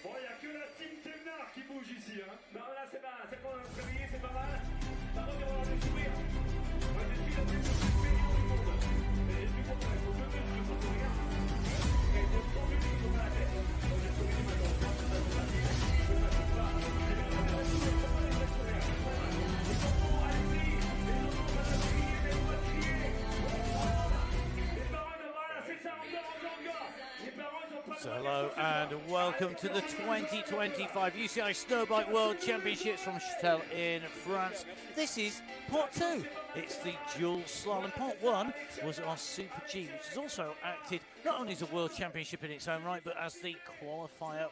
Bon, il n'y a que la team Temnar qui bouge ici. Hein. Non, là, c'est pas, c'est pour réveiller, c'est pas mal. Par contre, on va avoir le sourire. Moi, je suis la plus expérience du monde. Et du coup, il faut deux mesures pour sourire. Et il faut 100 minutes, il faut pas la tête. Donc, j'ai trouvé maintenant. Ça se passe bien. Je ne m'attends pas. Et bien, on va faire tout pour les sourires. Les enfants, allez-y. Les enfants, ça va crier, mais on va crier. Les parents, voilà, c'est ça, encore. Les parents, ils ont pas. So hello and welcome to the 2025 UCI Snowbike World Championships from Châtel in France. This is part 2. It's the Dual Slalom. Part 1 was our Super G, which has also acted not only as a World Championship in its own right, but as the qualifier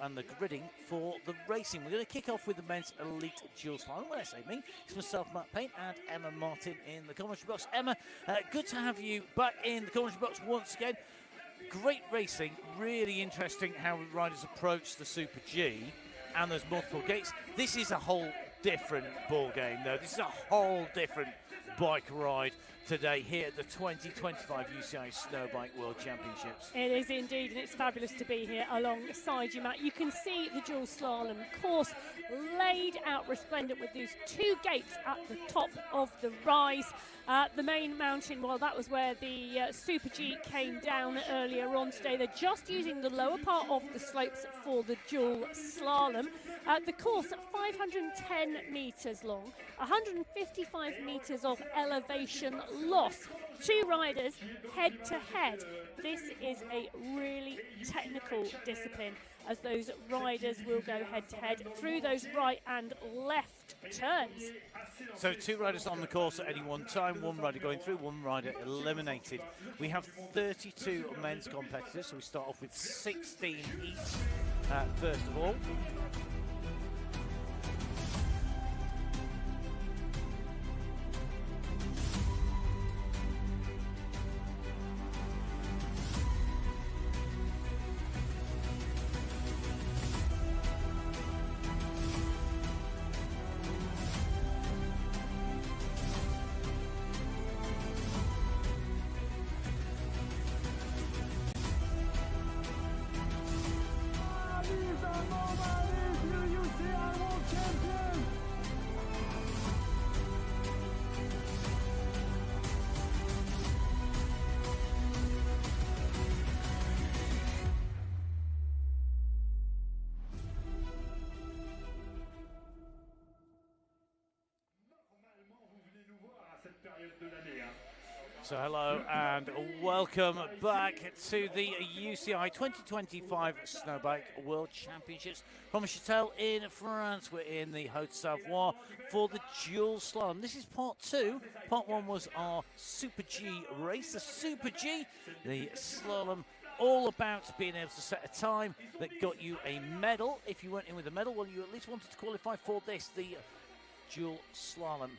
and the gridding for the racing. We're going to kick off with the men's elite dual slalom. When I say me, it's myself, Matt Payne, and Emma Martin in the commentary box. Emma, good to have you back in the commentary box once again. Great racing, really interesting how riders approach the Super G, and there's multiple gates. This is a whole different ball game, though. This is a whole different bike ride today here at the 2025 UCI Snowbike World Championships. It is indeed, and it's fabulous to be here alongside you, Matt. You can see the dual slalom course laid out resplendent with these two gates at the top of the rise. The main mountain, well, that was where the Super G came down earlier on today. They're just using the lower part of the slopes for the dual slalom. The course, 510 metres long, 155 metres of elevation loss. Two riders head to head. This is a really technical discipline, as those riders will go head to head through those right and left turns. So two riders on the course at any one time, one rider going through, one rider eliminated. We have 32 men's competitors, so we start off with 16 each, first of all. So hello and welcome back to the UCI 2025 Snowbike World Championships from Châtel in France. We're in the Haute-Savoie for the dual slalom. This is part 2. Part 1 was our Super G race. The Super G, the slalom, all about being able to set a time that got you a medal. If you weren't in with a medal, well, you at least wanted to qualify for this, the dual slalom.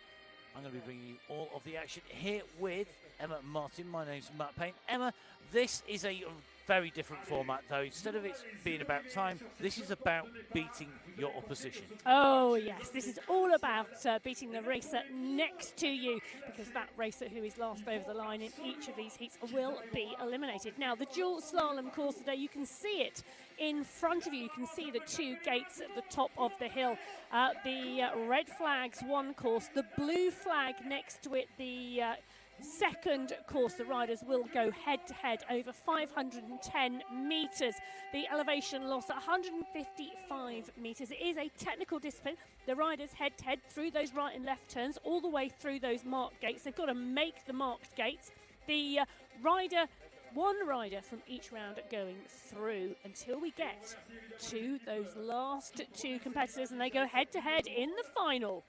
I'm going to be bringing you all of the action here with Emma Martin. My name's Matt Payne. Emma, this is a very different format, though. Instead of it being about time, this is about beating your opposition. Oh, yes. This is all about beating the racer next to you, because that racer who is last over the line in each of these heats will be eliminated. Now, the dual slalom course today, you can see it in front of you. You can see the two gates at the top of the hill. The red flag's one course, the blue flag next to it, the second course. The riders will go head-to-head over 510 metres. The elevation loss at 155 metres. It is a technical discipline. The riders head-to-head through those right and left turns, all the way through those marked gates. They've got to make the marked gates. The one rider from each round going through until we get to those last two competitors, and they go head-to-head in the final.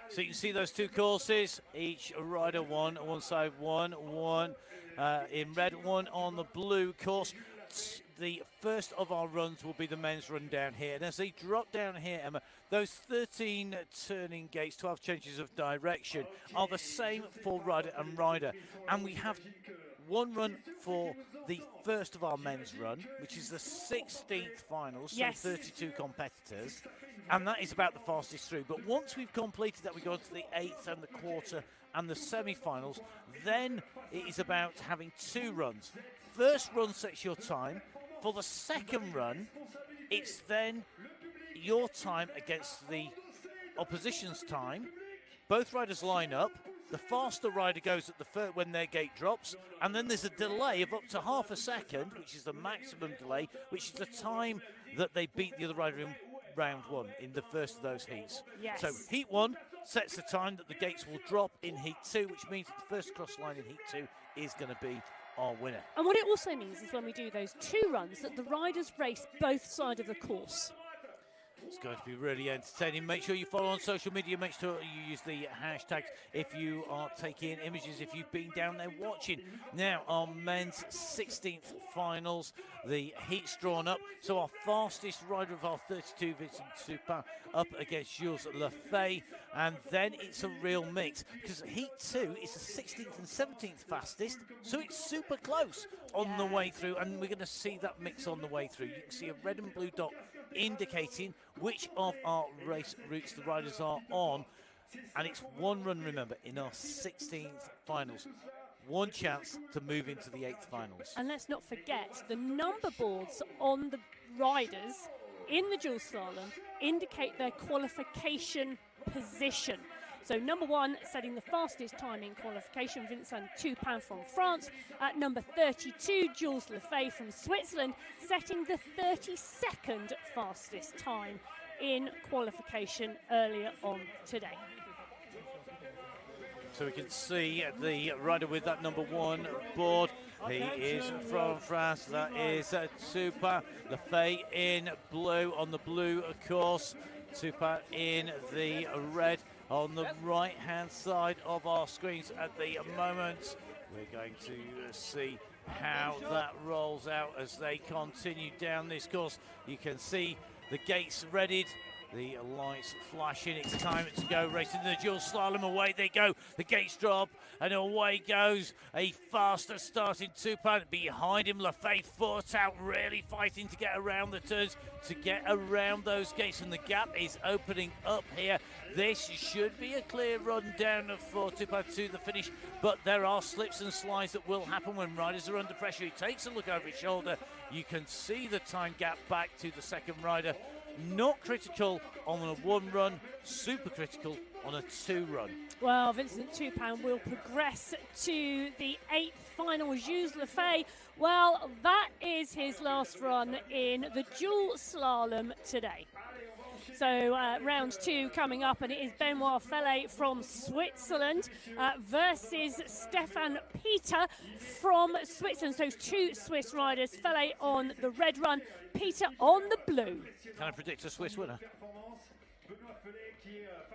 So you can see those two courses, each rider one side, one in red, one on the blue course. The first of our runs will be the men's run down here. And as they drop down here, Emma, those 13 turning gates, 12 changes of direction, are the same for rider and rider. And we have one run for the first of our men's run, which is the 16th finals, so yes. 32 competitors, and that is about the fastest through. But once we've completed that, we go on to the 8th and the quarter and the semi-finals, then it is about having 2 runs. First run sets your time. For the second run, it's then your time against the opposition's time. Both riders line up. The faster rider goes at the when their gate drops, and then there's a delay of up to half a second, which is the maximum delay, which is the time that they beat the other rider in round 1 in the first of those heats. Yes. So heat 1 sets the time that the gates will drop in heat 2, which means that the first cross line in heat 2 is going to be our winner. And what it also means is when we do those 2 runs that the riders race both sides of the course. It's going to be really entertaining. Make sure you follow on social media. Make sure you use the hashtags if you are taking images, if you've been down there watching. Now, our men's 16th finals. The heat's drawn up. So our fastest rider of our 32, Vincent Supin, up against Jules Lefebvre. And then it's a real mix, because heat 2 is the 16th and 17th fastest. So it's super close on the way through. And we're going to see that mix on the way through. You can see a red and blue dot indicating which of our race routes the riders are on, and it's 1 run, remember, in our 16th finals. 1 chance to move into the 8th finals. And let's not forget the number boards on the riders in the dual slalom indicate their qualification position. So number 1 setting the fastest time in qualification, Vincent Supin from France. At number 32, Jules Lefebvre from Switzerland, setting the 32nd fastest time in qualification earlier on today. So we can see the rider with that number 1 board. He is from France. That is Supin. Lefebvre in blue on the blue course. Supin in the red on the right-hand side of our screens at the moment. We're going to see how that rolls out as they continue down this course. You can see the gates readied, the lights flashing. It's time to go racing the dual slalom. Away they go. The gates drop and away goes a faster starting Supin. Behind him, Lefebvre foot out, really fighting to get around the turns, to get around those gates, and the gap is opening up here. This should be a clear run down for Supin to the finish, but there are slips and slides that will happen when riders are under pressure. He takes a look over his shoulder. You can see the time gap back to the second rider. Not critical on a 1 run, super critical on a 2 run. Well, Vincent Supin will progress to the 8th final. Jules Lefebvre, well, that is his last run in the dual slalom today. So round 2 coming up, and it is Benoit Feller from Switzerland versus Stefan Peter from Switzerland. So 2 Swiss riders, Feller on the red run, Peter on the blue. Can I predict a Swiss winner?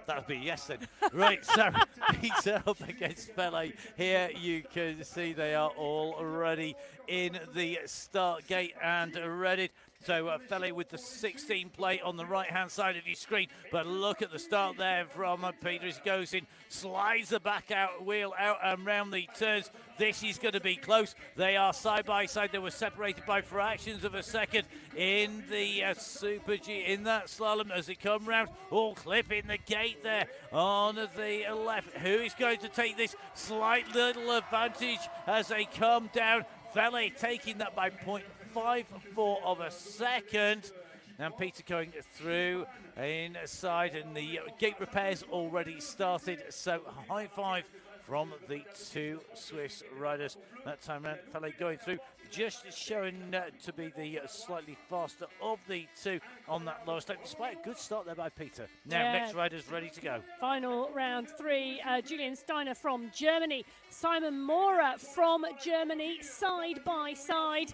That would be yes then. Right, so Peter up against Feller. Here you can see they are already in the start gate and ready. So Feller with the 16 plate on the right-hand side of your screen. But look at the start there from Peter as he goes in, slides the back out wheel out and round the turns. This is going to be close. They are side by side. They were separated by fractions of a second in the Super G, in that slalom as they come round. All clipping the gate there on the left. Who is going to take this slight little advantage as they come down? Feller taking that by 0.54 of a second. And Peter going through inside, and the gate repairs already started. So high five from the 2 Swiss riders. That time around, Feller going through, just showing to be the slightly faster of the 2 on that lower step, despite a good start there by Peter. Now, next rider's ready to go. Final round 3, Julian Steiner from Germany, Simon Mora from Germany, side by side.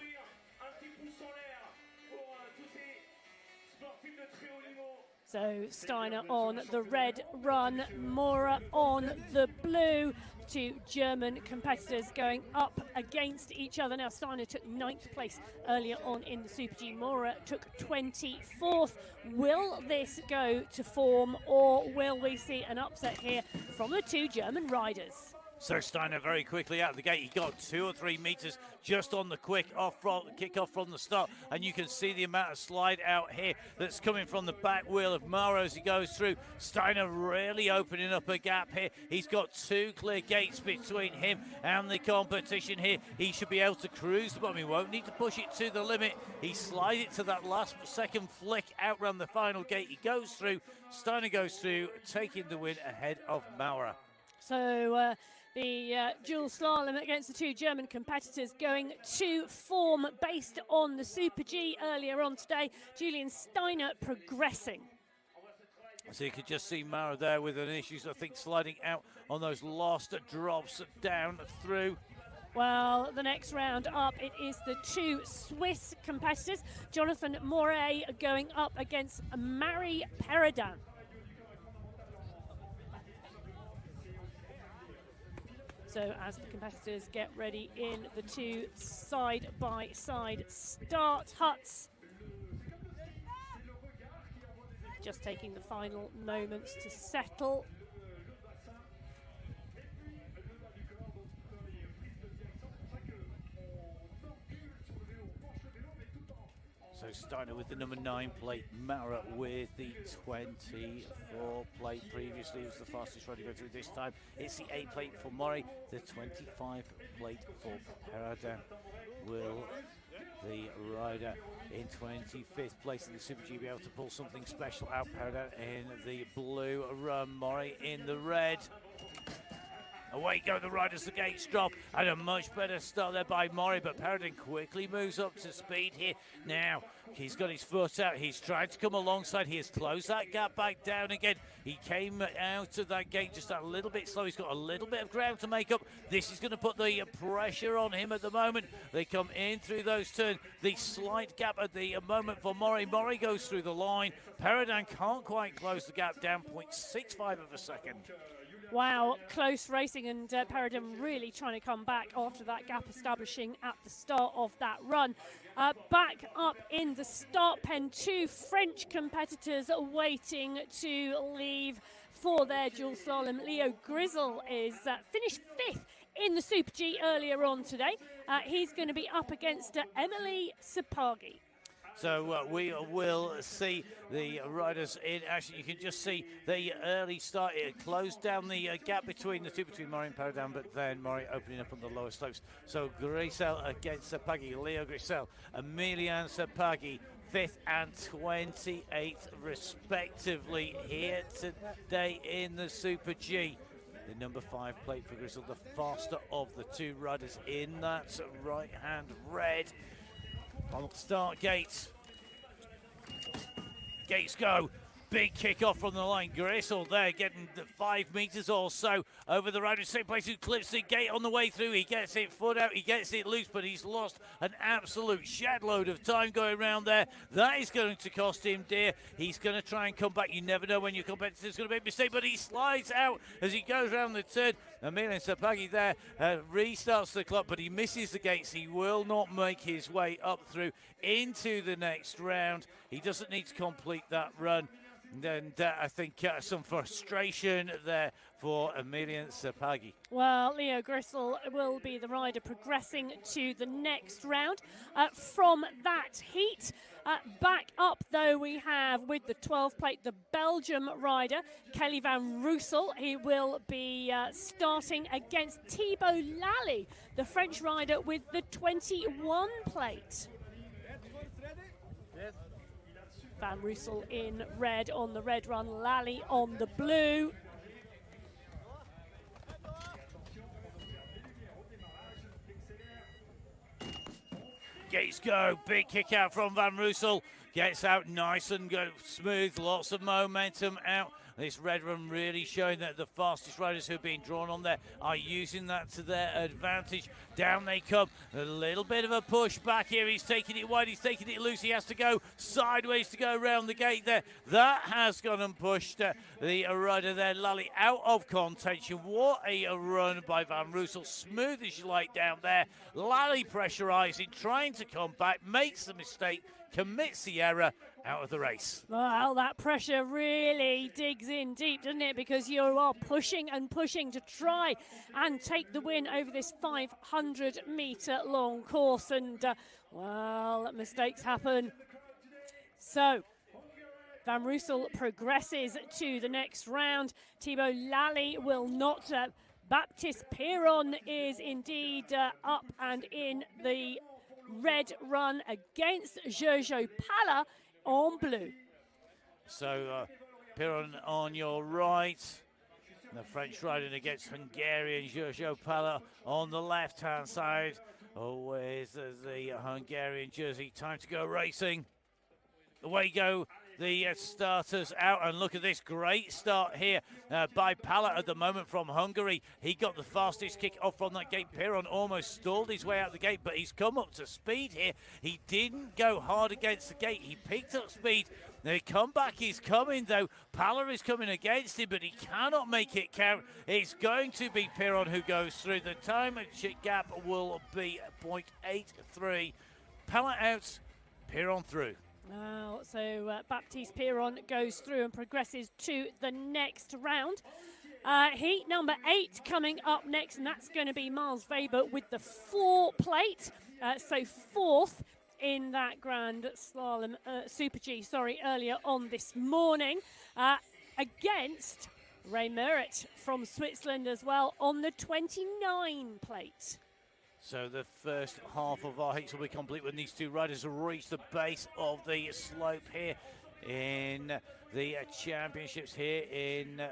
So Steiner on the red run, Mora on the blue. 2 German competitors going up against each other. Now Steiner took 9th place earlier on in the Super G. Mora took 24th. Will this go to form, or will we see an upset here from the 2 German riders? So Steiner very quickly out of the gate. He got 2 or 3 meters just on the kick-off from the start. And you can see the amount of slide out here that's coming from the back wheel of Mauro as he goes through. Steiner really opening up a gap here. He's got 2 clear gates between him and the competition here. He should be able to cruise the bottom. He won't need to push it to the limit. He slides it to that last second flick, outrun the final gate. He goes through. Steiner goes through, taking the win ahead of Mauro. So the dual slalom against the 2 German competitors going to form based on the Super G earlier on today. Julian Steiner progressing. So you could just see Mauro there with an issue, I think, sliding out on those last drops down through. Well, the next round up, it is the 2 Swiss competitors. Jonathan Moret going up against Mari Peredan. So as the competitors get ready in the 2 side-by-side start huts. Just taking the final moments to settle. So Steiner with the number 9 plate, Mauro with the 24 plate. Previously, it was the fastest rider to go through. This time, it's the 8 plate for Mori, the 25 plate for Peredan. Will the rider in 25th place in the Super G be able to pull something special out? Peredan in the blue run, Mori in the red. Away go the riders, the gates drop, and a much better start there by Mori, but Peredan quickly moves up to speed here. Now, he's got his foot out, he's trying to come alongside, he has closed that gap back down again. He came out of that gate just a little bit slow, he's got a little bit of ground to make up. This is going to put the pressure on him at the moment. They come in through those turns, the slight gap at the moment for Mori. Mori goes through the line, Peredan can't quite close the gap down, 0.65 of a second. Wow, close racing, and Peredan really trying to come back after that gap establishing at the start of that run. Back up in the start pen, 2 French competitors waiting to leave for their dual slalom. Leo Grizel is finished 5th in the Super G earlier on today. He's going to be up against Emily Sapagi. So we will see the riders in action. You can just see the early start. It closed down the gap between the 2, between Mori and Peredan, but then Mori opening up on the lower slopes. So Grisel against Sapagi, Leo Grisel, Emilian Sapagi, 5th and 28th respectively here today in the Super G. The number 5 plate for Grisel, the faster of the 2 riders in that right-hand red. On the start gates. Gates go. Big kick off from the line. Grisel there getting the 5 meters or so over the rider. Same place who clips the gate on the way through. He gets it foot out, he gets it loose, but he's lost an absolute shed load of time going around there. That is going to cost him dear. He's going to try and come back. You never know when your competitor's going to make a mistake, but he slides out as he goes around the turn. Emilian Sapagi there restarts the clock, but he misses the gates. He will not make his way up through into the next round. He doesn't need to complete that run. And I think some frustration there for Emilian Sapagi. Well, Leo Grisel will be the rider progressing to the next round. From that heat, back up though we have with the 12 plate, the Belgium rider, Kelly van Roosel. He will be starting against Thibaut Lally, the French rider with the 21 plate. Van Roosel in red on the red run, Lally on the blue. Gates go, big kick out from Van Roosel. Gets out nice and go smooth, lots of momentum out. This red run really showing that the fastest riders who have been drawn on there are using that to their advantage. Down they come. A little bit of a push back here. He's taking it wide. He's taking it loose. He has to go sideways to go around the gate there. That has gone and pushed the rider there, Lally, out of contention. What a run by Van Roosel. Smooth as you like down there. Lally pressurising, trying to come back, makes the mistake. commits the error out of the race. Well, that pressure really digs in deep, doesn't it? Because you are pushing and pushing to try and take the win over this 500-metre long course. And, well, mistakes happen. So Van Roosel progresses to the next round. Thibaut Lally will not. Baptiste Piron is indeed up and in the red run against Jojo Pala en bleu. So Piron on your right. The French riding against Hungarian Jojo Pala on the left-hand side. Always the Hungarian jersey. Time to go racing. Away go the starters out, and look at this great start here by Pala at the moment from Hungary. He got the fastest kick off from that gate. Piron almost stalled his way out the gate, but he's come up to speed here. He didn't go hard against the gate. He picked up speed. The comeback is coming, though. Pala is coming against him, but he cannot make it count. It's going to be Piron who goes through. The time gap will be 0.83. Pala out, Piron through. Wow, so Baptiste Piron goes through and progresses to the next round. Heat number 8 coming up next, and that's going to be Miles Weber with the 4 plate. So 4th in that Grand Slalom Super G, earlier on this morning, against Ray Merritt from Switzerland as well on the 29 plate. So the first half of our heats will be complete when these two riders reach the base of the slope here in the championships here in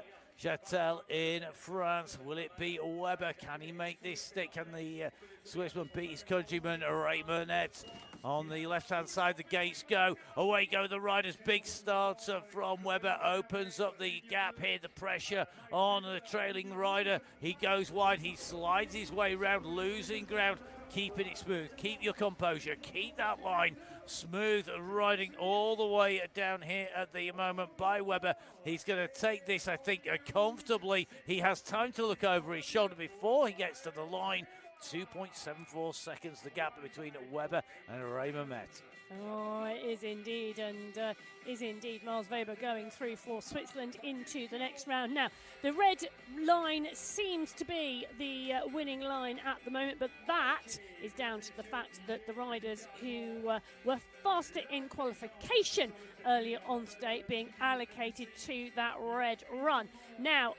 Châtel in France. Will it be Weber? Can he make this stick? Can the Swissman beat his countryman Ray Merritt? On the left-hand side, the gates go. Away go the riders. Big start from Weber. Opens up the gap here. The pressure on the trailing rider. He goes wide. He slides his way round, losing ground. Keeping it smooth. Keep your composure. Keep that line smooth, riding all the way down here at the moment by Weber. He's going to take this, I think, comfortably. He has time to look over his shoulder before he gets to the line. 2.74 seconds the gap between Weber and Ray Merritt. Oh, it is indeed, and is indeed Miles Weber going through for Switzerland into the next round. Now, the red line seems to be the winning line at the moment, but that is down to the fact that the riders who were faster in qualification earlier on today being allocated to that red run. Now,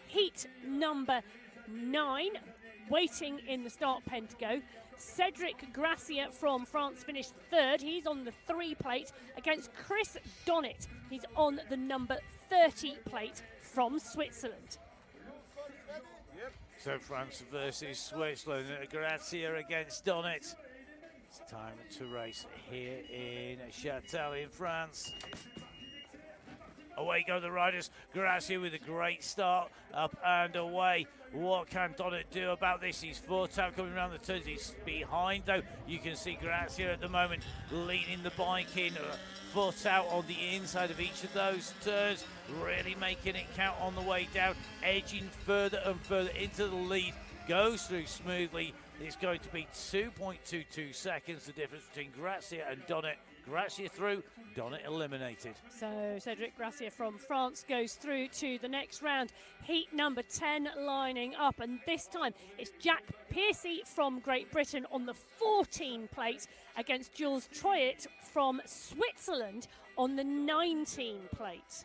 heat number 9, waiting in the start pen to go. Cedric Gracia from France finished 3rd. He's on the 3 plate against Chris Donnet. He's on the number 30 plate from Switzerland. So France versus Switzerland. Gracia against Donnet. It's time to race here in Châtel in France. Away go the riders. Gracia with a great start, up and away. What can Donnet do about this? He's 4th out coming around the turns. He's behind, though. You can see Gracia at the moment leading the bike in, 4th out on the inside of each of those turns, really making it count on the way down, edging further and further into the lead. Goes through smoothly. It's going to be 2.22 seconds, the difference between Gracia and Donnet. Gracia through, Donnet eliminated. So Cedric Gracia from France goes through to the next round. Heat number 10 lining up, and this time it's Jack Piercy from Great Britain on the 14 plate against Jules Troyet from Switzerland on the 19 plate.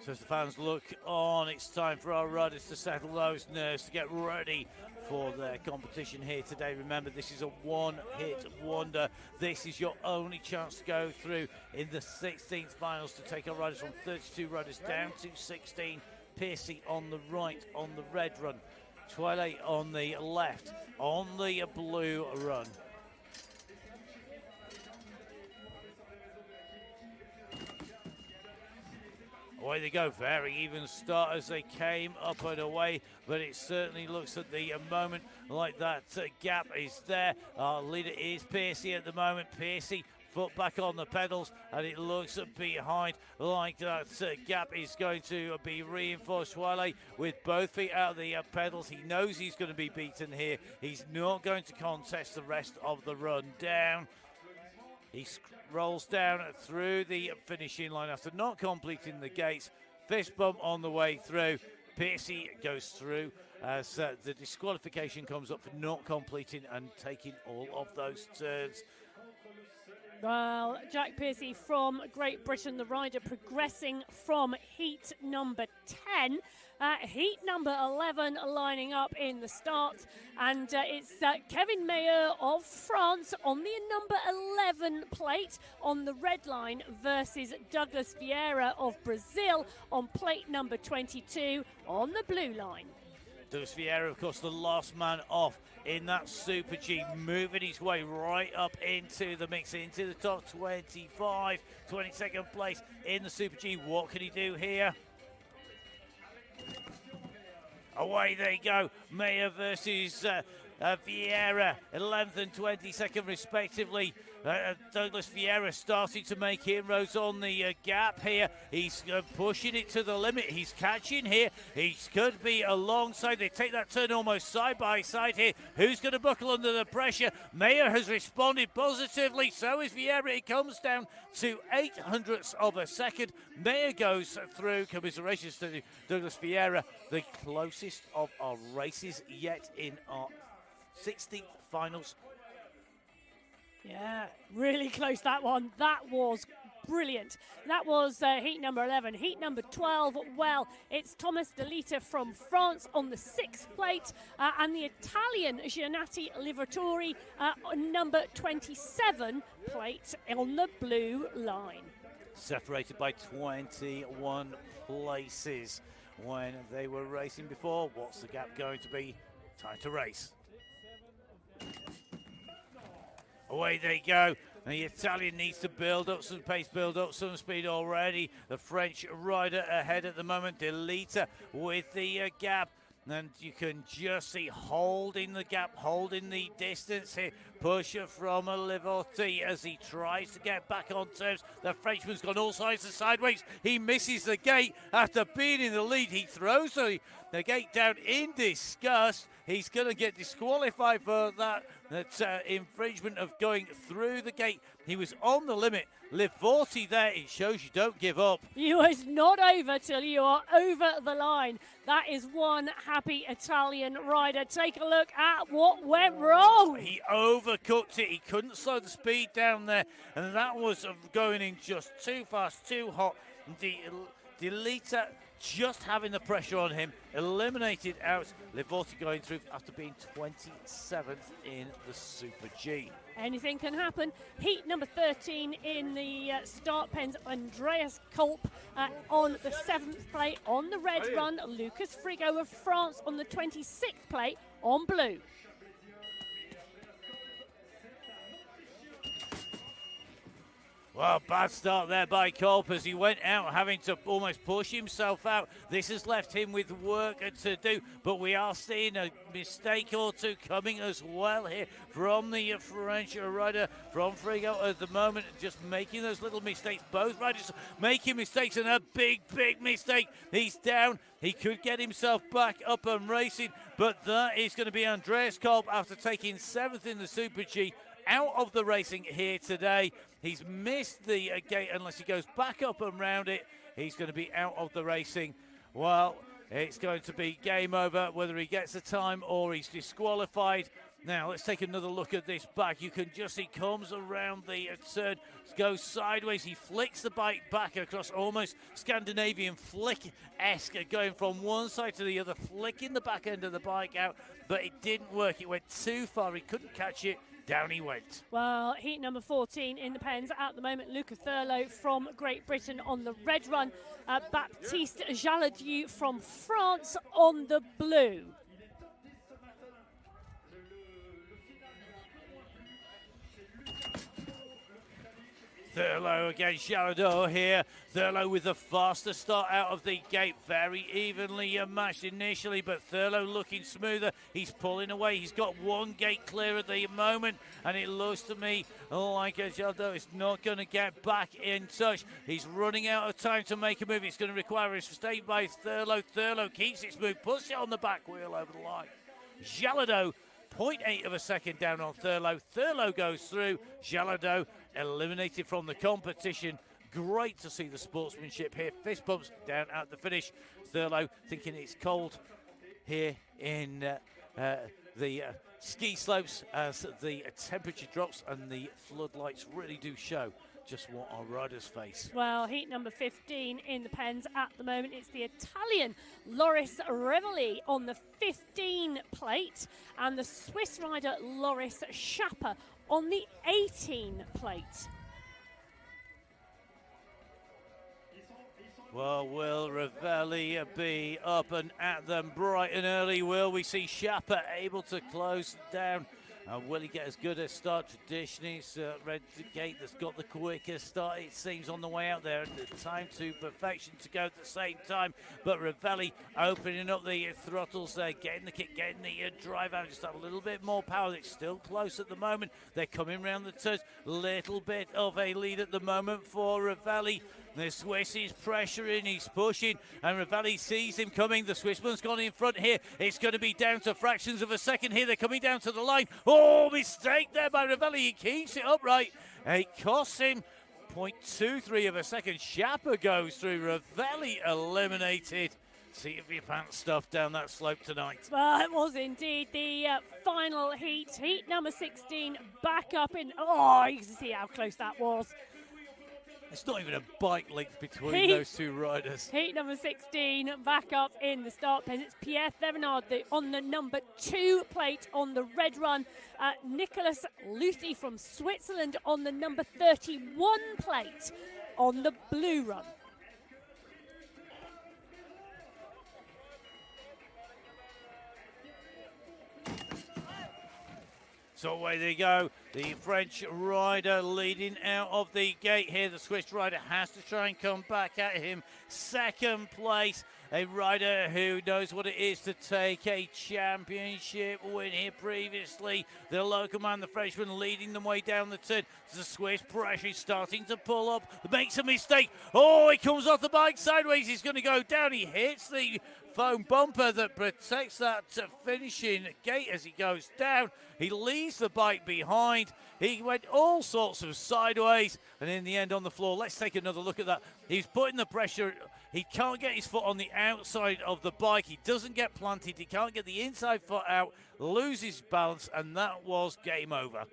So as the fans look on, it's time for our riders to settle those nerves, to get ready for their competition here today. Remember, this is a one-hit wonder. This is your only chance to go through in the 16th finals, to take our riders from 32 riders down to 16. Piercy on the right on the red run. Twilight on the left on the blue run. Away they go, very even start as they came up and away, but it certainly looks at the moment like that gap is there. Our leader is Piercy at the moment. Piercy, foot back on the pedals, and it looks behind like that gap is going to be reinforced. Twilight with both feet out of the pedals. He knows he's going to be beaten here. He's not going to contest the rest of the run down. He rolls down through the finishing line after not completing the gates. Fist bump on the way through. Piercy goes through as the disqualification comes up for not completing and taking all of those turns. Well, Jack Piercy from Great Britain, the rider progressing from heat number 10. Heat number 11 lining up in the start, and it's Kevin Mayer of France on the number 11 plate on the red line versus Douglas Vieira of Brazil on plate number 22 on the blue line. Douglas Vieira, of course, the last man off in that Super G, moving his way right up into the mix, into the top 25, 22nd place in the Super G. What can he do here? Away they go. Mayer versus Vieira, 11th and 22nd respectively. Douglas Vieira starting to make inroads on the gap here. He's pushing it to the limit. He's catching here. He could be alongside. They take that turn almost side by side here. Who's going to buckle under the pressure? Mayer has responded positively. So is Vieira. It comes down to 0.08 of a second. Mayer goes through. Commiserations to Douglas Vieira. The closest of our races yet in our 16th finals. Yeah, really close, that one. That was brilliant. That was heat number 11. Heat number 12, well, it's Thomas Delita from France on the 6th plate, and the Italian Giannatti Livatore number 27 plate on the blue line. Separated by 21 places when they were racing before. What's the gap going to be? Time to race. Away they go. The Italian needs to build up some pace, build up some speed already. The French rider ahead at the moment. Delita with the gap. And you can just see holding the gap, holding the distance here. Pusher from Livatore as he tries to get back on terms. The Frenchman's gone all sides and sideways. He misses the gate after being in the lead. He throws the gate down in disgust. He's going to get disqualified for that infringement of going through the gate. He was on the limit. Livatore there, it shows you don't give up. You is not over till you are over the line. That is one happy Italian rider. Take a look at what went wrong. He overcooked it. He couldn't slow the speed down there. And that was going in just too fast, too hot. Delita just having the pressure on him, eliminated out. Livatore going through after being 27th in the Super G. Anything can happen. Heat number 13 in the start pens. Andreas Kolp on the 7th plate on the red run. Lucas Frigo of France on the 26th plate on blue. Well, bad start there by Kolp as he went out having to almost push himself out. This has left him with work to do, but we are seeing a mistake or two coming as well here from the French rider, from Frigo at the moment, just making those little mistakes. Both riders making mistakes, and a big, big mistake. He's down. He could get himself back up and racing, but that is going to be Andreas Kolp after taking 7th in the Super G. Out of the racing here today. He's missed the gate unless he goes back up and round it. He's going to be out of the racing. Well, it's going to be game over whether he gets the time or he's disqualified. Now, let's take another look at this back. You can just see comes around the turn, goes sideways. He flicks the bike back across almost Scandinavian flick-esque, going from one side to the other, flicking the back end of the bike out, but it didn't work. It went too far. He couldn't catch it. Down he went. Well, heat number 14 in the pens at the moment. Luca Thurlow from Great Britain on the red run. Baptiste Jaladieu from France on the blue. Thurlow against Jaladieu here. Thurlow with the faster start out of the gate. Very evenly matched initially, but Thurlow looking smoother. He's pulling away. He's got one gate clear at the moment, and it looks to me like Jaladieu is not going to get back in touch. He's running out of time to make a move. It's going to require a stay by Thurlow. Thurlow keeps it smooth, puts it on the back wheel over the line. Jaladieu 0.8 of a second down on Thurlow. Thurlow goes through. Jalado eliminated from the competition. Great to see the sportsmanship here. Fist bumps down at the finish. Thurlow thinking it's cold here in the ski slopes as the temperature drops and the floodlights really do show just what our riders face. Well, heat number 15 in the pens at the moment. It's the Italian Loris Revelli on the 15 plate and the Swiss rider Loris Schapper on the 18 plate. Well, will Revelli be up and at them bright and early? Will we see Schapper able to close down? Will he get as good a start? Traditionally, it's Red Gate that's got the quickest start, it seems, on the way out there. The time to perfection to go at the same time. But Revelli opening up the throttles there, getting the kick, getting the drive out, just have a little bit more power. It's still close at the moment. They're coming round the turns. Little bit of a lead at the moment for Revelli. The Swiss is pressuring, he's pushing, and Revelli sees him coming. The Swissman's gone in front here. It's going to be down to fractions of a second here. They're coming down to the line. Oh, mistake there by Revelli. He keeps it upright. It costs him 0.23 of a second. Schapper goes through. Revelli eliminated. Seat of your pants stuff down that slope tonight. Well, it was indeed the final heat. Heat number 16 back up in... Oh, you can see how close that was. It's not even a bike length between those two riders. Heat number 16 back up in the start pen. It's Pierre Thevenard on the number 2 plate on the red run. Nicolas Luthi from Switzerland on the number 31 plate on the blue run. So away they go. The French rider leading out of the gate here. The Swiss rider has to try and come back at him. Second place, a rider who knows what it is to take a championship win here previously. The local man, the Frenchman, leading them way down the turn. The Swiss pressure is starting to pull up. Makes a mistake. Oh, he comes off the bike sideways. He's going to go down. He hits the foam bumper that protects that finishing gate as he goes down. He leaves the bike behind. He went all sorts of sideways and in the end on the floor. Let's take another look at that. He's putting the pressure. He can't get his foot on the outside of the bike. He doesn't get planted. He can't get the inside foot out, loses balance, and that was game over.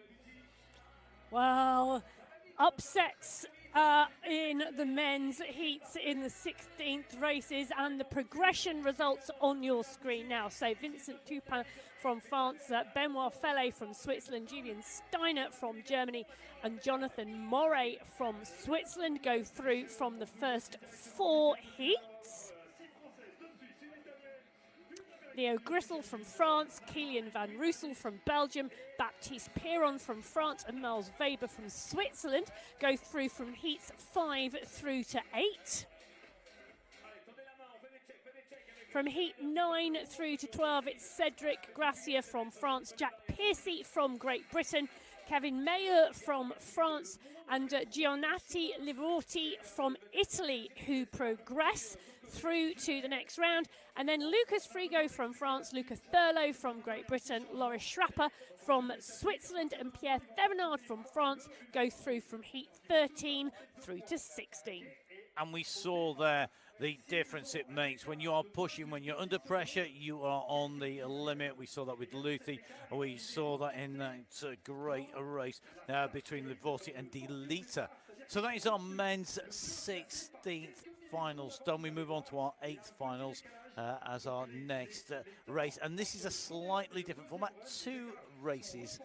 Well, upsets in the men's heats in the 16th races, and the progression results on your screen now. So Vincent Toupin from France, Benoit Fellet from Switzerland, Julian Steiner from Germany, and Jonathan Moret from Switzerland go through from the first 4 heats. Leo Grissel from France, Kilian Van Roosel from Belgium, Baptiste Piron from France, and Miles Weber from Switzerland go through from heats 5 through to 8. From heat 9 through to 12, it's Cedric Gracia from France, Jack Piercy from Great Britain, Kevin Mayer from France, and Giannati Livorti from Italy, who progress through to the next round. And then Lucas Frigo from France, Luca Thurlow from Great Britain, Loris Schapper from Switzerland, and Pierre Thevenard from France go through from heat 13 through to 16. And we saw there the difference it makes when you are pushing, when you're under pressure, you are on the limit. We saw that with Luthi. We saw that in that great race between Livorti and De Lita. So that is our men's 16th finals done. We move on to our 8th finals as our next race. And this is a slightly different format. 2 races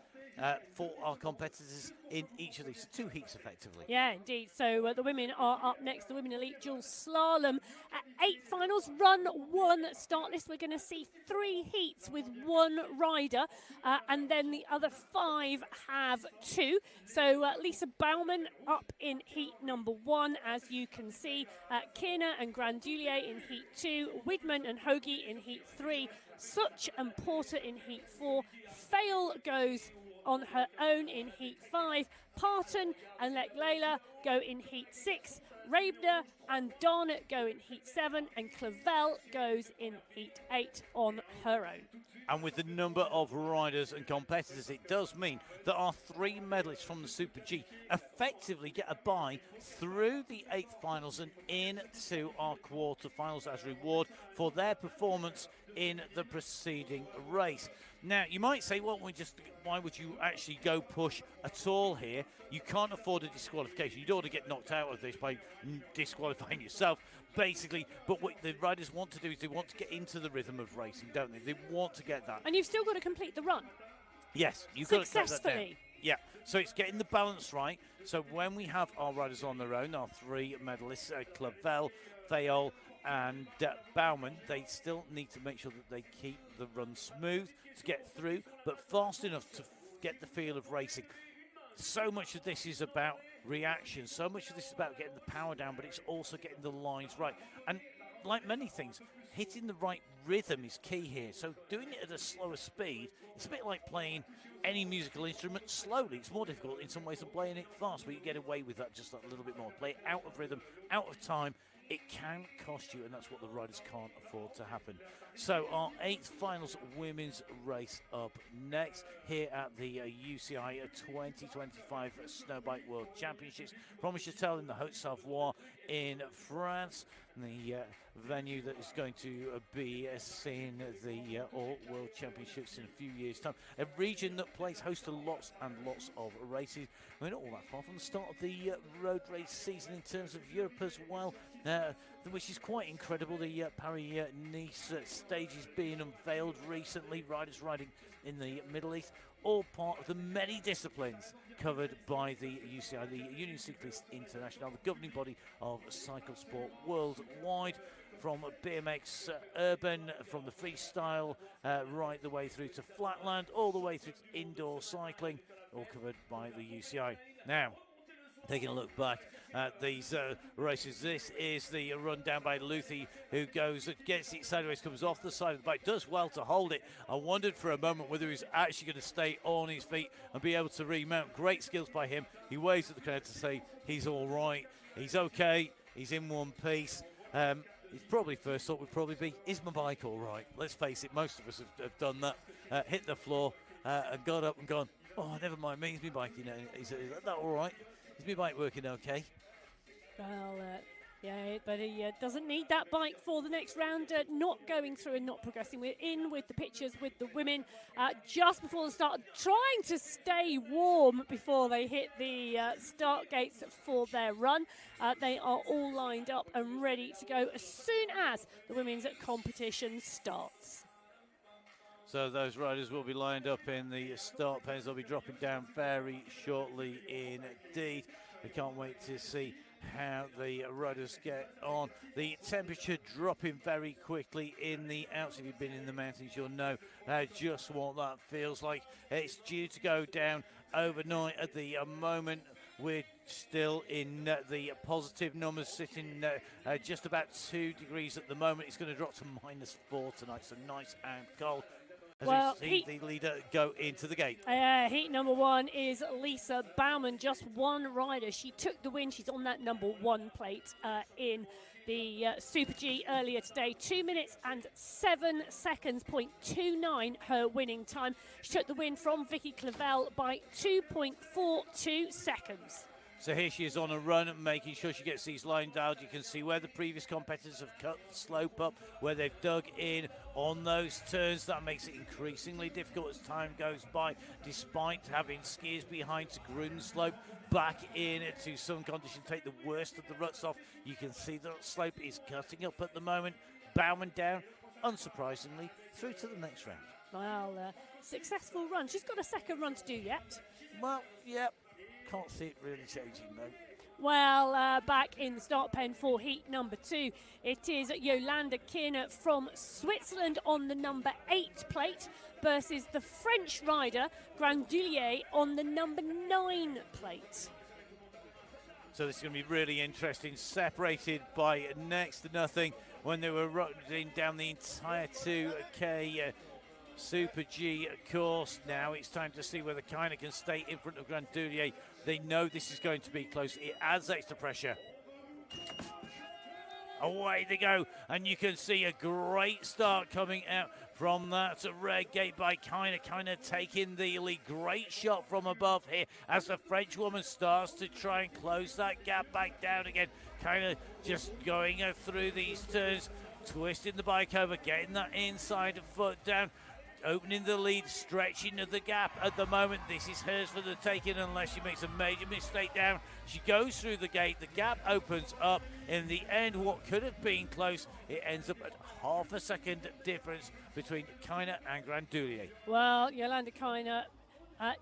for our competitors in each of these. 2 heats, effectively. Yeah, indeed. So the women are up next. The Women Elite Dual Slalom. 8 finals, run 1 start list. We're going to see 3 heats with 1 rider, and then the other 5 have 2. So Lisa Baumann up in heat number 1, as you can see. Kierna and Grandulier in heat 2. Widman and Hoagie in heat 3. Such and Porter in heat 4. Fail goes on her own in heat 5. Parton and Leklela go in heat 6. Raebner and Don go in Heat 7, and Clavel goes in Heat 8 on her own. And with the number of riders and competitors, it does mean that our 3 medalists from the Super G effectively get a bye through the 8th finals and into our quarterfinals as reward for their performance in the preceding race. Now, you might say, well, why would you actually go push at all here? You can't afford a disqualification. You don't want to get knocked out of this by disqualifying yourself, basically. But what the riders want to do is they want to get into the rhythm of racing, don't they? They want to get that. And you've still got to complete the run. Yes, you've got to get that down. Successfully. Yeah, so it's getting the balance right. So when we have our riders on their own, our 3 medalists, Clavel, Fayol, and Baumann, they still need to make sure that they keep the run smooth to get through, but fast enough to get the feel of racing. So much of this is about reaction, so much of this is about getting the power down, but it's also getting the lines right. And like many things, hitting the right rhythm is key here. So doing it at a slower speed, it's a bit like playing any musical instrument slowly. It's more difficult in some ways than playing it fast, but you get away with that just a little bit more. Play it out of rhythm, out of time. It can cost you, and that's what the riders can't afford to happen. So our 8th finals women's race up next here at the UCI 2025 Snowbike World Championships from Châtel in the Haute-Savoie in France. The venue that is going to be seeing the All World Championships in a few years' time. A region that plays host to lots and lots of races. We're not all that far from the start of the road race season in terms of Europe as well, which is quite incredible. The Paris-Nice stage is being unveiled recently. Riders riding in the Middle East, all part of the many disciplines covered by the UCI, the Union Cycliste Internationale, the governing body of cycle sport worldwide, from BMX urban, from the freestyle right the way through to flatland, all the way through to indoor cycling, all covered by the UCI. Now, taking a look back at these races, this is the run down by Luthi, who gets it sideways, comes off the side of the bike, does well to hold it. I wondered for a moment whether he's actually going to stay on his feet and be able to remount. Great skills by him. He waves at the crowd to say he's all right, he's okay, he's in one piece. His probably first thought would probably be, is my bike all right? Let's face it, most of us have done that. Hit the floor and got up and gone, oh, never mind me, is my bike, is that all right? Is my bike working okay? Well, yeah, but he doesn't need that bike for the next round. Not going through and not progressing. We're in with the pictures with the women just before the start, trying to stay warm before they hit the start gates for their run. They are all lined up and ready to go as soon as the women's competition starts. So those riders will be lined up in the start pens. They'll be dropping down very shortly indeed. We can't wait to see how the riders get on. The temperature dropping very quickly in the Alps. If you've been in the mountains, you'll know just what that feels like. It's due to go down overnight. At the moment, we're still in the positive numbers, sitting just about 2 degrees at the moment. It's going to drop to -4 tonight, so nice and cold. As we see the leader go into the gate. Heat number 1 is Lisa Baumann, just one rider. She took the win. She's on that number 1 plate in the Super G earlier today. 2 minutes and 7 seconds, 0.29 her winning time. She took the win from Vicky Clavel by 2.42 seconds. So here she is on a run, making sure she gets these lined out. You can see where the previous competitors have cut the slope up, where they've dug in on those turns. That makes it increasingly difficult as time goes by, despite having skiers behind to groom the slope back into some condition, take the worst of the ruts off. You can see the slope is cutting up at the moment. Baumann down, unsurprisingly, through to the next round. Well, successful run. She's got a second run to do yet. Well, yeah. Can't see it really changing though. Well, back in the start pen for heat number 2, it is Yolanda Kien from Switzerland on the number 8 plate versus the French rider Grandulier on the number 9 plate. So this is going to be really interesting, separated by next to nothing when they were running down the entire 2K Super G course. Now it's time to see whether Kiner can stay in front of Grandulier. They know this is going to be close. It adds extra pressure. Away they go, and you can see a great start coming out from that red gate by Kiner taking the lead. Great shot from above here as the French woman starts to try and close that gap back down again. Kiner just going through these turns, twisting the bike over, getting that inside foot down, opening the lead, stretching the gap at the moment. This is hers for the taking unless she makes a major mistake down. She goes through the gate, the gap opens up. In the end, what could have been close, it ends up at half a second difference between Kiner and Grandoulier. Well, Yolanda Kiner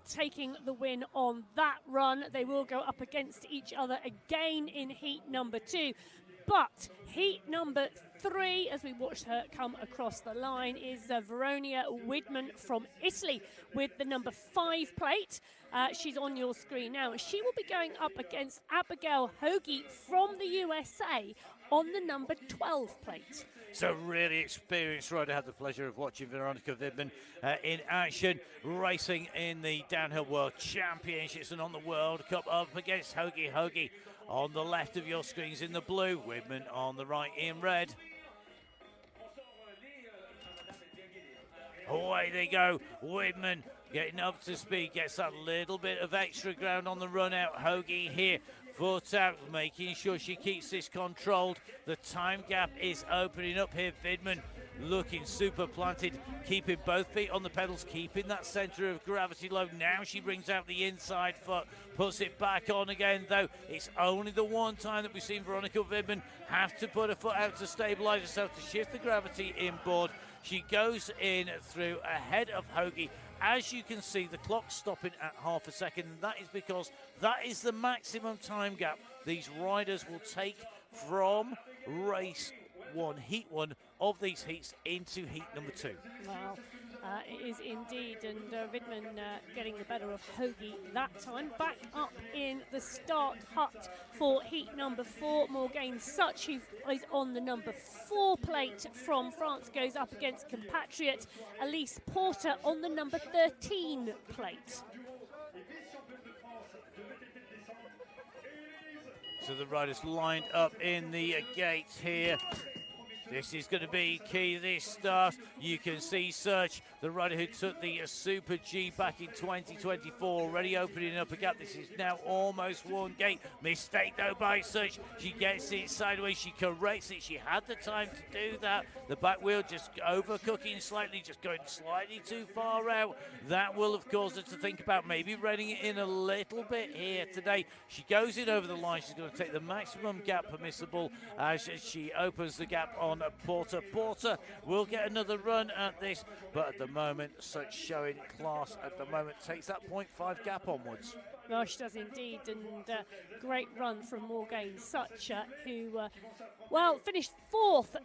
taking the win on that run. They will go up against each other again in heat number 2. But heat number 3, as we watched her come across the line, is Veronia Widman from Italy with the number 5 plate. She's on your screen now. She will be going up against Abigail Hoagie from the USA on the number 12 plate. So really experienced rider. I had the pleasure of watching Veronica Widman in action, racing in the Downhill World Championships and on the World Cup, up against Hoagie. Hoagie on the left of your screens in the blue, Widman on the right in red. Away they go, Widman getting up to speed, gets that little bit of extra ground on the run out. Hoagie here, foot out, making sure she keeps this controlled. The time gap is opening up here. Widman looking super planted, keeping both feet on the pedals, keeping that centre of gravity low. Now she brings out the inside foot, puts it back on again, though it's only the one time that we've seen Veronica Widman have to put her foot out to stabilise herself, to shift the gravity inboard. She goes in through ahead of Hoagie. As you can see, the clock's stopping at half a second, and that is because that is the maximum time gap these riders will take from race 1, heat 1 of these heats into heat number 2. Wow, it is indeed, and Widman getting the better of Hoagie that time. Back up in the start hut for heat number 4, Morgane Such, who is on the number 4 plate from France, goes up against compatriot Elise Porter on the number 13 plate. So the riders lined up in the gate here. This is going to be key, this start. You can see Search, the rider who took the Super G back in 2024, already opening up a gap. This is now almost one gate. Mistake though by Search. She gets it sideways, she corrects it. She had the time to do that. The back wheel just overcooking slightly, just going slightly too far out. That will have caused her to think about maybe reining it in a little bit here today. She goes in over the line. She's going to take the maximum gap permissible as she opens the gap on Porter. Porter will get another run at this, but at the moment, Such showing class at the moment, takes that 0.5 gap onwards. Well, she does indeed, and great run from Morgane Such, who, well, finished 4th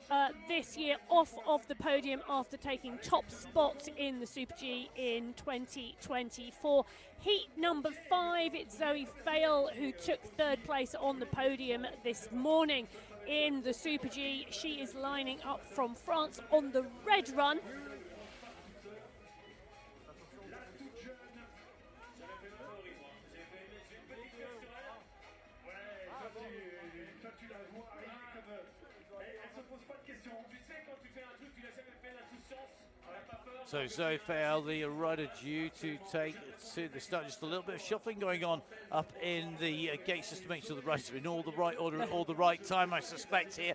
this year off of the podium after taking top spot in the Super G in 2024. Heat number 5, it's Zoe Fail who took 3rd place on the podium this morning in the Super G. She is lining up from France on the red run. So Zoe Fail, the rider due to take to the start, just a little bit of shuffling going on up in the gates just to make sure the riders are in all the right order at all the right time, I suspect, here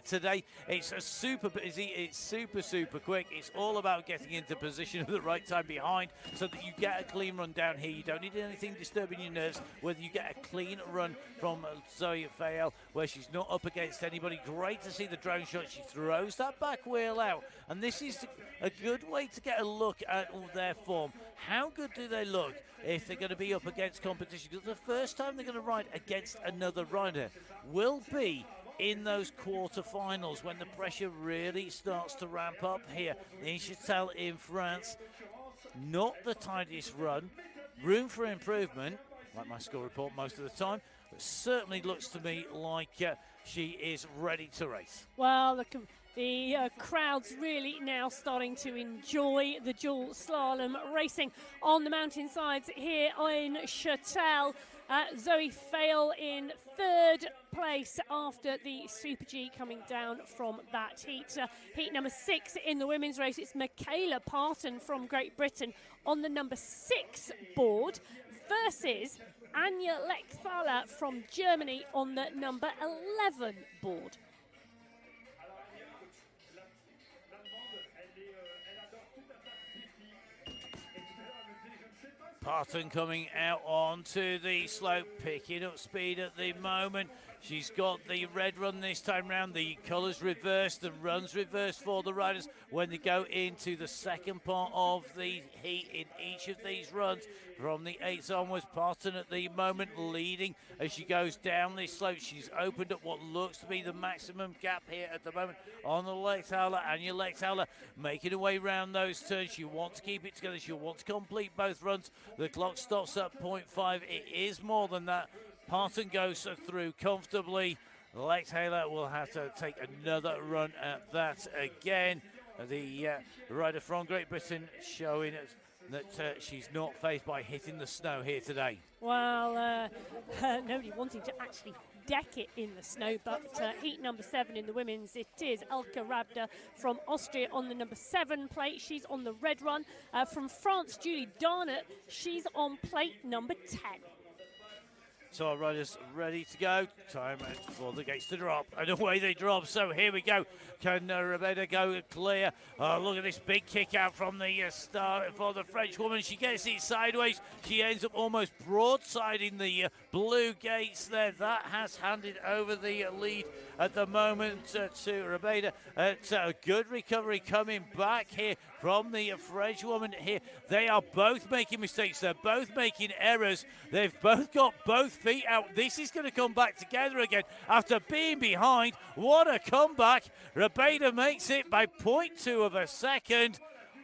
today. It's a super busy, it's super quick. It's all about getting into position at the right time behind so that you get a clean run down here. You don't need anything disturbing your nerves, whether you get a clean run from Zoe Fail where she's not up against anybody. Great to see the drone shot. She throws that back wheel out, and this is a good way to get a look at all their form. How good do they look if they're going to be up against competition? Because the first time they're going to ride against another rider will be in those quarterfinals when the pressure really starts to ramp up here in Châtel in France. Not the tidiest run, room for improvement, like my score report most of the time, but certainly looks to me like she is ready to race. Well, the crowd's really now starting to enjoy the dual slalom racing on the mountainsides here in Châtel. Zoe Fail in third place after the Super G coming down from that heat. Heat number 6 in the women's race, it's Michaela Parton from Great Britain on the number 6 board versus Anja Lechthaler from Germany on the number 11 board. Parton coming out onto the slope, picking up speed at the moment. She's got the red run this time round, the colours reversed, the runs reversed for the riders when they go into the second part of the heat in each of these runs. From the 8th onwards, Parton at the moment leading as she goes down this slope. She's opened up what looks to be the maximum gap here at the moment on the Lechthaler. Anja Lechthaler making her way round those turns. She wants to keep it together. She'll want to complete both runs. The clock stops at 0.5. It is more than that. Parton goes through comfortably. Lechthaler will have to take another run at that again. The rider from Great Britain showing that she's not phased by hitting the snow here today. Well, nobody wanting to actually deck it in the snow, but heat number 7 in the women's, it is Elke Rabda from Austria on the number 7 plate. She's on the red run. From France, Julie Darnett, she's on plate number 10. So our riders ready to go. Time for the gates to drop. And away they drop. So here we go. Can Rebecca go clear? Oh, look at this big kick out from the start for the French woman. She gets it sideways. She ends up almost broadsiding the blue gates there. That has handed over the lead at the moment to Rebecca. It's a good recovery coming back here from the French woman here. They are both making mistakes. They're both making errors. They've both got both feet out. This is going to come back together again after being behind. What a comeback. Rebecca makes it by 0.2 of a second.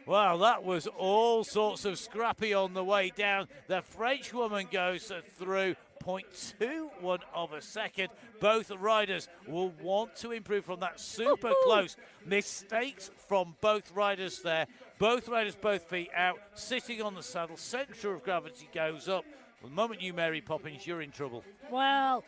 Well, that was all sorts of scrappy on the way down. The French woman goes through 0.21 of a second. Both riders will want to improve from that super close. Mistakes from both riders there. Both riders, both feet out, sitting on the saddle. Center of gravity goes up. The moment you, Mary Poppins, you're in trouble. Well,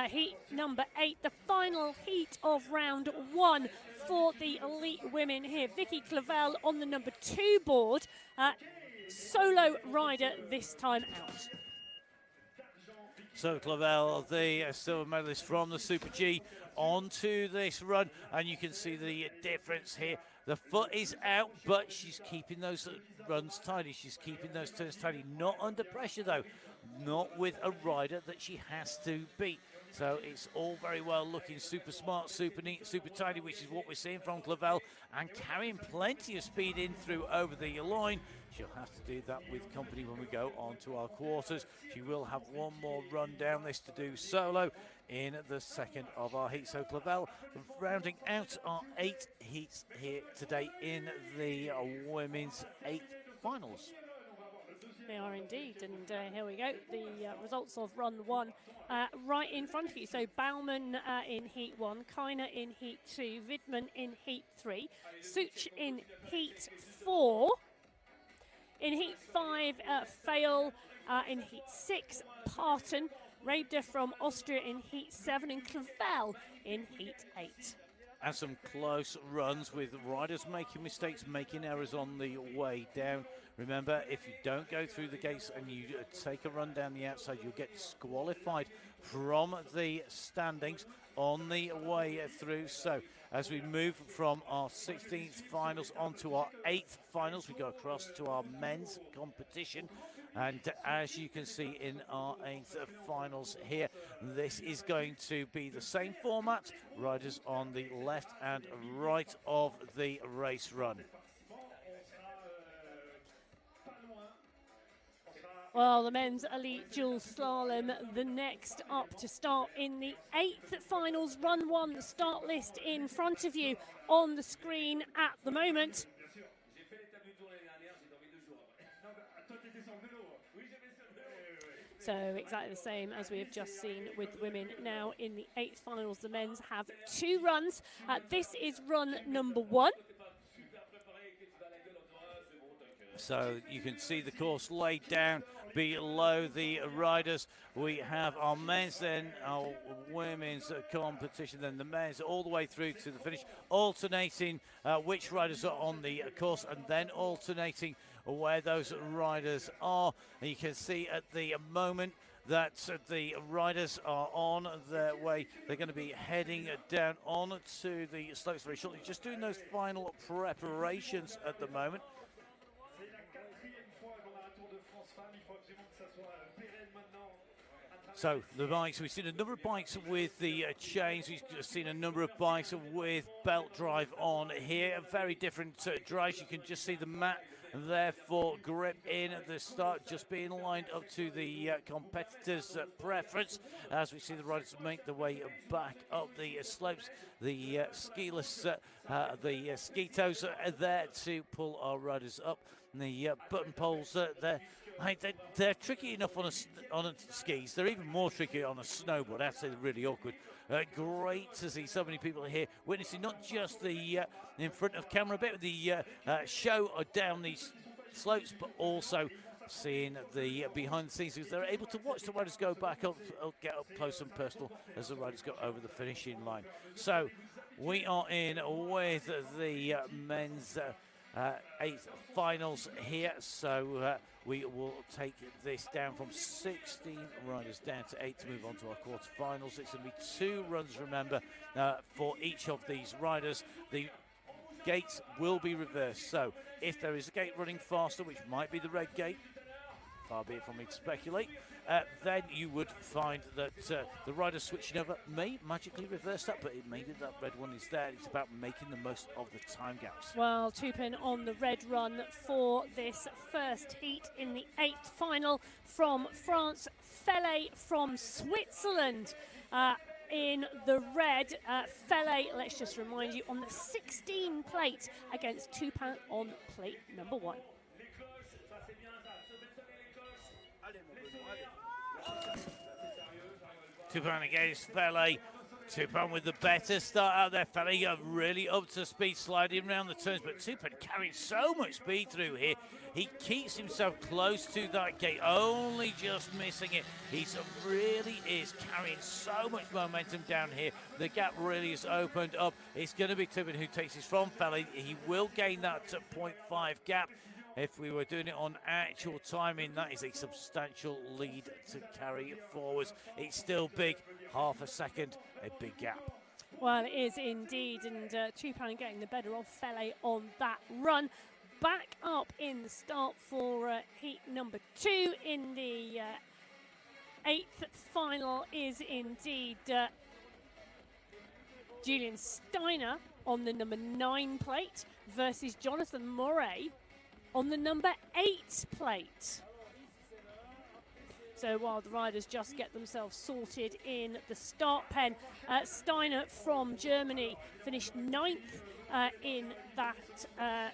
heat number 8, the final heat of round 1 for the elite women here. Vicky Clavel on the number 2 board. Solo rider this time out. So Clavel, the silver medalist from the Super G, onto this run, and you can see the difference here. The foot is out, but she's keeping those runs tidy. She's keeping those turns tidy. Not under pressure, though. Not with a rider that she has to beat. So it's all very well looking super smart, super neat, super tidy, which is what we're seeing from Clavel, and carrying plenty of speed in through over the line. She'll have to do that with company when we go on to our quarters. She will have one more run down this to do solo in the second of our heat. So Clavel rounding out our 8 heats here today in the women's 8th finals. They are indeed, and here we go. The results of run 1 right in front of you. So Baumann in heat 1, Kiner in heat 2, Widman in heat 3, Such in heat 4. In heat 5, Fail in heat 6, Parton, Rabda from Austria in heat 7, and Clavel in heat 8. And some close runs with riders making mistakes, making errors on the way down. Remember, if you don't go through the gates and you take a run down the outside, you'll get disqualified from the standings on the way through. So as we move from our 16th finals onto our 8th finals, we go across to our men's competition. And as you can see in our 8th finals here, this is going to be the same format. Riders on the left and right of the race run. Well, the men's elite dual slalom, the next up to start in the 8th finals. Run 1, the start list in front of you on the screen at the moment. So exactly the same as we have just seen with the women. Now in the 8th finals, the men's have 2 runs. This is run number 1. So you can see the course laid down. below the riders. We have our men's, then our women's competition, then the men's all the way through to the finish, alternating which riders are on the course, and then alternating where those riders are. And you can see at the moment that the riders are on their way. They're going to be heading down on to the slopes very shortly, just doing those final preparations at the moment. So the bikes, we've seen a number of bikes with the chains, we've seen a number of bikes with belt drive on here, very different drives. You can just see the mat there for grip in at the start, just being lined up to the competitors' preference as we see the riders make their way back up the slopes. The skiless, the ski toes are there to pull our riders up. And the button poles there. They're tricky enough on a skis. They're even more tricky on a snowboard. I'd say they're really awkward. Great to see so many people here witnessing not just the in front of camera bit of the show down these slopes, but also seeing the behind the scenes, because they're able to watch the riders go back up, get up close and personal as the riders go over the finishing line. So we are in with the men's 8th finals here, so we will take this down from 16 riders down to 8 to move on to our quarterfinals. It's going to be 2 runs, remember, for each of these riders. The gates will be reversed, so if there is a gate running faster, which might be the red gate, far be it from me to speculate, then you would find that the rider switching over may magically reverse that, but it may be that red one is there. It's about making the most of the time gaps. Well, Tupin on the red run for this first heat in the 8th final from France. Felle from Switzerland in the red. Felle, let's just remind you, on the 16 plate against Tupin on plate number 1. Tupin against Felle. Tupin with the better start out there. Felle really up to speed, sliding around the turns, but Tupin carrying so much speed through here. He keeps himself close to that gate, only just missing it. He really is carrying so much momentum down here. The gap really is opened up. It's going to be Tupin who takes this from Felle. He will gain that 0.5 gap. If we were doing it on actual timing, that is a substantial lead to carry forwards. It's still big, half a second, a big gap. Well, it is indeed, and Tupin getting the better of Felle on that run. Back up in the start for heat number 2 in the 8th final is indeed Julian Steiner on the number 9 plate versus Jonathan Moret on the number 8 plate. So while the riders just get themselves sorted in the start pen, Steiner from Germany finished 9th in that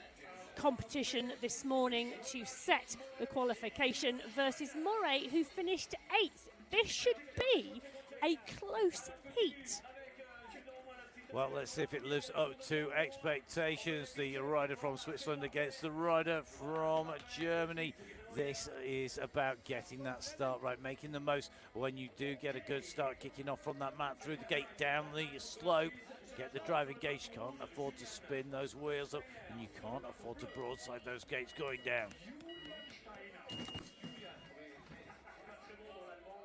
competition this morning to set the qualification versus Moret, who finished 8th. This should be a close heat. Well, let's see if it lives up to expectations. The rider from Switzerland against the rider from Germany. This is about getting that start right, making the most when you do get a good start, kicking off from that mat through the gate, down the slope. Get the drive engaged. You can't afford to spin those wheels up, and you can't afford to broadside those gates going down.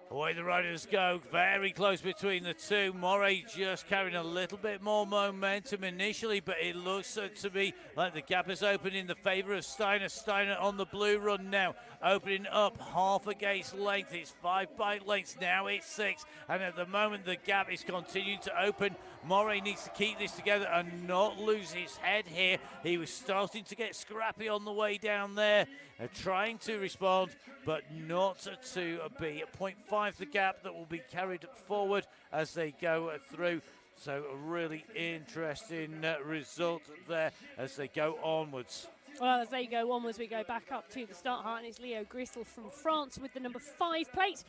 Away the riders go, very close between the two. Moret just carrying a little bit more momentum initially, but it looks to be like the gap is open in the favour of Steiner. Steiner on the blue run now, opening up half a gate's length. It's 5 bike lengths, now it's 6. And at the moment the gap is continuing to open. Moret needs to keep this together and not lose his head here. He was starting to get scrappy on the way down there, trying to respond, but not to be at 0.5 the gap that will be carried forward as they go through. So a really interesting result there as they go onwards. Well, as they go onwards, we go back up to the start height, and it's Leo Grissel from France with the number 5 plate.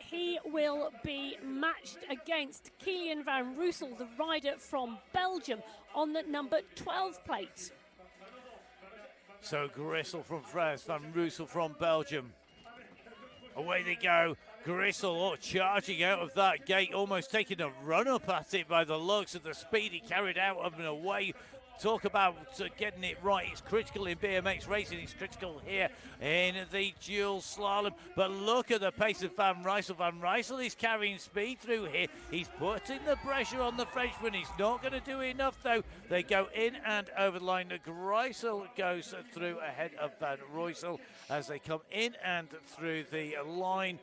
He will be matched against Kilian van Roosel, the rider from Belgium, on the number 12 plate. So Grissel from France, van Roosel from Belgium. Away they go. Gristle charging out of that gate, almost taking a run up at it by the looks of the speed he carried out of and away. Talk about getting it right. It's critical in BMX racing. It's critical here in the dual slalom. But look at the pace of Van Rijssel. Van Rijssel is carrying speed through here. He's putting the pressure on the Frenchman. He's not going to do enough, though. They go in and over the line. Grijssel goes through ahead of Van Rijssel as they come in and through the line.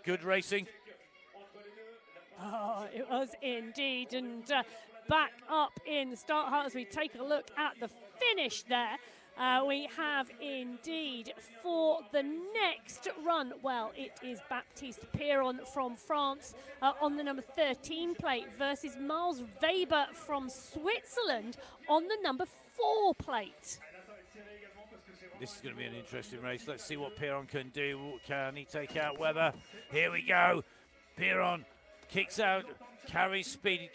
Good racing. Oh, it was indeed. And back up in the start hut as we take a look at the finish there. We have indeed for the next run, well, it is Baptiste Piron from France on the number 13 plate versus Miles Weber from Switzerland on the number 4 plate. This is going to be an interesting race. Let's see what Piron can do. Can he take out Weber? Here we go. Piron kicks out, carrying speed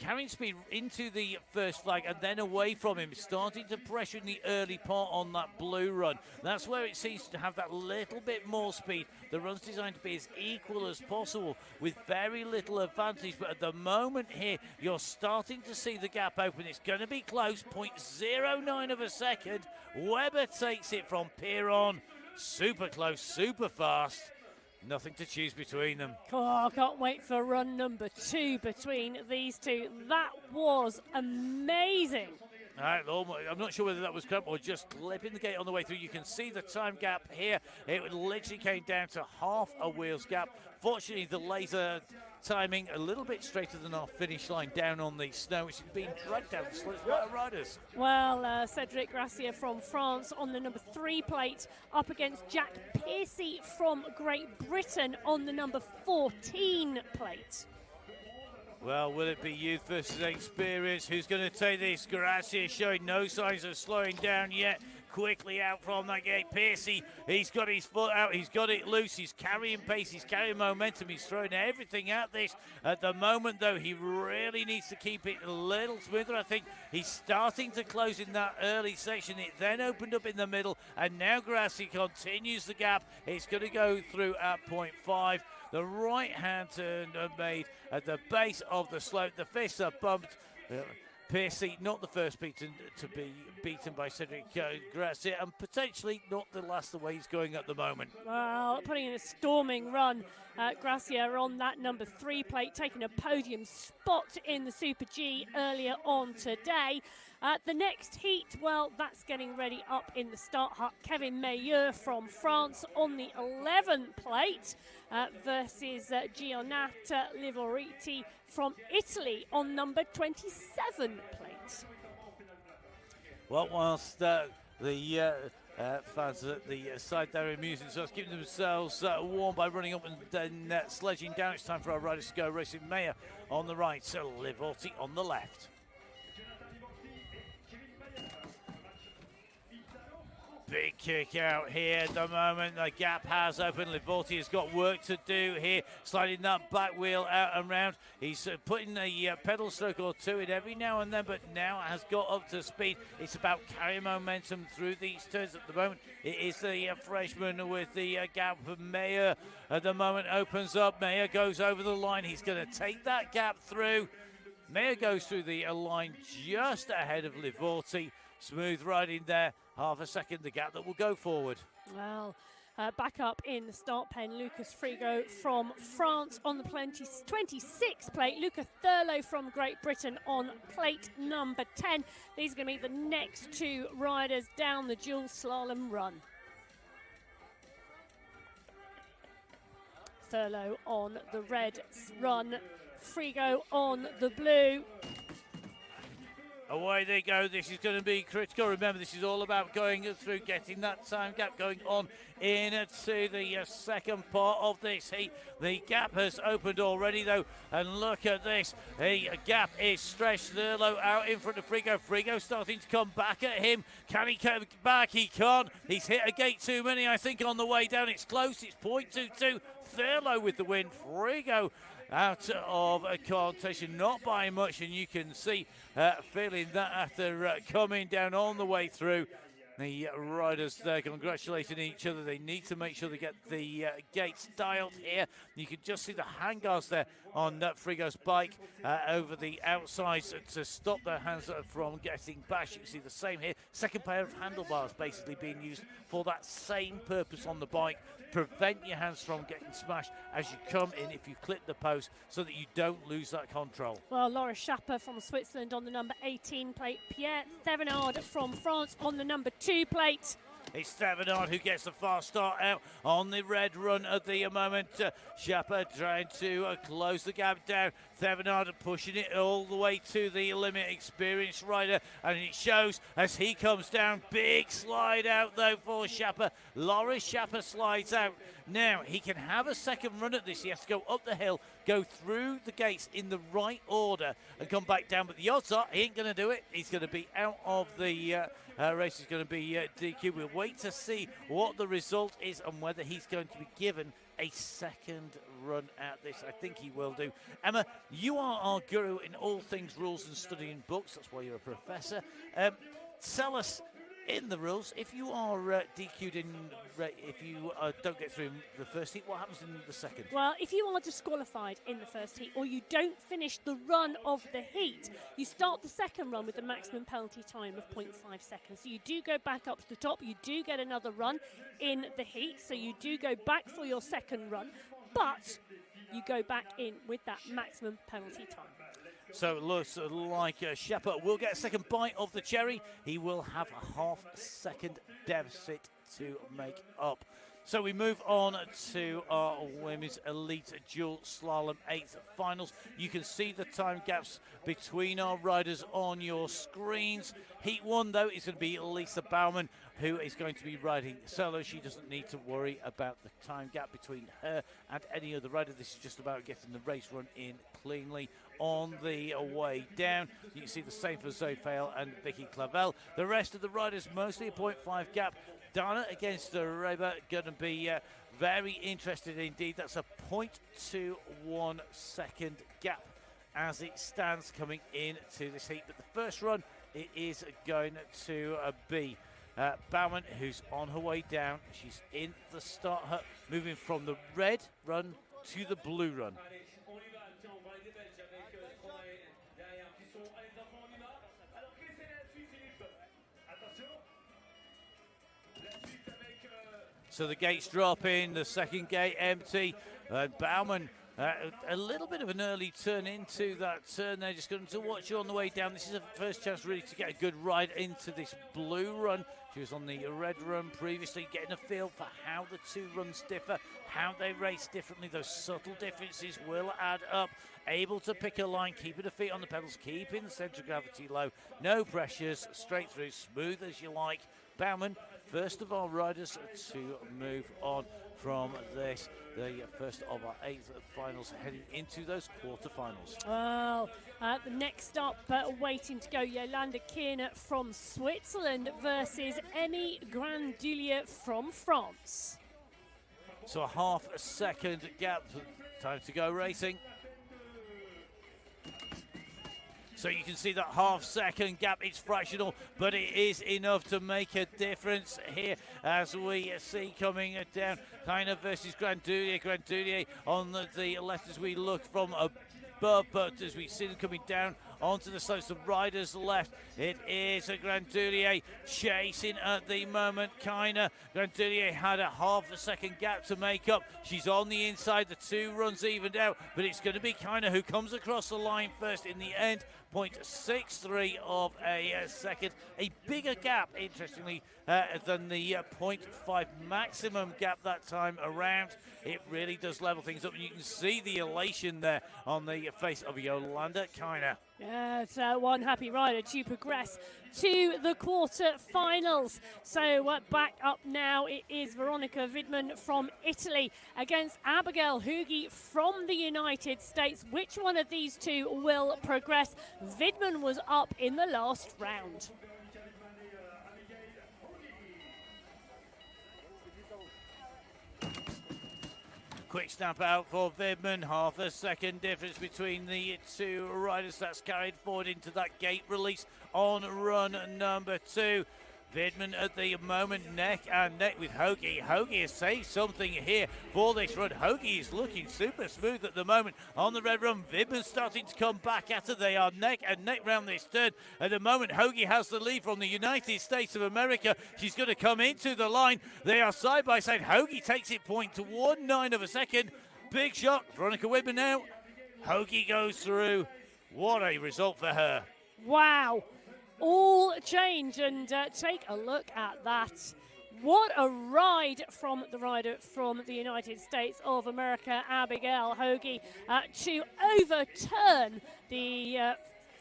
into the first flag and then away from him, starting to pressure in the early part on that blue run. That's where it seems to have that little bit more speed. The run's designed to be as equal as possible with very little advantage, but at the moment here, you're starting to see the gap open. It's going to be close, 0.09 of a second. Weber takes it from Piron. Super close, super fast. Nothing to choose between them. Oh, I can't wait for run number 2 between these two. That was amazing. I'm not sure whether that was crap or just clipping the gate on the way through. You can see the time gap here. It literally came down to half a wheel's gap. Fortunately, the laser timing a little bit straighter than our finish line down on the snow, which is being dragged down the slopes by our riders. Well, Cédric Gracier from France on the number 3 plate up against Jack Piercy from Great Britain on the number 14 plate. Well, will it be youth versus experience? Who's going to take this? Gracier showing no signs of slowing down yet. Quickly out from that gate. Piercy, he's got his foot out. He's got it loose. He's carrying pace. He's carrying momentum. He's throwing everything at this. At the moment, though, he really needs to keep it a little smoother. I think he's starting to close in that early section. It then opened up in the middle, and now Gracier continues the gap. It's going to go through at 0.5. The right-hand turn made at the base of the slope. The fists are bumped. Piercy, not the first beaten to be beaten by Cédric Gracier, and potentially not the last the way he's going at the moment. Well, putting in a storming run. Gracier on that number 3 plate, taking a podium spot in the Super G earlier on today. The next heat, well, that's getting ready up in the start hut. Kevin Meilleur from France on the 11 plate versus Gionat Livoriti from Italy on number 27 plate. Well, whilst the fans at the side there amusing themselves, keeping themselves warm by running up and then sledging down, it's time for our riders to go racing. Meyer on the right, so Livorti on the left. Big kick out here at the moment. The gap has opened. Livorti has got work to do here, sliding that back wheel out and round. He's putting a pedal stroke or two in every now and then, but now has got up to speed. It's about carrying momentum through these turns at the moment. It is the freshman with the gap. Meyer at the moment opens up. Meyer goes over the line. He's going to take that gap through. Meyer goes through the line just ahead of Livorti. Smooth riding there. Half a second, the gap that will go forward. Well, back up in the start pen, Lucas Frigo from France on the 26 plate. Luca Thurlow from Great Britain on plate number 10. These are going to be the next 2 riders down the dual slalom run. Thurlow on the red run, Frigo on the blue. Away they go. This is going to be critical. Remember, this is all about going through, getting that time gap going on into the second part of this heat. The gap has opened already, though, and look at this. The gap is stretched. Thurlow out in front of Frigo. Frigo starting to come back at him. Can he come back? He can't. He's hit a gate too many, I think, on the way down. It's close. It's 0.22. Thurlow with the win. Frigo out of a contention, not by much, and you can see feeling that after coming down on the way through. The riders there congratulating each other. They need to make sure they get the gates dialed here. You can just see the handguards there on Frigo's bike over the outsides to stop their hands from getting bashed. You can see the same here. Second pair of handlebars basically being used for that same purpose on the bike. Prevent your hands from getting smashed as you come in if you clip the post so that you don't lose that control. Well, Laura Schapper from Switzerland on the number 18 plate. Pierre Thevenard from France on the number 2 plate. It's Thevenard who gets the fast start out on the red run at the moment. Schapper trying to close the gap down. Thevenard pushing it all the way to the limit. Experienced rider, and it shows as he comes down. Big slide out though for Schapper. Loris Schapper slides out. Now he can have a second run at this. He has to go up the hill, go through the gates in the right order and come back down, but the odds are he ain't going to do it. He's going to be out of the race. He's going to be DQ. We'll wait to see what the result is and whether he's going to be given a second run at this. I think he will do. Emma, you are our guru in all things rules and studying books. That's why you're a professor. Tell us, in the rules, if you are DQ'd if you don't get through the first heat, what happens in the second? Well, if you are disqualified in the first heat or you don't finish the run of the heat, you start the second run with the maximum penalty time of 0.5 seconds. So you do go back up to the top, you do get another run in the heat, so you do go back for your second run, but you go back in with that maximum penalty time. So it looks like Schapper will get a second bite of the cherry. He will have a half-second deficit to make up. So we move on to our women's elite dual slalom 8th finals. You can see the time gaps between our riders on your screens. Heat 1, though, is going to be Lisa Baumann, who is going to be riding solo. She doesn't need to worry about the time gap between her and any other rider. This is just about getting the race run in cleanly on the way down. You can see the same for Zoe Fail and Vicky Clavel. The rest of the riders, mostly a 0.5 gap. Dana against Reba, going to be very interested indeed. That's a 0.21 second gap as it stands coming into this heat. But the first run, it is going to be Baumann, who's on her way down. She's in the start hut, moving from the red run to the blue run. So the gates drop in, the second gate empty. Baumann, a little bit of an early turn into that turn there. Just going to watch you on the way down. This is a first chance really to get a good ride into this blue run. She was on the red run previously, getting a feel for how the two runs differ, how they race differently. Those subtle differences will add up. Able to pick a line, keeping her feet on the pedals, keeping the centre of gravity low. No pressures, straight through, smooth as you like. Baumann, first of our riders to move on from this, the first of our 8th finals, heading into those quarterfinals. Well, the next up, waiting to go, Yolanda Kirner from Switzerland versus Emmy Grandulier from France. So a half-second gap, time to go racing. So you can see that half-second gap, it's fractional, but it is enough to make a difference here as we see coming down, Kirner versus Grandulier. Grandulier on the left as we look from above, but as we see them coming down onto the slopes, the riders left, it is a Grandulier chasing at the moment. Kirner, Grandulier had a half-a-second gap to make up. She's on the inside, the two runs evened out, but it's going to be Kirner who comes across the line first in the end. 0.63 of a second. A bigger gap, interestingly, than the 0.5 maximum gap that time around. It really does level things up, and you can see the elation there on the face of Yolanda Kirner. Yeah, it's one happy rider to progress to the quarter-finals. So back up now, it is Veronica Widman from Italy against Abigail Hugi from the United States. Which one of these two will progress? Widman was up in the last round. Quick snap out for Widman, half a second difference between the two riders. That's carried forward into that gate release on run number 2. Vidman at the moment neck and neck with Hoagie. Hoagie has saved something here for this run. Hoagie is looking super smooth at the moment on the red run. Vidman starting to come back at her. They are neck and neck round this turn. At the moment, Hoagie has the lead from the United States of America. She's going to come into the line. They are side by side. Hoagie takes it point to 1/9 of a second. Big shot. Veronica Widman now. Hoagie goes through. What a result for her. Wow. All change, and take a look at that. What a ride from the rider from the United States of America, Abigail Hoagie, to overturn the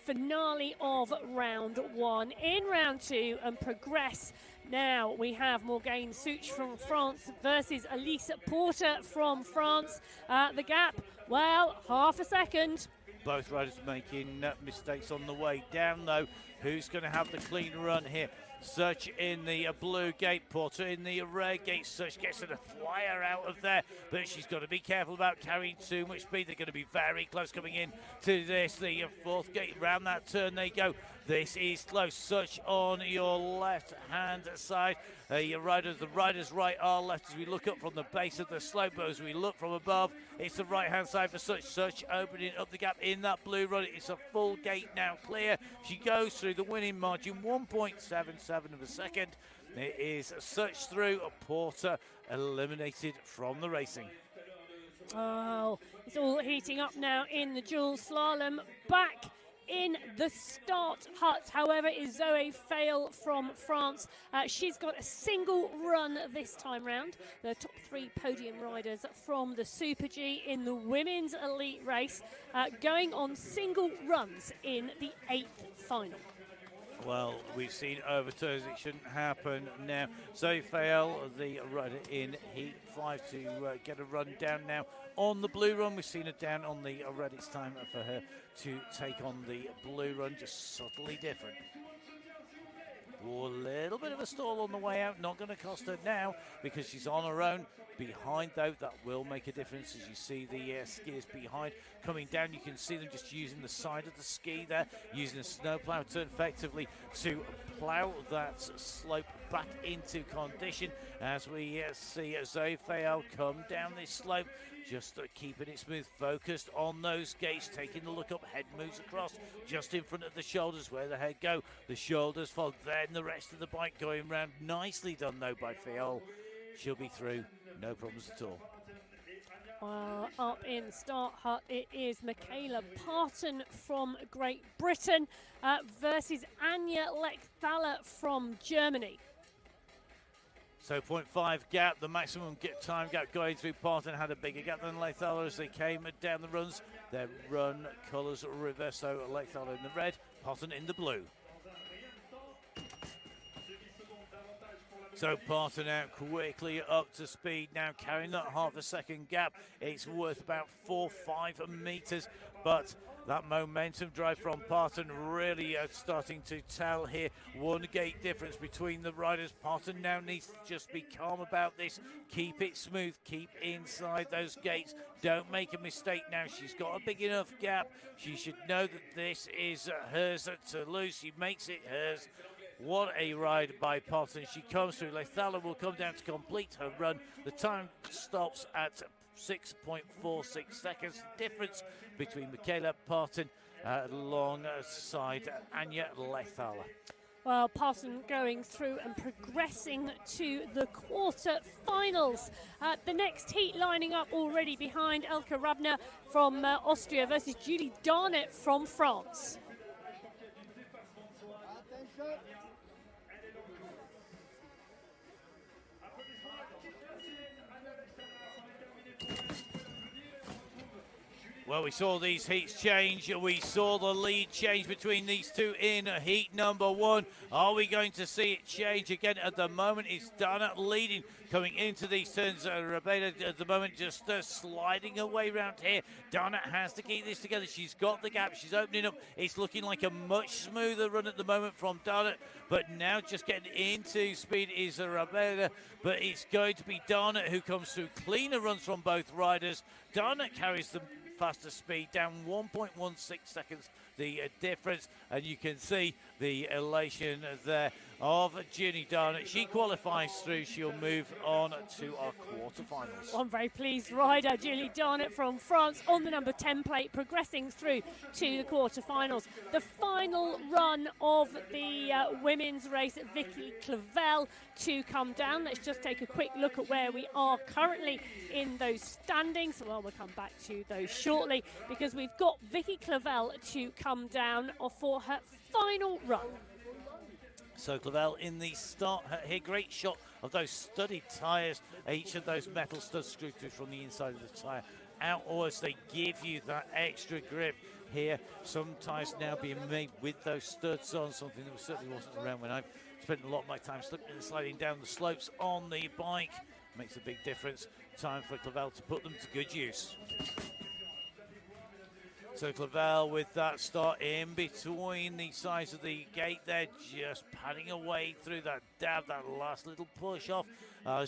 finale of round one in round two and progress. Now we have Morgane Such from France versus Elise Porter from France. The gap, well, half a second. Both riders making mistakes on the way down, though. Who's going to have the clean run here? Such in the blue gate, Porter in the red gate. Such gets her to flyer out of there, but she's got to be careful about carrying too much speed. They're going to be very close coming in to this. The fourth gate, round that turn they go. This is close. Such on your left-hand side. The riders right are left as we look up from the base of the slope, but as we look from above, it's the right-hand side for Such. Such opening up the gap in that blue run. It's a full gate now clear. She goes through the winning margin, 1.77 of a second. It is Such through. Porter eliminated from the racing. Oh, it's all heating up now in the dual slalom. Back in the start hut, however, is Zoe Fail from France. She's got a single run this time round. The top three podium riders from the Super G in the women's elite race going on single runs in the 8th final. Well, we've seen overturns. It shouldn't happen now. Zoe Fail, the rider in Heat 5, to get a run down now on the blue run. We've seen her down on the red. It's time for her to take on the blue run, just subtly different. Oh, a little bit of a stall on the way out. Not going to cost her now because she's on her own. Behind, though, that will make a difference. As you see the skiers behind coming down, you can see them just using the side of the ski there, using a snowplow to effectively to plough that slope back into condition. As we see Zoe Fail come down this slope, just keeping it smooth, focused on those gates, taking the look up, head moves across, just in front of the shoulders where the head go. The shoulders fall, then the rest of the bike going round. Nicely done, though, by Fiol. She'll be through, no problems at all. Well, up in start hut, it is Michaela Parton from Great Britain versus Anja Lechthaler from Germany. So 0.5 gap, the maximum time gap going through. Parton had a bigger gap than Lechthaler as they came down the runs. Their run colours reverse, so Lechthaler in the red, Parton in the blue. So Parton out quickly up to speed now, carrying that half a second gap. It's worth about 4-5 metres, but that momentum drive from Parton really starting to tell here. One gate difference between the riders. Parton now needs to just be calm about this. Keep it smooth, keep inside those gates. Don't make a mistake now. She's got a big enough gap. She should know that this is hers to lose. She makes it hers. What a ride by Parton. She comes through. Lechthaler will come down to complete her run. The time stops at 6.46 seconds. The difference between Michaela Parton alongside Anja Lechthaler. Well, Parton going through and progressing to the quarter-finals. The next heat lining up already behind Elke Rabner from Austria versus Julie Darnett from France. Well, we saw these heats change. We saw the lead change between these two in heat number one. Are we going to see it change again? At the moment, it's Darnett leading coming into these turns. Rebecca at the moment just sliding away around here. Darnett has to keep this together. She's got the gap. She's opening up. It's looking like a much smoother run at the moment from Darnett. But now just getting into speed is Rebecca. But it's going to be Darnett who comes through. Cleaner runs from both riders. Darnett carries them faster speed, down 1.16 seconds the difference. And you can see the elation there of Julie Darnett. She qualifies through. She'll move on to our quarterfinals. One very pleased rider, Julie Darnett from France, on the number 10 plate, progressing through to the quarterfinals. The final run of the women's race, Vicky Clavel to come down. Let's just take a quick look at where we are currently in those standings. Well, we'll come back to those shortly, because we've got Vicky Clavel to come down for her final run. So Clavel in the start here, great shot of those studded tyres, each of those metal studs screwed through from the inside of the tyre outwards. They give you that extra grip here. Some tyres now being made with those studs on, something that certainly wasn't around when I spent a lot of my time slipping and sliding down the slopes on the bike. Makes a big difference. Time for Clavel to put them to good use. So Clavel with that start in between the sides of the gate there, just padding away through that dab, that last little push off.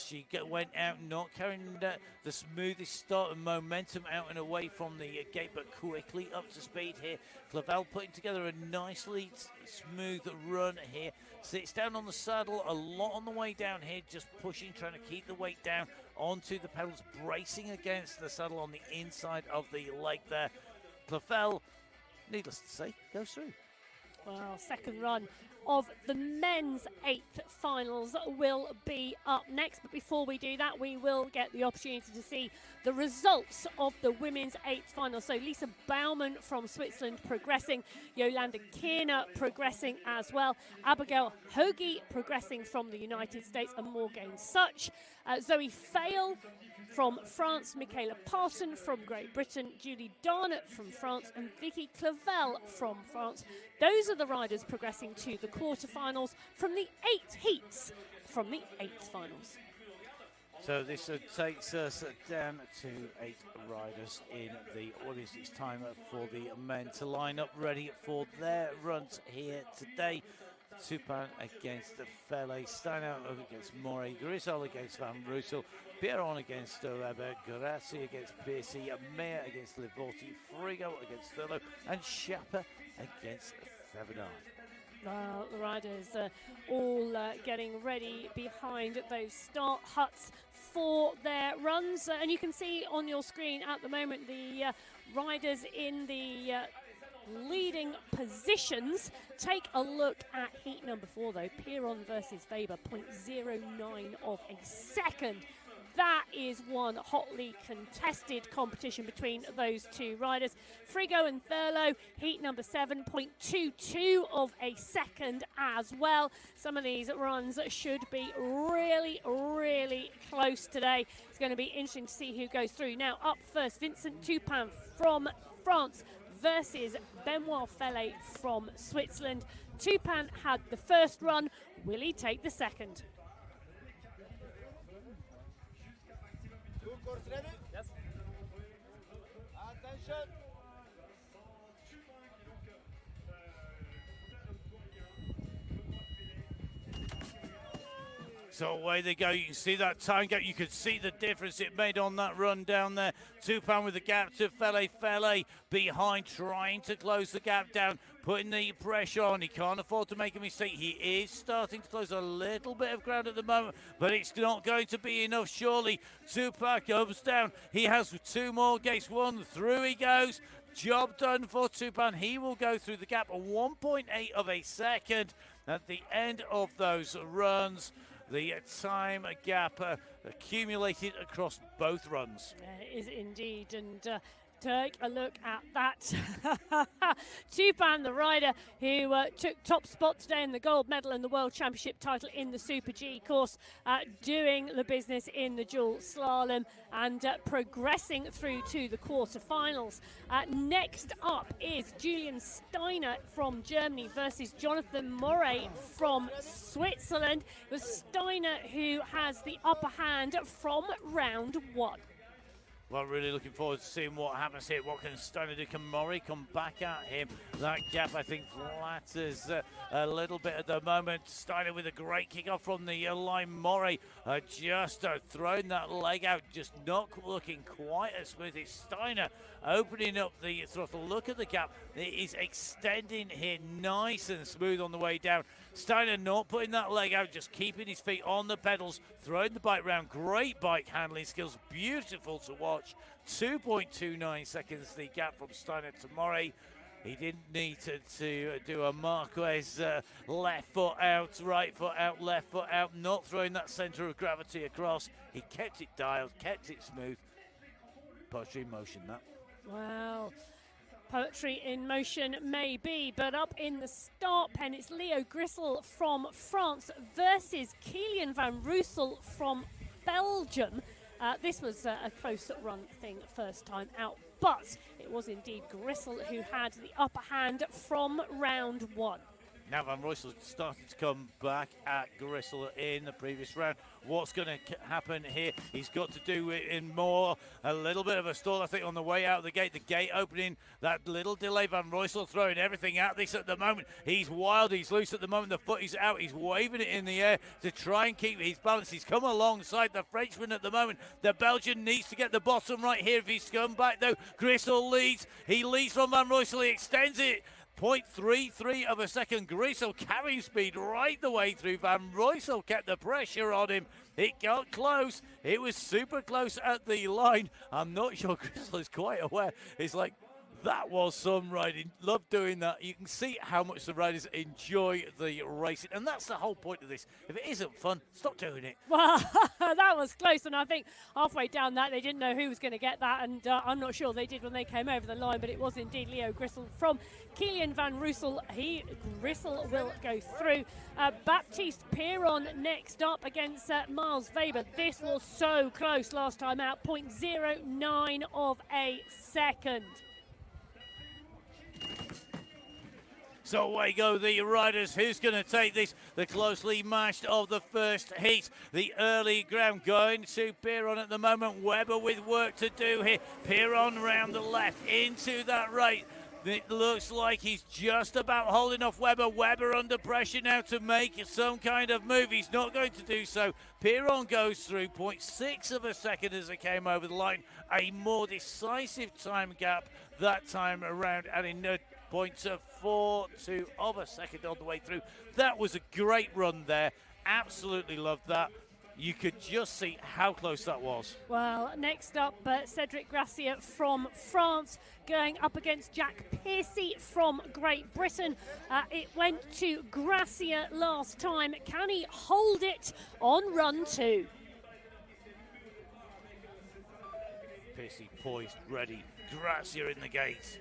She went out, not carrying the smoothest start and momentum out and away from the gate, but quickly up to speed here. Clavel putting together a nicely smooth run here. Sits down on the saddle a lot on the way down here, just pushing, trying to keep the weight down onto the pedals, bracing against the saddle on the inside of the leg there. Clavel, needless to say, goes through. Well, second run of the men's 8th finals will be up next. But before we do that, we will get the opportunity to see the results of the women's 8th final. So Lisa Baumann from Switzerland progressing, Yolanda Kierner progressing as well, Abigail Hoagie progressing from the United States, and Morgane Such, Zoe Fail from France, Michaela Parson from Great Britain, Julie Darnett from France, and Vicky Clavel from France. Those are the riders progressing to the quarterfinals from the 8 heats from the 8th finals. So this takes us down to 8 riders in the audience. It's time for the men to line up ready for their runs here today. Tupan against Fele, Steiner against Morey, Grisol against Van Russell, Pierron against Weber, Grassi against Piercy, Meyer against Livorti, Frigo against Thurlow, and Schapper against Thevenard. Well, the riders all getting ready behind those start huts for their runs. And you can see on your screen at the moment the riders in the leading positions. Take a look at heat number 4 though, Pierron versus Weber, 0.09 of a second. That is one hotly contested competition between those two riders. Frigo and Thurlow, heat number 7, 0.22 of a second as well. Some of these runs should be really, really close today. It's going to be interesting to see who goes through. Now up first, Vincent Tupin from France versus Benoit Fele from Switzerland. Tupin had the first run. Will he take the second? Ready? Yes. Attention. So away they go. You can see that time gap. You can see the difference it made on that run down there. Tupin with the gap to Fele. Fele behind, trying to close the gap down, putting the pressure on. He can't afford to make a mistake. He is starting to close a little bit of ground at the moment, but it's not going to be enough, surely. Tupin comes down. He has 2 more gates. 1 through he goes. Job done for Tupin. He will go through the gap at 1.8 of a second at the end of those runs. The time gap accumulated across both runs. It is indeed, and take a look at that. Tupin, the rider who took top spot today in the gold medal and the World Championship title in the Super G course, doing the business in the dual slalom and progressing through to the quarterfinals. Next up is Julian Steiner from Germany versus Jonathan Morey from Switzerland. It was Steiner who has the upper hand from round 1. Well, really looking forward to seeing what happens here. What can Steiner do? Can Murray come back at him? That gap, I think, flatters a little bit at the moment. Steiner with a great kick off from the line. Murray just throwing that leg out, just not looking quite as smooth. It's Steiner opening up the throttle. Look at the gap. It is extending here nice and smooth on the way down. Steiner not putting that leg out, just keeping his feet on the pedals, throwing the bike round. Great bike handling skills, beautiful to watch. 2.29 seconds the gap from Steiner to Murray. He didn't need to do a Marquez left foot out, right foot out, left foot out, not throwing that centre of gravity across. He kept it dialed, kept it smooth. Poetry in motion, that. Wow. Poetry in motion maybe, but up in the start pen, it's Leo Grissel from France versus Kilian van Roosel from Belgium. This was a close run thing first time out, but it was indeed Grissel who had the upper hand from round one. Now Van Roysel started to come back at Grissel in the previous round. What's going to happen here? He's got to do it in more. A little bit of a stall, I think, on the way out of the gate. The gate opening, that little delay. Van Roysel throwing everything at this at the moment. He's wild, he's loose at the moment. The foot is out. He's waving it in the air to try and keep his balance. He's come alongside the Frenchman at the moment. The Belgian needs to get the bottom right here if he's come back, though. Grissel leads. He leads from Van Roysel. He extends it. 0.33 of a second. Grissel carrying speed right the way through. Van Roysel kept the pressure on him. It got close. It was super close at the line. I'm not sure Grissel is quite aware. It's like, that was some riding. Love doing that. You can see how much the riders enjoy the racing. And that's the whole point of this. If it isn't fun, stop doing it. Well, that was close. And I think halfway down that, they didn't know who was going to get that. And I'm not sure they did when they came over the line. But it was indeed Leo Grissel from Kilian van Roosel. Grissel will go through. Baptiste Piron next up against Miles Weber. This was so close last time out. 0.09 of a second. So away go the riders. Who's going to take this? The closely matched of the first heat. The early ground going to Piron at the moment. Weber with work to do here. Piron round the left into that right. It looks like he's just about holding off Weber. Weber under pressure now to make some kind of move. He's not going to do so. Piron goes through 0.6 of a second as it came over the line. A more decisive time gap that time around, and in 0.42 of a second on the way through. That was a great run there. Absolutely loved that. You could just see how close that was. Well, next up, Cedric Gracia from France going up against Jack Piercy from Great Britain. It went to Gracia last time. Can he hold it on run two? Piercy poised, ready. Gracia in the gates.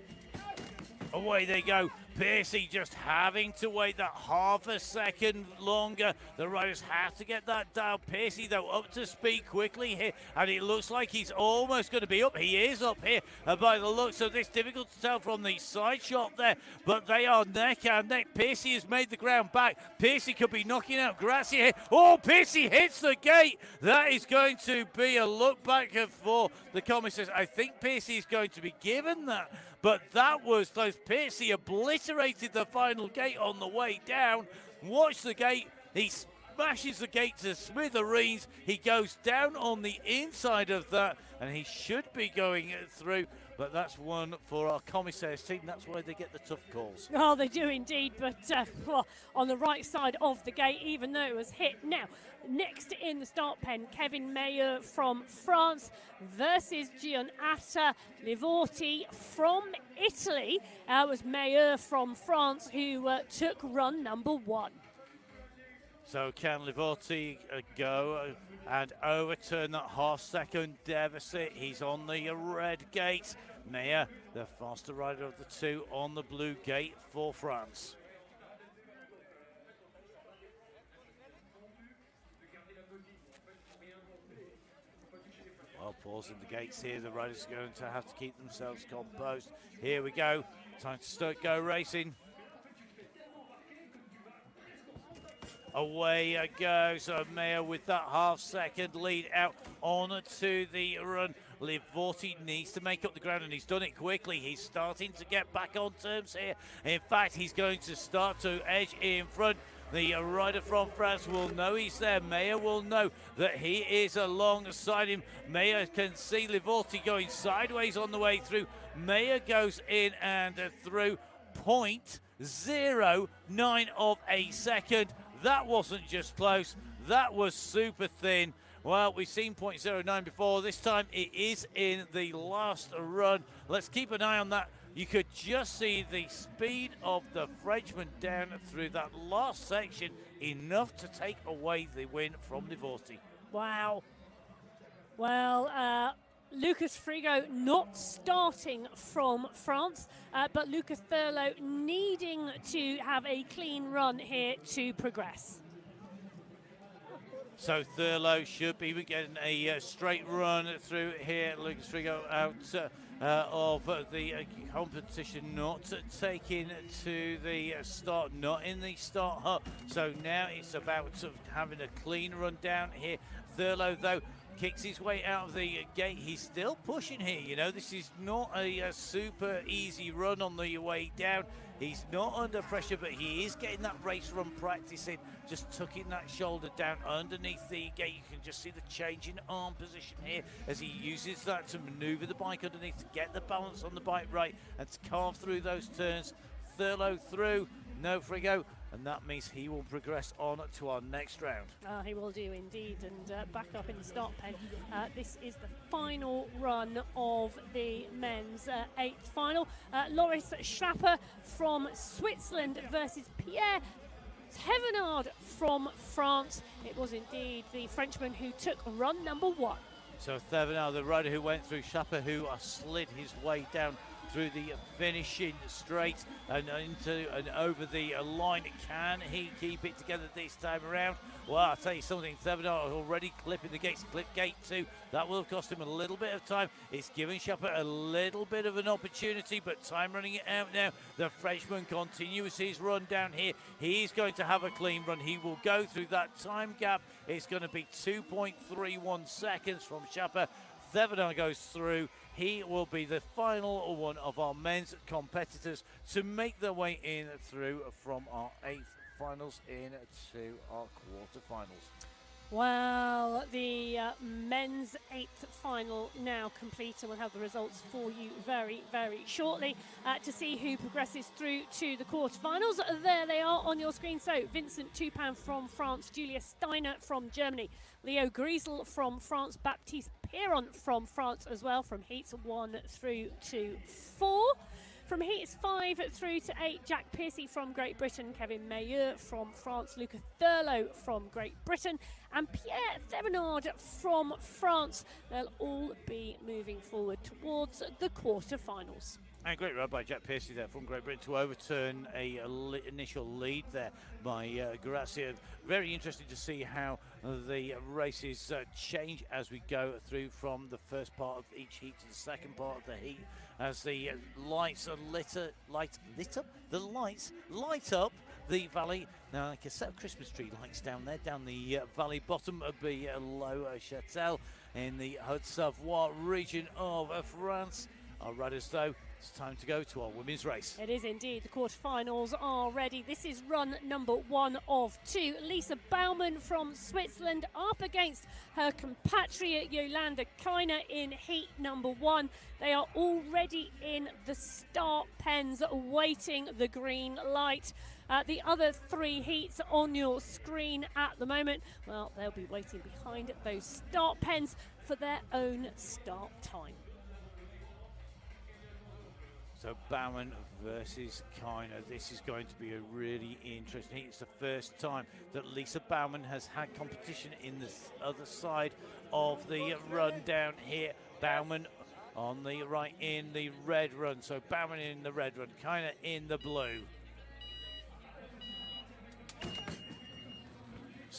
Away they go. Piercy just having to wait that half a second longer. The riders have to get that down. Piercy, though, up to speed quickly here. And it looks like he's almost going to be up. He is up here by the looks of this. Difficult to tell from the side shot there. But they are neck and neck. Piercy has made the ground back. Piercy could be knocking out Gracia here. Oh, Piercy hits the gate. That is going to be a look back for the commissaires. I think Piercy is going to be given that. But that was close. Piercy obliterated the final gate on the way down. Watch the gate. He smashes the gate to smithereens. He goes down on the inside of that, and he should be going through. But that's one for our commissaires team. That's why they get the tough calls. Oh, they do indeed. But on the right side of the gate, even though it was hit. Now, next in the start pen, Kevin Mayer from France versus Giannatta Livorti from Italy. It was Mayer from France who took run number one. So can Livorti go and overturn that half-second deficit? He's on the red gate. Mayer, the faster rider of the two, on the blue gate for France. Well, pausing the gates here. The riders are going to have to keep themselves composed. Here we go. Time to start go racing. Away it goes. So Mayer with that half-second lead out on to the run Livorti needs to make up the ground, and he's done it quickly. He's starting to get back on terms here. In fact, he's going to start to edge in front. The rider from France will know he's there. Meyer will know that he is alongside him. Meyer can see Livorti going sideways on the way through. Meyer goes in and through 0.09 of a second. That wasn't just close, that was super thin. Well, we've seen 0.09 before. This time it is in the last run. Let's keep an eye on that. You could just see the speed of the Frenchman down through that last section, enough to take away the win from Livorti. Wow. Well, Lucas Frigo not starting from France, but Lucas Thurlow needing to have a clean run here to progress. So Thurlow should be getting a straight run through here. Lucas Frigo out of the competition, not taking to the start, not in the start hut. So now it's about sort of having a clean run down here. Thurlow, though, kicks his way out of the gate. He's still pushing here, you know. This is not a super easy run on the way down. He's not under pressure, but he is getting that race run practice in, just tucking that shoulder down underneath the gate. You can just see the change in arm position here as he uses that to maneuver the bike underneath, to get the balance on the bike right and to carve through those turns. Thurlow through, no Frigo, and that means he will progress on to our next round. He will do indeed, and back up in the start pen. This is the final run of the men's eighth final. Loris Schlapper from Switzerland versus Pierre Thévenard from France. It was indeed the Frenchman who took run number one. So Thévenard, the rider who went through, Schlapper who slid his way down through the finishing straight and into and over the line. Can he keep it together this time around? Well, I'll tell you something, Thévenard already clipping the gates. Clip gate 2, that will have cost him a little bit of time. It's giving Schlapper a little bit of an opportunity, but time running it out now. The Frenchman continues his run down here. He's going to have a clean run. He will go through that time gap. It's going to be 2.31 seconds from Schlapper. Thévenard goes through. He will be the final one of our men's competitors to make their way in through from our eighth finals into our quarterfinals. Well, the men's eighth final now complete, and we'll have the results for you very, very shortly to see who progresses through to the quarterfinals. There they are on your screen. So Vincent Tupin from France, Julia Steiner from Germany, Leo Griesel from France, Baptiste Piron from France as well, from heats 1 through to 4. From heats 5 through to 8, Jack Piercy from Great Britain, Kevin Meilleur from France, Lucas Thurlow from Great Britain, and Pierre Thévenard from France. They'll all be moving forward towards the quarterfinals. And great run by Jack Piercy there from Great Britain to overturn a initial lead there by Grazia. Very interesting to see how the races change as we go through from the first part of each heat to the second part of the heat, as the lights light up the valley. Now, like a set of Christmas tree lights down there, down the valley bottom of below Châtel in the Haute-Savoie region of France. Our riders, though, it's time to go to our women's race. It is indeed. The quarterfinals are ready. This is run number 1 of 2. Lisa Baumann from Switzerland up against her compatriot Yolanda Kiner in heat number 1. They are already in the start pens awaiting the green light. The other 3 heats on your screen at the moment, well, they'll be waiting behind those start pens for their own start time. So Baumann versus Kiner. This is going to be a really interesting heat. It's the first time that Lisa Baumann has had competition in the other side of the run down here. Baumann on the right in the red run. So Baumann in the red run, Kiner in the blue.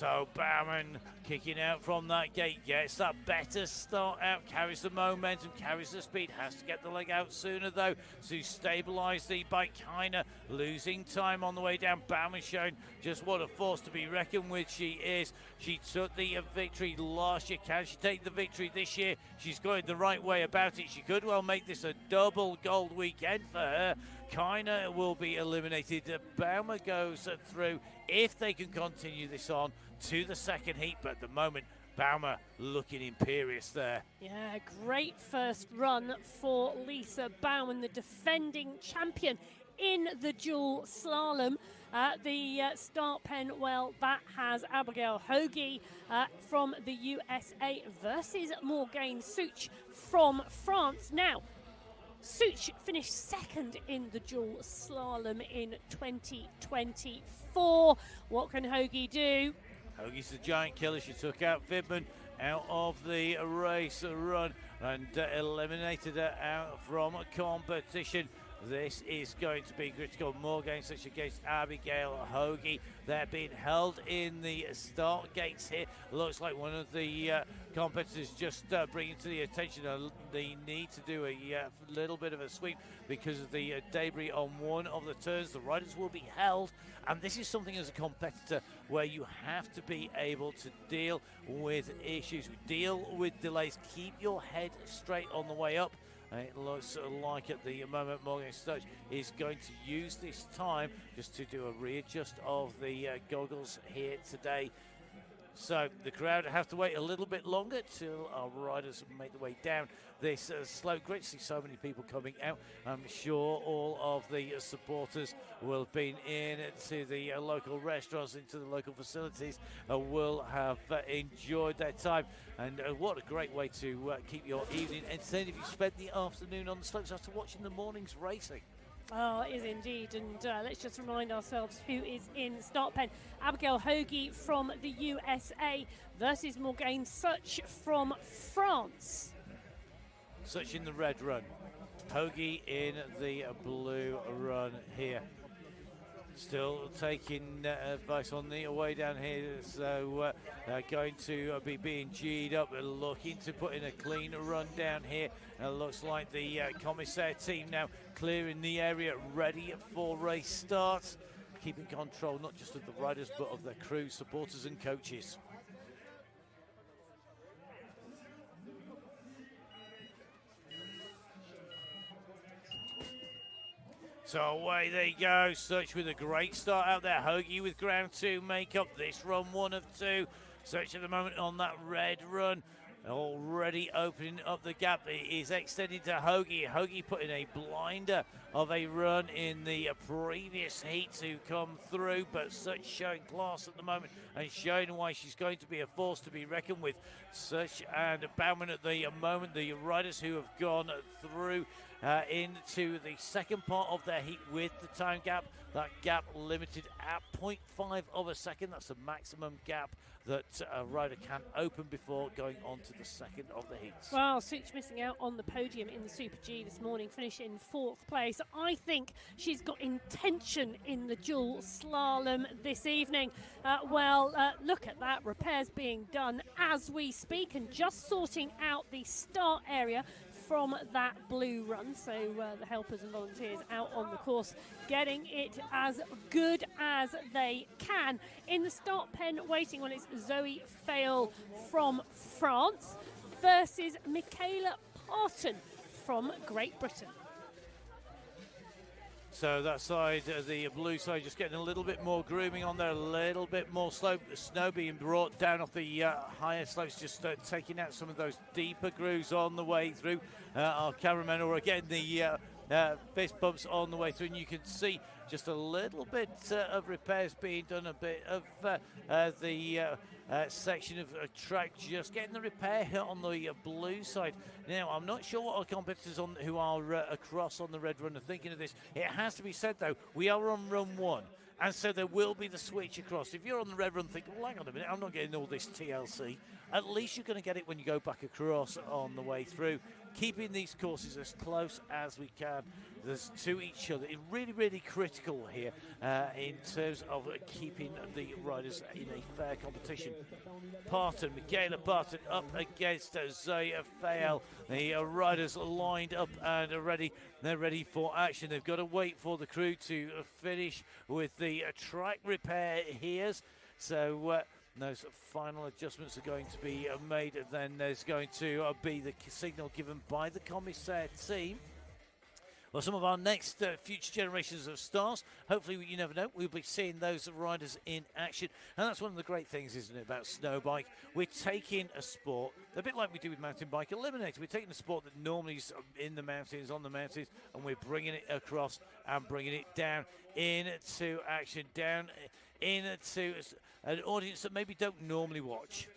So Baumann kicking out from that gate, gets that better start out, carries the momentum, carries the speed, has to get the leg out sooner though to stabilise the bike. Kiner losing time on the way down. Baumann showing just what a force to be reckoned with she is. She took the victory last year. Can she take the victory this year? She's going the right way about it. She could well make this a double gold weekend for her. Kiner will be eliminated. Baumann goes through if they can continue this on to the second heat, but at the moment Baumann looking imperious there. Yeah, great first run for Lisa Baumann, the defending champion in the dual slalom. The start pen, well, that has Abigail Hoagie from the USA versus Morgane Such from France. Now, Such finished second in the dual slalom in 2024. What can Hoagie do? Hoagie's the giant killer. She took out Vidman out of the race run and eliminated her out from competition. This is going to be critical. Morgane Such against Abigail Hoagie. They're being held in the start gates here. Looks like one of the competitors just bringing to the attention the need to do a little bit of a sweep because of the debris on one of the turns. The riders will be held, and this is something as a competitor where you have to be able to deal with issues, deal with delays, keep your head straight on the way up. It looks like at the moment Morgane Such is going to use this time just to do a readjust of the goggles here today. So the crowd have to wait a little bit longer till our riders make their way down this slope. Great to see so many people coming out. I'm sure all of the supporters will have been into the local restaurants, into the local facilities, will have enjoyed their time. And what a great way to keep your evening entertained if you spent the afternoon on the slopes after watching the morning's racing. Oh, it is indeed. And let's just remind ourselves who is in start pen. Abigail Hoagie from the USA versus Morgane Such from France. Such in the red run. Hoagie in the blue run here. Still taking advice on the way down here, so going to be being G'd up, looking to put in a clean run down here. Looks like the commissaire team now clearing the area, ready for race start, keeping control not just of the riders but of their crew, supporters and coaches. So away they go. Such with a great start out there. Hoagie with ground two make up this run, one of two. Such at the moment on that red run, already opening up the gap. It is extending to Hoagie. Hoagie put in a blinder of a run in the previous heat to come through, but Such showing class at the moment and showing why she's going to be a force to be reckoned with. Such and Baumann at the moment, the riders who have gone through into the second part of their heat with the time gap. That gap limited at 0.5 of a second. That's the maximum gap that a rider can open before going on to the second of the heats. Well, Such missing out on the podium in the Super G this morning, finishing in fourth place. I think she's got intention in the dual slalom this evening. Look at that, repairs being done as we speak and just sorting out the start area from that blue run. So the helpers and volunteers out on the course getting it as good as they can. In the start pen waiting on, it's Zoe Fail from France versus Michaela Parton from Great Britain. So that side, the blue side, just getting a little bit more grooming on there, a little bit more slope. The snow being brought down off the higher slopes, just taking out some of those deeper grooves on the way through. Our cameramen are getting the fist bumps on the way through, and you can see just a little bit of repairs being done, a bit of the section of track just getting the repair here on the blue side. Now, I'm not sure what our competitors who are across on the red run are thinking of this. It has to be said, though, we are on run one, and so there will be the switch across. If you're on the red run thinking, well, hang on a minute, I'm not getting all this TLC, at least you're going to get it when you go back across on the way through. keeping these courses as close as we can to each other is really, really critical here in terms of keeping the riders in a fair competition. Michaela Barton up against Zoe Fael. The riders lined up and ready. They're ready for action. They've got to wait for the crew to finish with the track repair here. So those final adjustments are going to be made. Then there's going to be the signal given by the commissaire team. Well, some of our next future generations of stars, hopefully, you never know, we'll be seeing those riders in action. And that's one of the great things, isn't it, about snowbike? We're taking a sport, a bit like we do with mountain bike eliminator. We're taking a sport that normally is in the mountains, on the mountains, and we're bringing it across and bringing it down into action, down into an audience that maybe don't normally watch.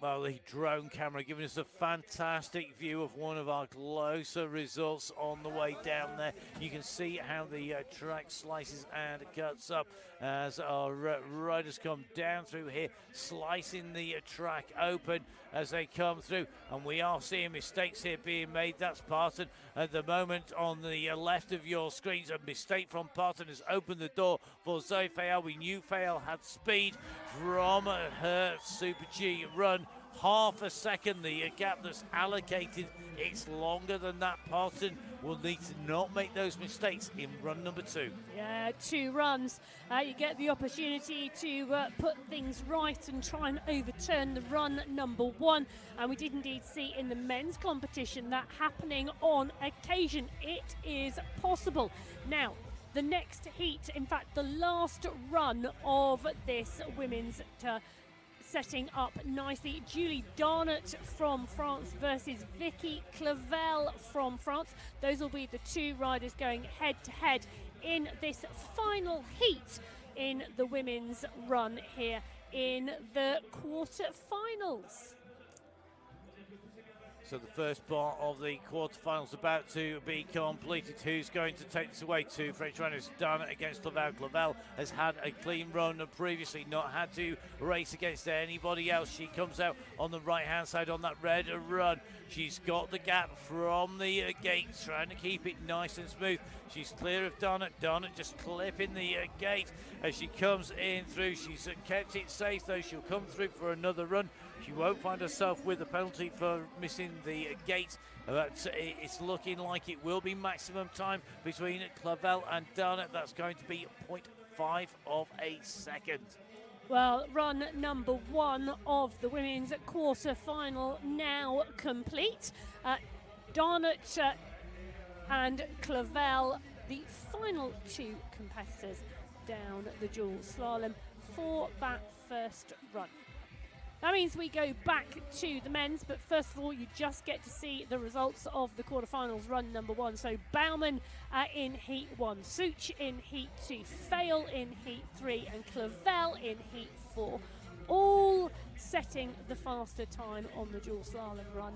Well, the drone camera giving us a fantastic view of one of our closer results on the way down there. You can see how the track slices and cuts up as our riders come down through here, slicing the track open as they come through. And we are seeing mistakes here being made. That's Parton at the moment on the left of your screens. A mistake from Parton has opened the door for Zoe Fael. We knew Fael had speed from her Super G run. Half a second, the gap that's allocated, it's longer than that. Parton will need to not make those mistakes in run number 2. Yeah, 2 runs. You get the opportunity to put things right and try and overturn the run number 1. And we did indeed see in the men's competition that happening on occasion. It is possible. Now, the next heat, in fact, the last run of this women's setting up nicely. Julie Darnot from France versus Vicky Clavel from France. Those will be the 2 riders going head-to-head in this final heat in the women's run here in the quarterfinals. So the first part of the quarterfinals about to be completed. Who's going to take this away? 2 French runners done against Clavel. Clavel has had a clean run and previously not had to race against anybody else. She comes out on the right-hand side on that red run. She's got the gap from the gate, trying to keep it nice and smooth. She's clear of Darnot. Darnot just clipping the gate as she comes in through. She's kept it safe, though. She'll come through for another run. She won't find herself with a penalty for missing the gate. But it's looking like it will be maximum time between Clavel and Darnot. That's going to be 0.5 of a second. Well, run number 1 of the women's quarter-final now complete. Darnot and Clavel, the final 2 competitors down the dual slalom for that first run. That means we go back to the men's, but first of all, you just get to see the results of the quarterfinals run number 1. So Baumann in heat 1, Such in heat 2, Fail in heat 3, and Clavel in heat 4, all setting the faster time on the dual slalom run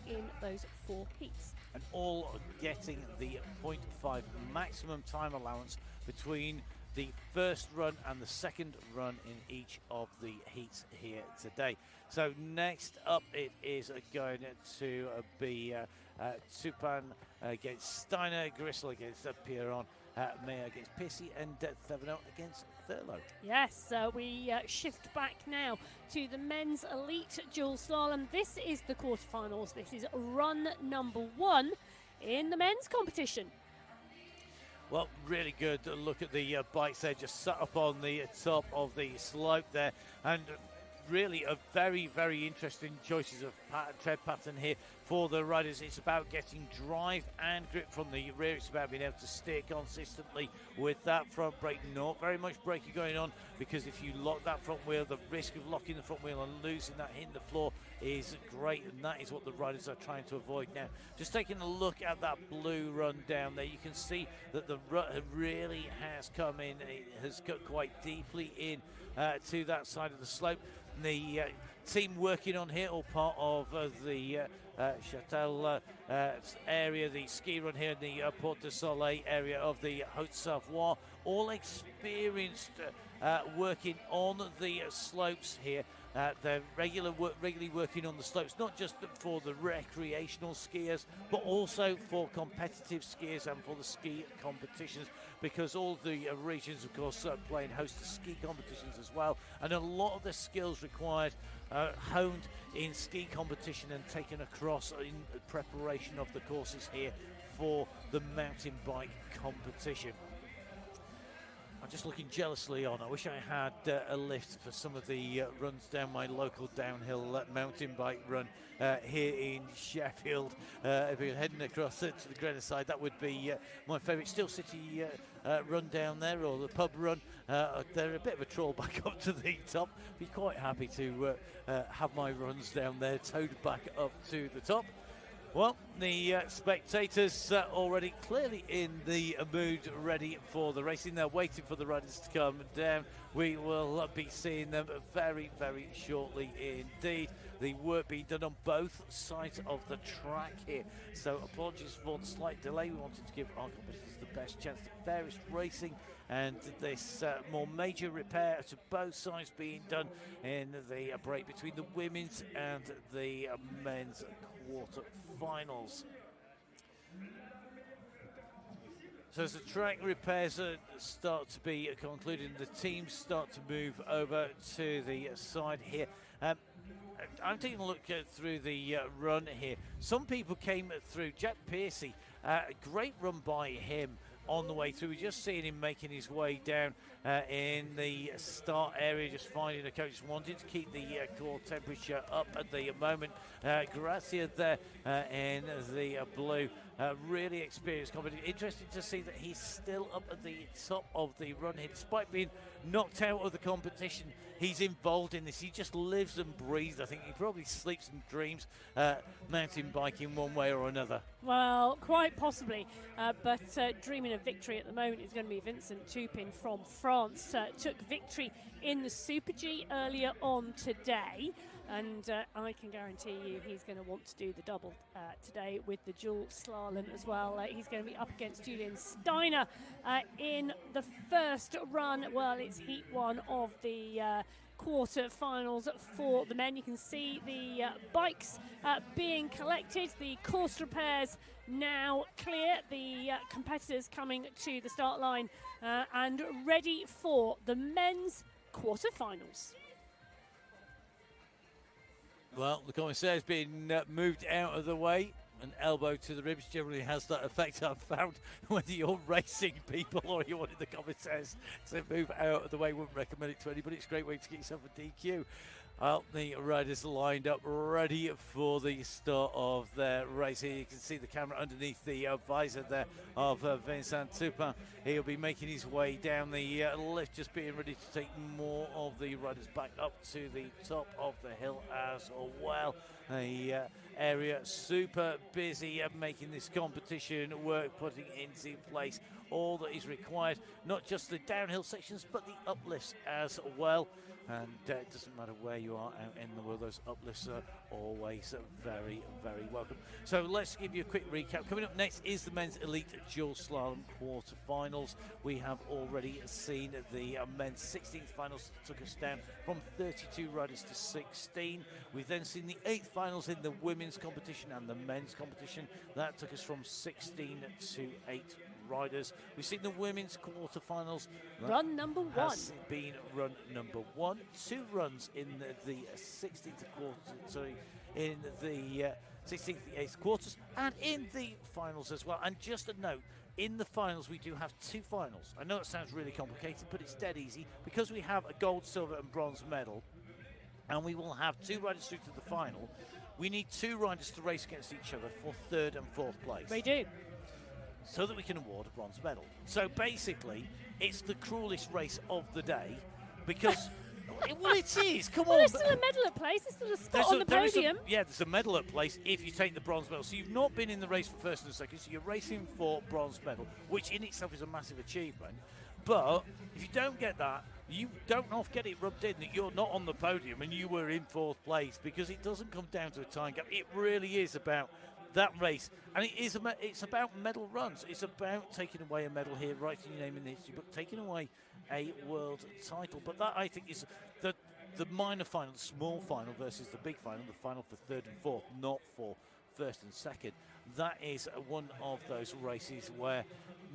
in those 4 heats. And all getting the 0.5 maximum time allowance between the first run and the second run in each of the heats here today. So next up it is going to be Tupan against Steiner, Grissel against Pierron, Meyer against Pissy, and Thevenot against Thurlow. Yes, we shift back now to the men's elite dual slalom. This is the quarterfinals. This is run number 1 in the men's competition. Well, really good look at the bikes there, just sat up on the top of the slope there, and really a very, very interesting choices of tread pattern here for the riders. It's about getting drive and grip from the rear. It's about being able to steer consistently with that front brake. Not very much braking going on, because if you lock that front wheel, the risk of locking the front wheel and losing that hitting the floor is great, and that is what the riders are trying to avoid now. Just taking a look at that blue run down there, you can see that the rut really has come in. It has cut quite deeply in to that side of the slope. The team working on here, all part of the Châtel area, the ski run here in the Porte du Soleil area of the Haute-Savoie, all experienced working on the slopes here. They're regularly working on the slopes, not just for the recreational skiers, but also for competitive skiers and for the ski competitions, because all the regions, of course, playing host to ski competitions as well, and a lot of the skills required honed in ski competition and taken across in preparation of the courses here for the mountain bike competition. I'm just looking jealously on. I wish I had a lift for some of the runs down my local downhill mountain bike run here in Sheffield. If you're heading across to the Greenwich side, that would be my favourite. Still City run down there, or the pub run. They're a bit of a troll back up to the top. Be quite happy to have my runs down there towed back up to the top. Well, the spectators already clearly in the mood, ready for the racing. They're waiting for the riders to come down. We will be seeing them very, very shortly indeed. The work being done on both sides of the track here. So apologies for the slight delay. We wanted to give our competitors the best chance, the fairest racing, and this more major repair to both sides being done in the break between the women's and the men's quarter-finals. So as the track repairs start to be concluded, the teams start to move over to the side here. I'm taking a look through the run here. Some people came through. Jack Piercy, great run by him on the way through. We're just seeing him making his way down in the start area, just finding a coach. Wanted to keep the core temperature up at the moment. Gracia there in the blue, really experienced competitor. Interesting to see that he's still up at the top of the run here, despite being knocked out of the competition. He's involved in this. He just lives and breathes. I think he probably sleeps and dreams mountain biking one way or another. Well, quite possibly, but dreaming of victory at the moment is going to be Vincent Toupin from France. Took victory in the Super G earlier on today, and I can guarantee you he's going to want to do the double today with the dual slalom as well. He's going to be up against Julian Steiner in the first run. Well, it's heat one of the quarter-finals for the men. You can see the bikes being collected, the course repairs now clear, the competitors coming to the start line and ready for the men's quarter-finals. Well, the commissaire has been moved out of the way. An elbow to the ribs generally has that effect, I've found, whether you're racing people or you wanted the commissaires to move out of the way. Wouldn't recommend it to anybody. It's a great way to get yourself a DQ. Well, the riders lined up ready for the start of their race. Here you can see the camera underneath the visor there of Vincent Toupin. He'll be making his way down the lift, just being ready to take more of the riders back up to the top of the hill as well. The area super busy making this competition work, putting into place all that is required, not just the downhill sections but the uplifts as well. And it doesn't matter where you are out in the world, those uplifts are always very, very welcome. So let's give you a quick recap. Coming up next is the men's elite dual slalom quarterfinals. We have already seen the men's 16th finals that took us down from 32 riders to 16. We've then seen the 8th finals in the women's competition and the men's competition. That took us from 16 to 8 riders. We've seen the women's quarterfinals. Run number one. Has been run number one. 2 runs in the 16th quarter, sorry, in the 16th, 8th quarters, and in the finals as well. And just a note, in the finals we do have 2 finals. I know it sounds really complicated, but it's dead easy because we have a gold, silver, and bronze medal, and we will have 2 riders through to the final. We need 2 riders to race against each other for 3rd and 4th place. We do. So that we can award a bronze medal. So basically, it's the cruelest race of the day because Well, it is. Come Well, on. there's still a medal at place. There's still a spot on the podium. There's a medal at place if you take the bronze medal. So you've not been in the race for first and second, so you're racing for bronze medal, which in itself is a massive achievement. But if you don't get that, you don't get it rubbed in that you're not on the podium and you were in fourth place, because it doesn't come down to a time gap. It really is about that race, and it's about medal runs. It's about taking away a medal here, writing your name in the history book, taking away a world title. But that, I think, is the minor final, the small final versus the big final, the final for third and fourth, not for first and second. That is one of those races where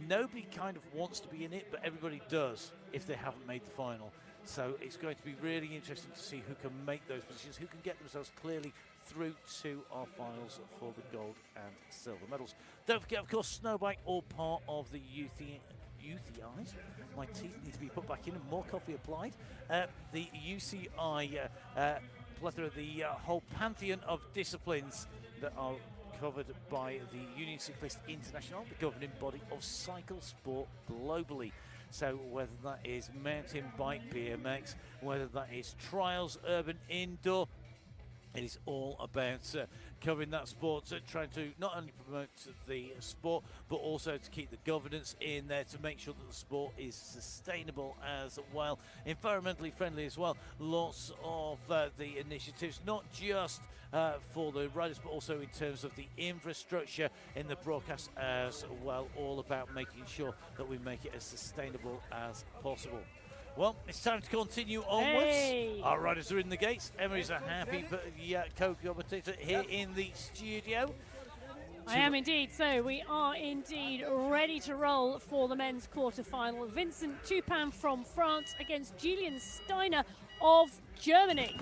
nobody kind of wants to be in it, but everybody does if they haven't made the final. So it's going to be really interesting to see who can make those positions, who can get themselves clearly through to our finals for the gold and silver medals. Don't forget, of course, snowbike, all part of the UCIs. My teeth need to be put back in and more coffee applied. The UCI plethora, the whole pantheon of disciplines that are covered by the Union Cycliste International, the governing body of cycle sport globally. So whether that is mountain bike, BMX, whether that is trials, urban, indoor, it is all about covering that sport, trying to not only promote the sport, but also to keep the governance in there to make sure that the sport is sustainable as well, environmentally friendly as well. Lots of the initiatives, not just for the riders, but also in terms of the infrastructure in the broadcast as well, all about making sure that we make it as sustainable as possible. Well, it's time to continue onwards. Hey. Our riders are in the gates. Emery's a happy co-commentator here in the studio. I am indeed. So we are indeed ready to roll for the men's quarter-final. Vincent Tupan from France against Julian Steiner of Germany.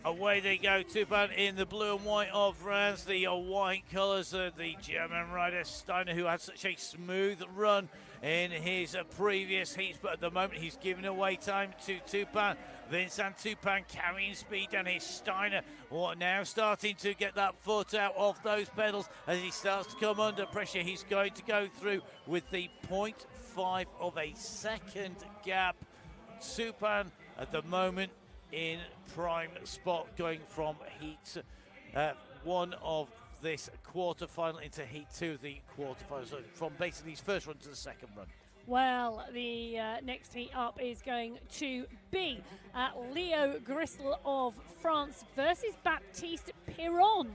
Away they go, Tupan in the blue and white of France, the white colours of the German rider Steiner, who had such a smooth run in his previous heats, but at the moment he's giving away time to Tupan. Vincent Tupan carrying speed down his Steiner, now starting to get that foot out of those pedals as he starts to come under pressure. He's going to go through with the 0.5 of a second gap. Tupan at the moment in prime spot, going from heat one of this quarter-final into heat two of the quarter-final, so from basically his first run to the second run. Well, the next heat up is going to be Leo Grissel of France versus Baptiste Piron.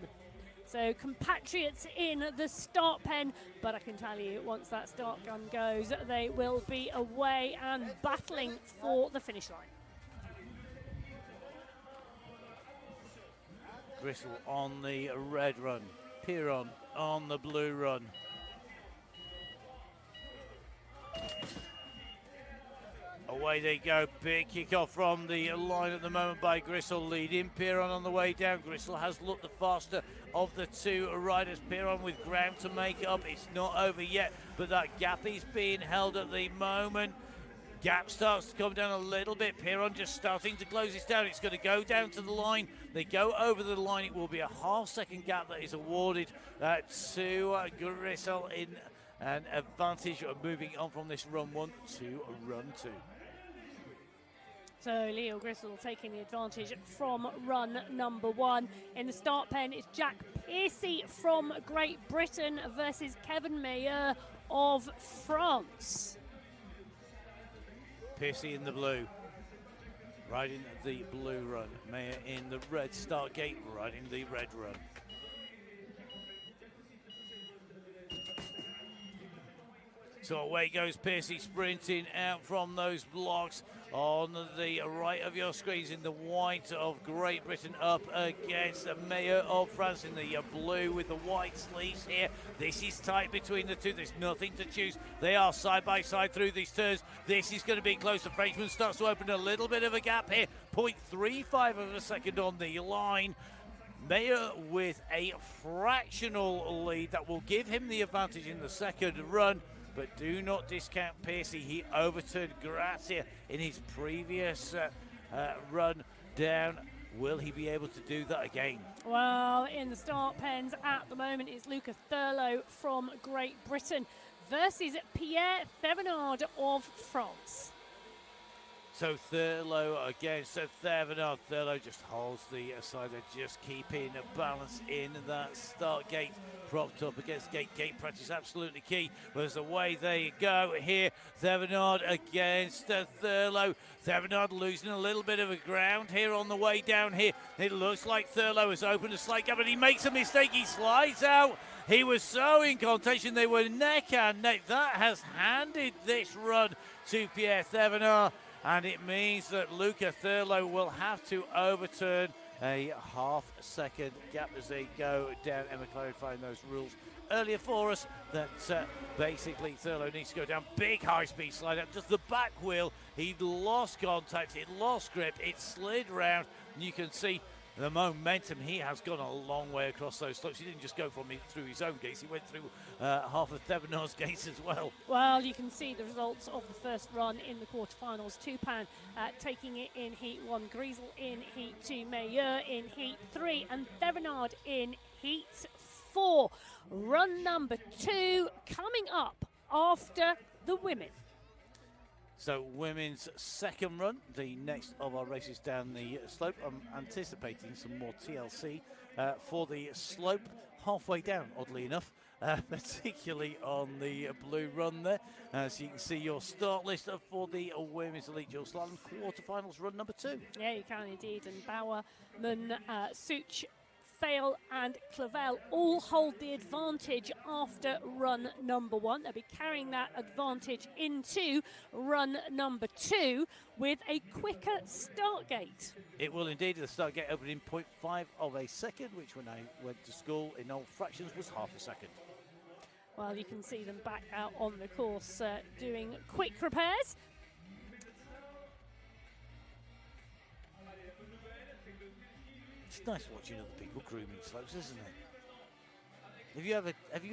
So compatriots in the start pen, but I can tell you once that start gun goes, they will be away and battling for the finish line. Grissel on the red run, Piron on the blue run. Away they go, big kick-off from the line at the moment by Grissel, leading Piron on the way down. Grissel has looked the faster of the two riders. Piron with ground to make up. It's not over yet, but that gap is being held at the moment. Gap starts to come down a little bit. Piron just starting to close this down. It's going to go down to the line. They go over the line. It will be a half-second gap that is awarded to Grissel in an advantage of moving on from this run one to run two. So Leo Grissel taking the advantage from run number one. In the start pen, it's Jack Piercy from Great Britain versus Kevin Meyer of France. Piercy in the blue, riding the blue run. Meyer in the red start gate, riding the red run. So away goes Piercy, sprinting out from those blocks on the right of your screens in the white of Great Britain up against Meyer of France in the blue with the white sleeves here. This is tight between the two. There's nothing to choose. They are side by side through these turns. This is going to be close. The Frenchman starts to open a little bit of a gap here. 0.35 of a second on the line. Meyer with a fractional lead that will give him the advantage in the second run. But do not discount Piercy. He overturned Grazia in his previous run down. Will he be able to do that again? Well, in the start pens at the moment, it's Luca Thurlow from Great Britain versus Pierre Thevenard of France. So Thurlow against Thevenard. Thurlow just holds the side, just keeping a balance in that start gate, propped up against gate. Gate practice absolutely key. Was away they go here. Thevenard against Thurlow. Thevenard losing a little bit of a ground here on the way down here. It looks like Thurlow has opened a slight gap, but he makes a mistake. He slides out. He was so in contention. They were neck and neck. That has handed this run to Pierre Thevenard. And it means that Luca Thurlow will have to overturn a half-second gap as they go down. Emma clarifying those rules earlier for us, that basically Thurlow needs to go down. Big high-speed slide out. Just the back wheel, he lost contact, it lost grip, it slid round. And you can see the momentum. He has gone a long way across those slopes. He didn't just go from it through his own gates, he went through half of Thevenard's gates as well. Well, you can see the results of the first run in the quarterfinals. Tupan taking it in Heat 1, Griesel in Heat 2, Meilleur in Heat 3, and Thevenard in Heat 4. Run number 2 coming up after the women. So women's second run, the next of our races down the slope. I'm anticipating some more TLC for the slope halfway down, oddly enough, particularly on the blue run there. So you can see your start list for the Women's Elite Dual Slalom quarterfinals run number 2. Yeah, you can indeed. And Bowerman, Such, Fail and Clavel all hold the advantage after run number 1. They'll be carrying that advantage into run number 2 with a quicker start gate. It will indeed. The start gate opened in 0.5 of a second, which when I went to school in old fractions was half a second. Well, you can see them back out on the course doing quick repairs. It's nice watching other people grooming slopes, isn't it? Have you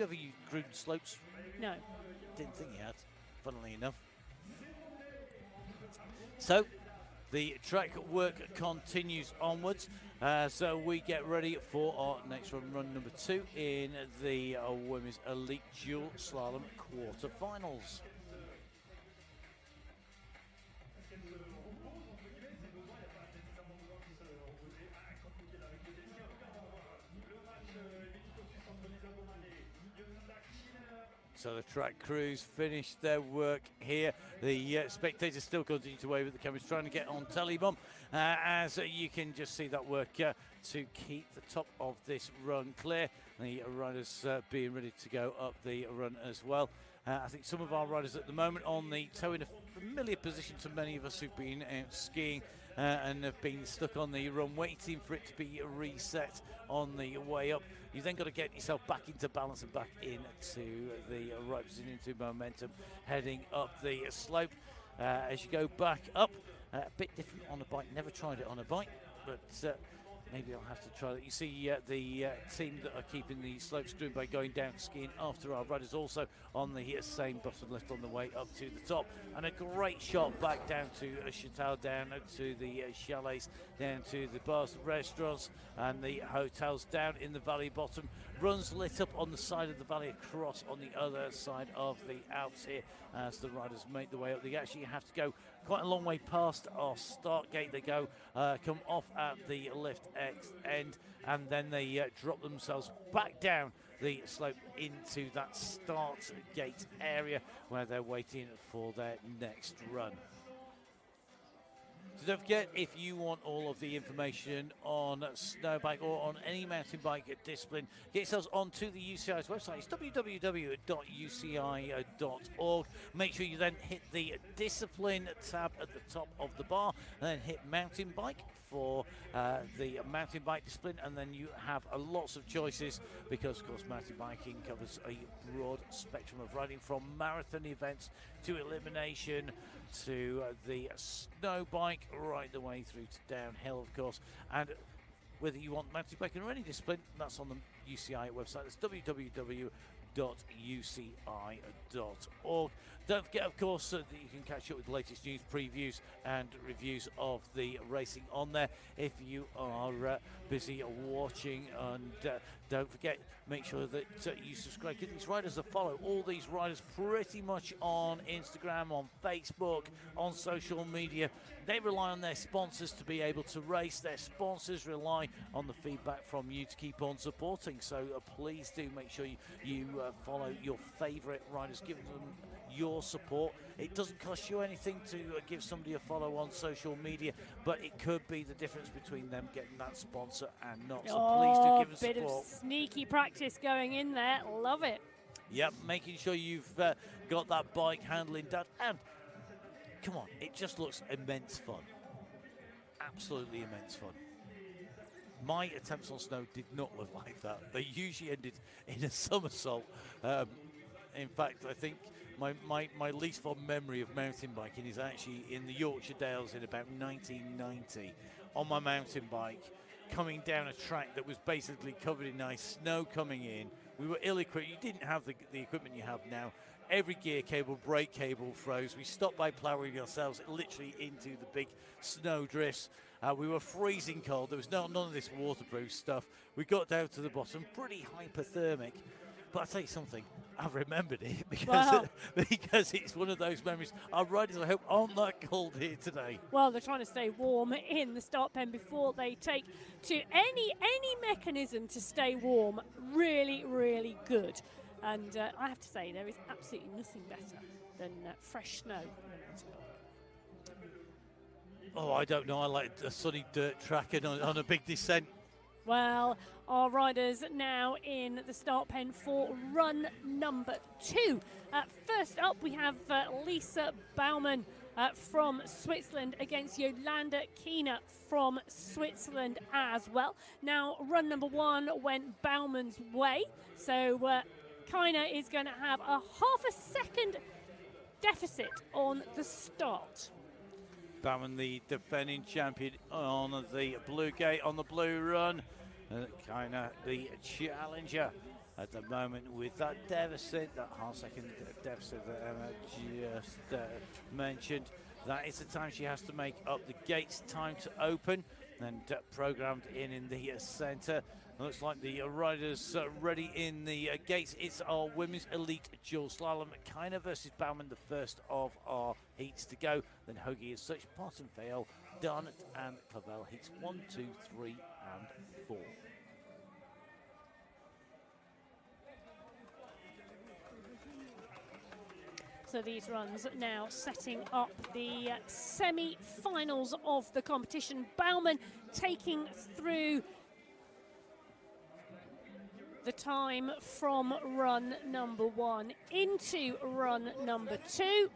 ever groomed slopes? No. Didn't think you had, funnily enough. So the track work continues onwards. So we get ready for our next run number 2 in the Women's Elite Dual Slalom quarterfinals. So the track crews finished their work here. The spectators still continue to wave at the cameras, trying to get on telly, Mum. As you can just see that work to keep the top of this run clear. The riders being ready to go up the run as well. I think some of our riders at the moment on the toe, in a familiar position to many of us who've been out skiing and have been stuck on the run, waiting for it to be reset on the way up. You've then got to get yourself back into balance and back into the right position, into momentum, heading up the slope. As you go back up, a bit different on a bike. Never tried it on a bike, but maybe I'll have to try that. You see the team that are keeping the slopes green by going down skiing after our riders, also on the same bottom left on the way up to the top. And a great shot back down to Châtel, down to the chalets, down to the bars, the restaurants and the hotels down in the valley bottom. Runs lit up on the side of the valley across on the other side of the Alps here as the riders make their way up. They actually have to go quite a long way past our start gate. They go, come off at the left end, and then they drop themselves back down the slope into that start gate area where they're waiting for their next run. So don't forget, if you want all of the information on snowbike or on any mountain bike discipline, get yourselves onto the UCI's website. It's www.uci.org. Make sure you then hit the discipline tab at the top of the bar, and then hit mountain bike for the mountain bike discipline, and then you have lots of choices, because of course mountain biking covers a broad spectrum of riding, from marathon events to elimination to the snow bike, right the way through to downhill, of course. And whether you want mountain biking or any discipline, that's on the UCI website. That's www.uci.org. Don't forget, of course, that you can catch up with the latest news, previews and reviews of the racing on there if you are busy watching and Don't forget, make sure that you subscribe. Give these riders a follow. All these riders pretty much on Instagram, on Facebook, on social media. They rely on their sponsors to be able to race. Their sponsors rely on the feedback from you to keep on supporting. So please do make sure you follow your favourite riders. Give them your support. It doesn't cost you anything to give somebody a follow on social media, but it could be the difference between them getting that sponsor and not. So please do give us bit support. Of sneaky practice going in there. Love it. Yep, making sure you've got that bike handling down. And come on, it just looks immense fun. Absolutely immense fun. My attempts on snow did not look like that. They usually ended in a somersault. In fact, I think my least fond memory of mountain biking is actually in the Yorkshire Dales in about 1990 on my mountain bike, coming down a track that was basically covered in ice, snow coming in. We were ill-equipped. You didn't have the equipment you have now. Every gear cable, brake cable froze. We stopped by ploughing ourselves literally into the big snow drifts. We were freezing cold. There was none of this waterproof stuff. We got down to the bottom, pretty hypothermic. But I'll tell you something, I've remembered it because it's one of those memories. Our riders, I hope, aren't that cold here today. Well, they're trying to stay warm in the start pen before they take to any mechanism to stay warm. Really, really good. And I have to say, there is absolutely nothing better than fresh snow. Oh, I don't know. I like a sunny dirt track and on a big descent. Well, our riders now in the start pen for run number 2. First up, we have Lisa Baumann from Switzerland against Yolanda Kiener from Switzerland as well. Now, run number 1 went Baumann's way, so Kiener is going to have a half a second deficit on the start. Baumann, the defending champion on the blue gate, on the blue run. Kiener, the challenger at the moment with that deficit, that half second deficit that Emma just mentioned. That is the time she has to make up. The gates time to open and programmed in the centre. Looks like the riders ready in the gates. It's our women's elite dual slalom. Kiener versus Baumann, the first of our heats to go. Then Hoagie as such, Potton Fail, Dunn and Clavel heats 1, 2, 3 and 4. So these runs now setting up the semi-finals of the competition. Baumann taking through the time from run number 1 into run number 2.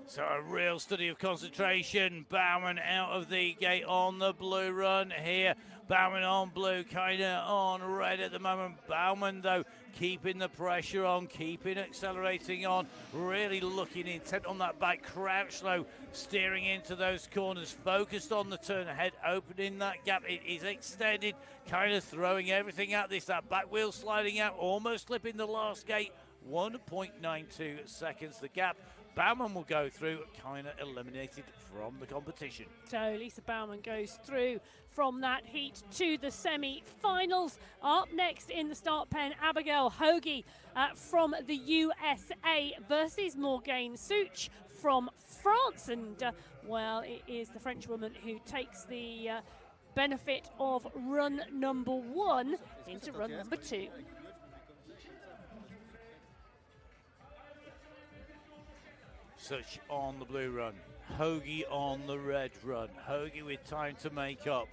So a real study of concentration. Baumann out of the gate on the blue run here. Baumann on blue, Kiener on red at the moment. Baumann, though, keeping the pressure on, keeping accelerating on, really looking intent on that back crouch low, steering into those corners, focused on the turn ahead, opening that gap. It is extended, kind of throwing everything at this. That back wheel sliding out, almost slipping the last gate. 1.92 seconds the gap. Baumann will go through, Kiener eliminated from the competition. So Lisa Baumann goes through from that heat to the semi-finals. Up next in the start pen, Abigail Hoagie from the USA versus Morgane Such from France. And, well, it is the French woman who takes the benefit of run number 1 into run number 2. Such on the blue run, Hoagie on the red run. Hoagie with time to make up.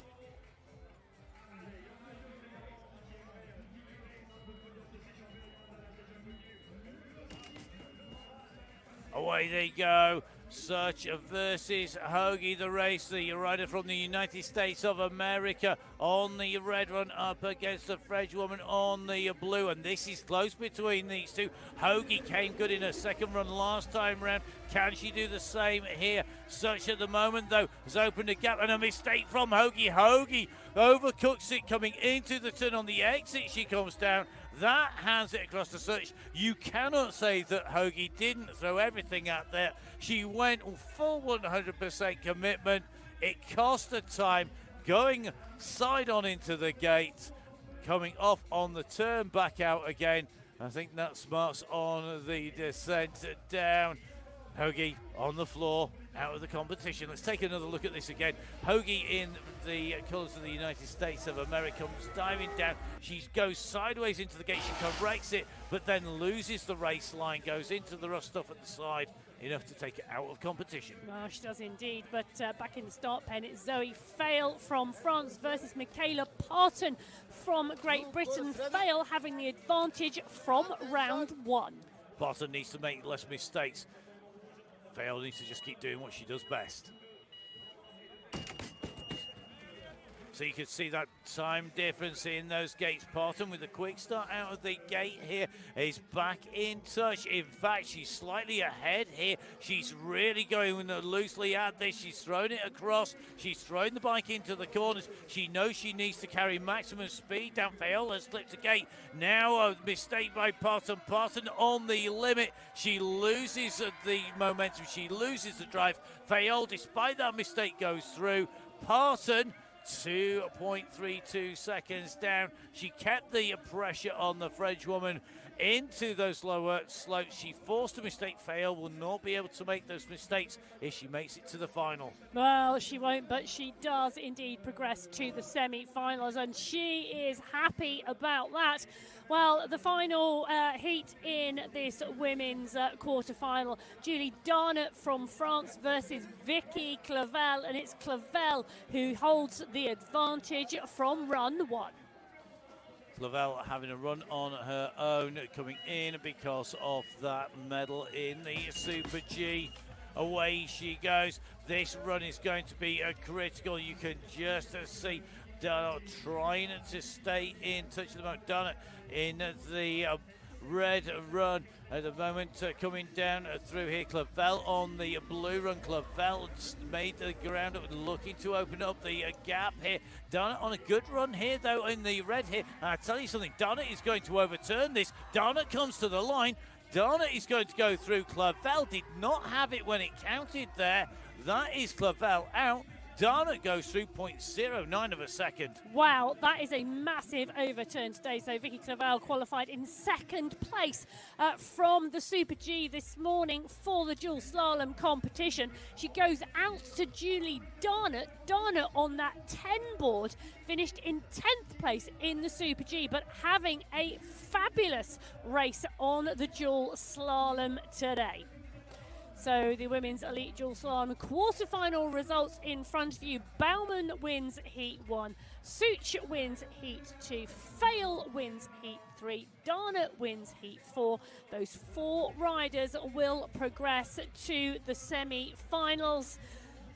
Away they go. Such versus Hoagie, the racer, the rider from the United States of America on the red run up against the French woman on the blue. And this is close between these two. Hoagie came good in her second run last time round. Can she do the same here? Such at the moment, though, has opened a gap and a mistake from Hoagie. Hoagie overcooks it coming into the turn on the exit. She comes down. That hands it across the search. You cannot say that Hoagie didn't throw everything out there. She went full 100% commitment. It cost her time going side on into the gate, coming off on the turn, back out again. I think that's marks on the descent down. Hoagie on the floor, out of the competition. Let's take another look at this again. Hoagie in the colours of the United States of America comes diving down. She goes sideways into the gate. She corrects it, but then loses the race line, goes into the rough stuff at the side, enough to take it out of competition. Well, she does indeed, but back in the start pen, it's Zoe Fail from France versus Michaela Parton from Great Britain. Fail having the advantage from round one. Parton needs to make less mistakes. Fail needs to just keep doing what she does best. So you can see that time difference in those gates. Parton with a quick start out of the gate here is back in touch. In fact, she's slightly ahead here. She's really going loosely at this. She's thrown it across. She's thrown the bike into the corners. She knows she needs to carry maximum speed down. Fail has slipped a gate. Now a mistake by Parton. Parton on the limit. She loses the momentum. She loses the drive. Fail, despite that mistake, goes through. Parton 2.32 seconds down. She kept the pressure on the French woman into those lower slopes. She forced a mistake. Fail will not be able to make those mistakes if she makes it to the final. Well, she won't, but she does indeed progress to the semi-finals, and she is happy about that. Well, the final heat in this women's quarter-final, Julie Darnett from France versus Vicky Clavel, and it's Clavel who holds the advantage from run one. Clavel having a run on her own, coming in because of that medal in the Super G. Away she goes. This run is going to be critical. You can just see Darnett trying to stay in touch at the moment. Darnett in the red run at the moment, coming down through here. Clavel on the blue run. Clavel made the ground up, looking to open up the gap here. Darnett on a good run here though in the red here. And I tell you something, Darnett is going to overturn this. Darnett comes to the line. Darnett is going to go through. Clavel did not have it when it counted there. That is Clavel out. Darnett goes through 0.09 of a second. Wow, that is a massive overturn today. So Vicky Clavel qualified in second place from the Super G this morning for the dual slalom competition. She goes out to Julie Darnett. Darnett on that 10 board finished in 10th place in the Super G, but having a fabulous race on the dual slalom today. So the women's elite dual slalom quarter-final results in front of you. Baumann wins heat 1, Such wins heat 2, Fail wins heat 3, Darnett wins heat 4. Those 4 riders will progress to the semi-finals.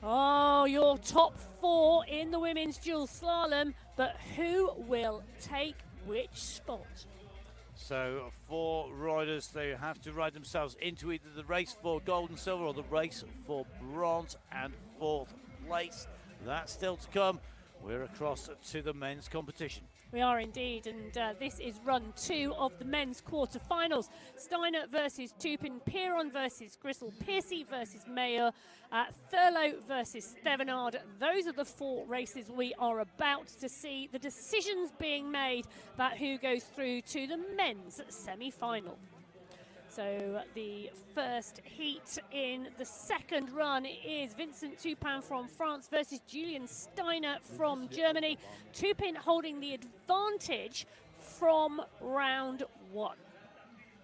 Oh, your top 4 in the women's dual slalom, but who will take which spot? So 4 riders, they have to ride themselves into either the race for gold and silver or the race for bronze and 4th place. That's still to come. We're across to the men's competition. We are indeed, and this is run 2 of the men's quarter-finals. Steiner versus Tupin, Piron versus Grisel, Piercy versus Mayer, Thurlow versus Stevenard. Those are the 4 races we are about to see. The decisions being made about who goes through to the men's semi-final. So the first heat in the second run is Vincent Tupin from France versus Julian Steiner from Germany. Tupin holding the advantage from round 1.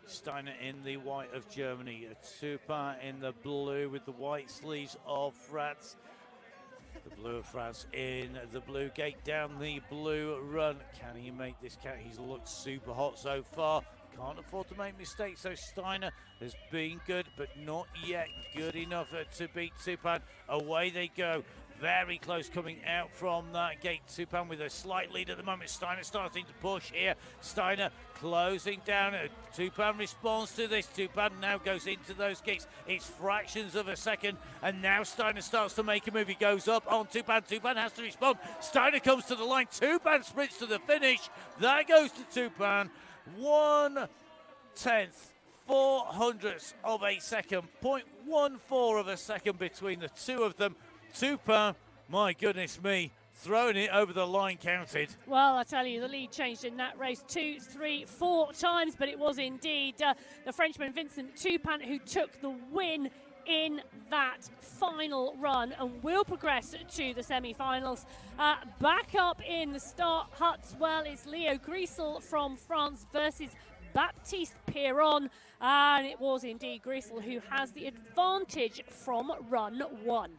Steiner in the white of Germany, Tupin in the blue with the white sleeves of France. The blue of France in the blue gate down the blue run. Can he make this count? He's looked super hot so far. Can't afford to make mistakes, so Steiner has been good, but not yet good enough to beat Tupin. Away they go. Very close coming out from that gate. Tupin with a slight lead at the moment. Steiner starting to push here. Steiner closing down. Tupin responds to this. Tupin now goes into those gates. It's fractions of a second, and now Steiner starts to make a move. He goes up on Tupin. Tupin has to respond. Steiner comes to the line. Tupin sprints to the finish. That goes to Tupin. 1/10, 400ths of a second, 0.14 of a second between the two of them. Tupin, my goodness me, throwing it over the line counted. Well, I tell you, the lead changed in that race 2, 3, 4 times, but it was indeed the Frenchman Vincent Tupin who took the win in that final run and will progress to the semi-finals. Back up in the start huts, well, it's Leo Grisel from France versus Baptiste Piron, and it was indeed Grisel who has the advantage from run 1.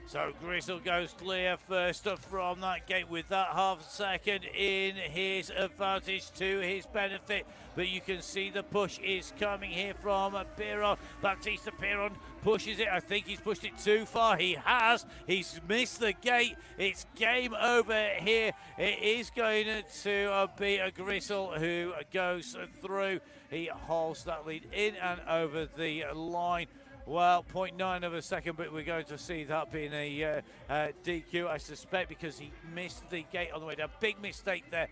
So Grisel goes clear first up from that gate with that half second in his advantage to his benefit. But you can see the push is coming here from Piron. Baptiste Piron pushes it. I think he's pushed it too far. He has. He's missed the gate. It's game over here. It is going to be a Grisel who goes through. He holds that lead in and over the line. Well, 0.9 of a second, but we're going to see that being a DQ, I suspect, because he missed the gate on the way down. Big mistake there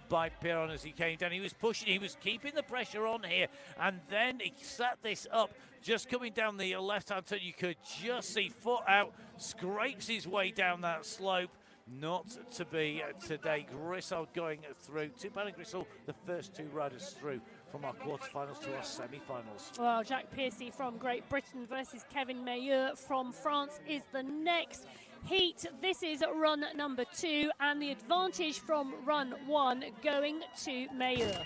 by Piron as he came down. He was pushing, he was keeping the pressure on here, and then he set this up, just coming down the left-hand turn. You could just see foot out, scrapes his way down that slope. Not to be today. Grisel going through. Tupin and Grisel, the first two riders through from our quarterfinals to our semi-finals. Well, Jack Piercy from Great Britain versus Kevin Meilleur from France is the next heat. This is run number 2, and the advantage from run 1 going to Meilleur.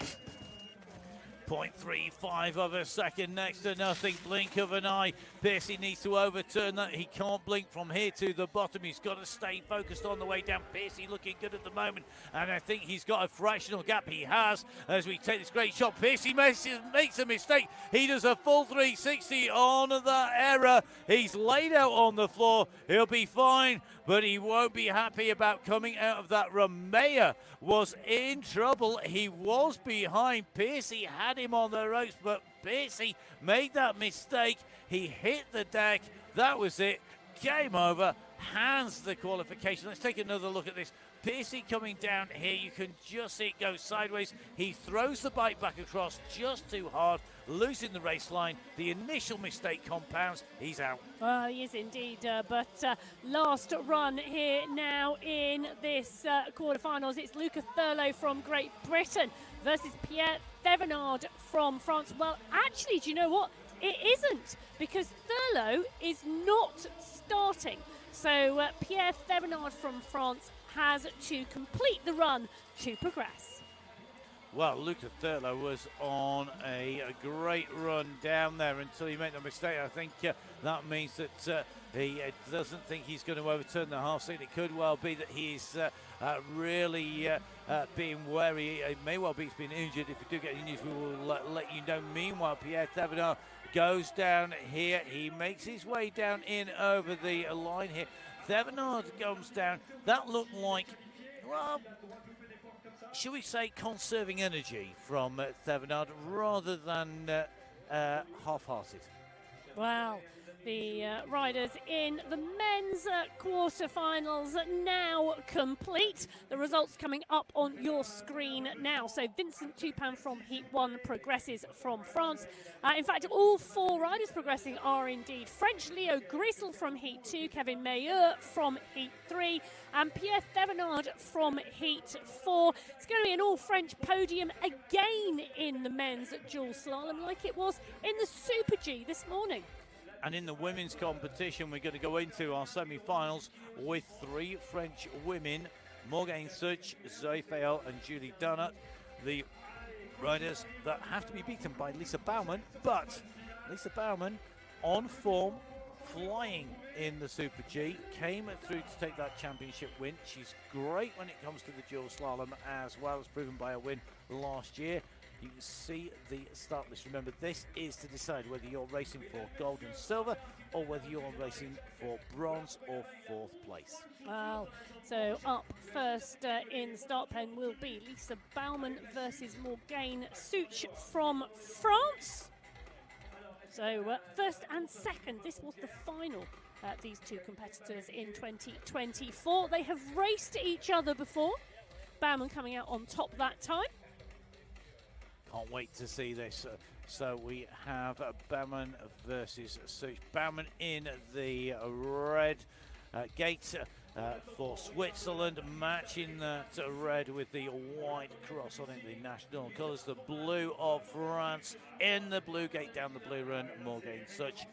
0.35 of a second, next to nothing, blink of an eye. Piercy needs to overturn that. He can't blink from here to the bottom. He's got to stay focused on the way down. Piercy looking good at the moment, and I think he's got a fractional gap. He has, as we take this great shot. Piercy makes a mistake. He does a full 360 on that error. He's laid out on the floor. He'll be fine, but he won't be happy about coming out of that run. Meilleur was in trouble. He was behind. Piercy had him on the ropes, but Piercy made that mistake. He hit the deck. That was it. Game over. Hands the qualification. Let's take another look at this. Piercy coming down here. You can just see it go sideways. He throws the bike back across just too hard, losing the race line. The initial mistake compounds. He's out. Well, he is indeed, but last run here now in this quarterfinals. It's Luca Thurlow from Great Britain versus Pierre Thevenard from France. Well, actually, do you know what? It isn't, because Thurlow is not starting. So Pierre Thevenard from France has to complete the run to progress. Well, Luca Thurlow was on a great run down there until he made the mistake. I think that means that he doesn't think he's going to overturn the half second. It could well be that he's really being wary. It may well be he's been injured. If we do get any news, we will let you know. Meanwhile, Pierre Thevenard goes down here. He makes his way down in over the line here. Thevenard comes down. That looked like, well, should we say conserving energy from Thevenard rather than half-hearted? Wow. The riders in the men's quarterfinals now complete. The results coming up on your screen now. So Vincent Tupin from Heat 1 progresses from France. In fact, all 4 riders progressing are indeed French. Leo Grisel from Heat 2, Kevin Meilleur from Heat 3, and Pierre Thevenard from Heat 4. It's going to be an all-French podium again in the men's dual slalom, like it was in the Super G this morning. And in the women's competition, we're going to go into our semi-finals with 3 French women, Morgane Such, Zoe Fayol and Julie Donut, the riders that have to be beaten by Lisa Baumann. But Lisa Baumann, on form, flying in the Super G, came through to take that championship win. She's great when it comes to the dual slalom, as well as proven by a win last year. You can see the start list. Remember, this is to decide whether you're racing for gold and silver or whether you're racing for bronze or 4th place. Well, so up first in the start pen will be Lisa Baumann versus Morgane Such from France. So first and second, this was the final. These two competitors in 2024. They have raced each other before. Baumann coming out on top that time. Can't wait to see this. So we have Baumann versus Such. Baumann in the red gate for Switzerland, matching that red with the white cross on it, the national colours. The blue of France in the blue gate, down the blue run, Morgan Such.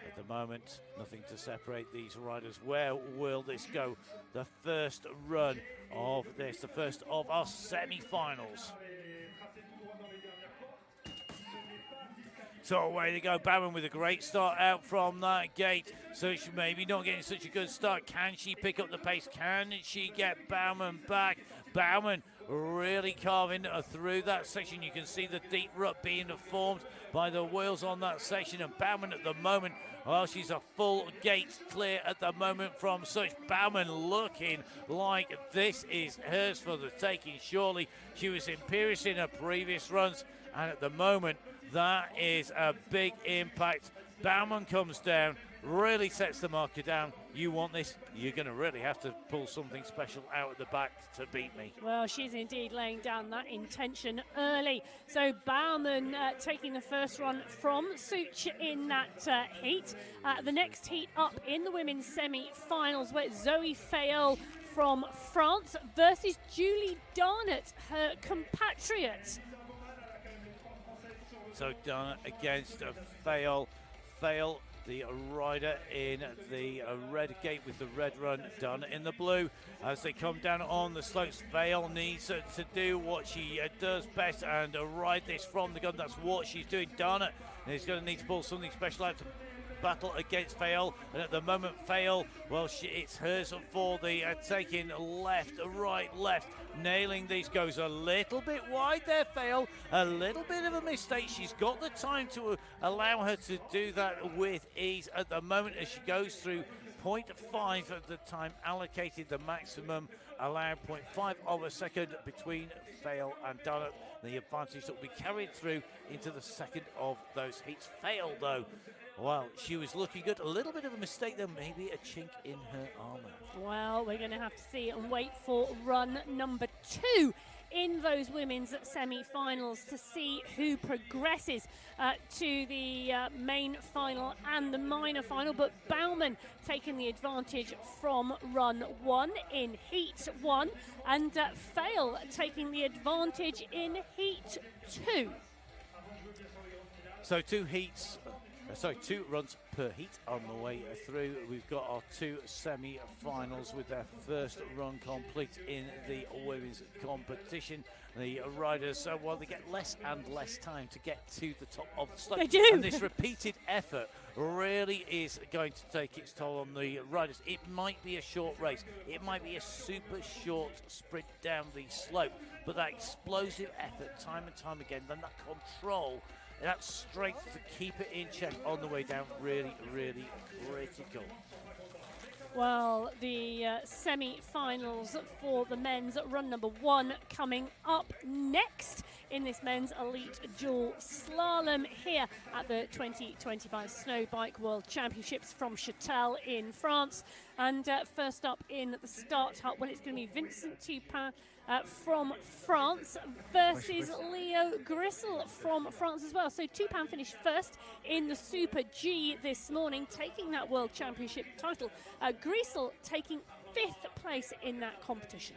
At the moment, nothing to separate these riders. Where will this go? The first run of this, the first of our semi-finals. So away they go. Baumann with a great start out from that gate. So she maybe not getting such a good start. Can she pick up the pace? Can she get Baumann back? Baumann really carving through that section. You can see the deep rut being formed by the wheels on that section. And Baumann at the moment, well, she's a full gate clear at the moment from Such. Baumann looking like this is hers for the taking. Surely she was imperious in her previous runs. And at the moment, that is a big impact. Baumann comes down, really sets the marker down. You want this, you're going to really have to pull something special out at the back to beat me. Well, she's indeed laying down that intention early. So Baumann taking the first run from Such in that heat. The next heat up in the women's semi-finals, where Zoe Fayolle from France versus Julie Darnett, her compatriot. So Darnett against Fayolle. Fayolle, the rider in the red gate with the red run, done in the blue. As they come down on the slopes, Fayolle needs to do what she does best and ride this from the gun. That's what she's doing. Darnett is going to need to pull something special out to battle against Fayolle, and at the moment Fayolle, well, it's hers for the taking. Left, right, left, nailing these. Goes a little bit wide there, Fayolle, a little bit of a mistake. She's got the time to allow her to do that with ease at the moment as she goes through 0.5 at the time allocated, the maximum allowed 0.5 of a second between Fayolle and Darnett. The advantage that will be carried through into the second of those heats. Fayolle, though, well, she was looking good. A little bit of a mistake there, maybe a chink in her armour. Well, we're going to have to see and wait for run number 2 in those women's semi-finals to see who progresses to the main final and the minor final. But Baumann taking the advantage from run 1 in heat 1, and Fayolle taking the advantage in heat 2. So two runs per heat on the way through. We've got our 2 semi-finals with their first run complete in the women's competition. The riders, well, they get less and less time to get to the top of the slope. They do. And this repeated effort really is going to take its toll on the riders. It might be a short race. It might be a super short sprint down the slope. But that explosive effort, time and time again, then that control, that strength to keep it in check on the way down, really, really critical. Well, the semi-finals for the men's run number 1 coming up next in this men's elite dual slalom here at the 2025 Snow Bike World Championships from Châtel in France. And first up in the start hut, well, it's going to be Vincent Tupin from France versus Leo Grissel from France as well. So Tupin finished first in the Super G this morning, taking that World Championship title. Grissel taking 5th place in that competition.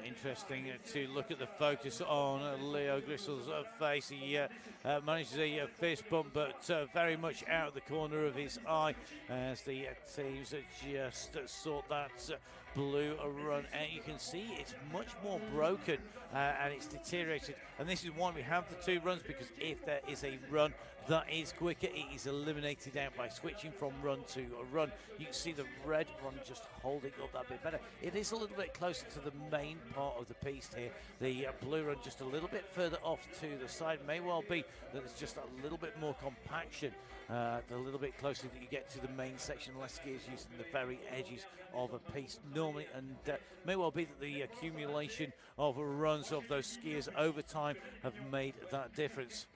Interesting to look at the focus on Leo Grissel's face. He manages a fist bump, but very much out of the corner of his eye as the teams just sort that blue run out. You can see it's much more broken and it's deteriorated. And this is why we have the 2 runs, because if there is a run that is quicker, it is eliminated out by switching from run to run. You can see the red run just holding up that bit better. It is a little bit closer to the main main part of the piste here. The blue run just a little bit further off to the side. May well be that there's just a little bit more compaction, a little bit closer that you get to the main section, less skiers using the very edges of a piste normally, and may well be that the accumulation of runs of those skiers over time have made that difference.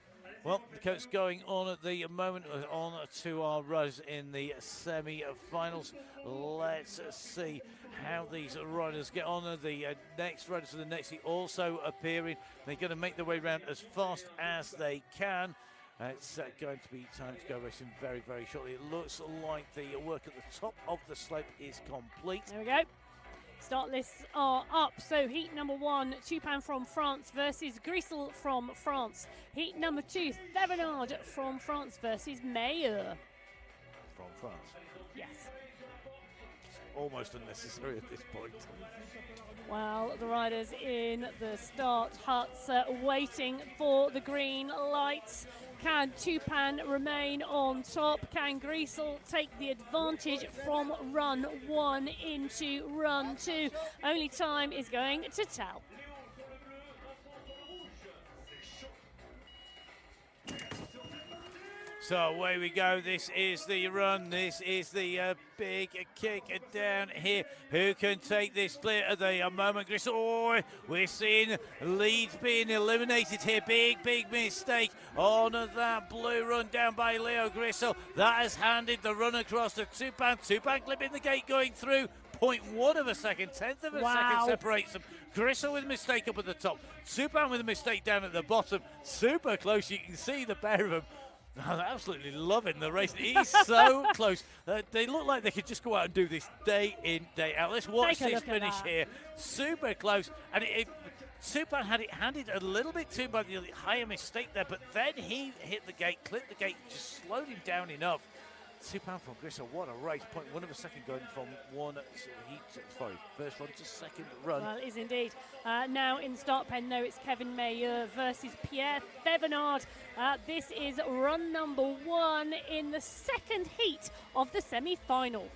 Well, the coach going on at the moment, on to our runners in the semi-finals. Let's see how these riders get on. The next riders for the next heat also appearing. They're going to make their way around as fast as they can. It's going to be time to go racing very, very shortly. It looks like the work at the top of the slope is complete. There we go. Start lists are up. So heat number 1, Châtel from France versus Grissel from France. Heat number 2, Thevenard from France versus Meyer. From France. Yes. It's almost unnecessary at this point. Well, the riders in the start huts waiting for the green lights. Can Châtel remain on top? Can Grissel take the advantage from run 1 into run 2? Only time is going to tell. So away we go. This is the run. This is the big kick down here. Who can take this clear at the moment? Grissel. Oh, we're seeing leads being eliminated here. Big mistake on that blue run down by Leo Grissel. That has handed the run across to Châtel. Châtel clipping the gate going through. 0.1 of a second, 1/10 of a second separates them. Grissel with a mistake up at the top. Châtel with a mistake down at the bottom. Super close. You can see the pair of them. I'm absolutely loving the race. He's so close. They look like they could just go out and do this day in, day out. Let's watch this finish here. Super close. And Châtel had it handed a little bit too by the higher mistake there, but then he hit the gate, clipped the gate, just slowed him down enough. Châtel from Grissel, what a race. 0.1 of a second going from first run to second run. Well, it is indeed. Now in the start pen, no, it's Kevin Meyer versus Pierre Thevenard. This is run number 1 in the second heat of the semi-final.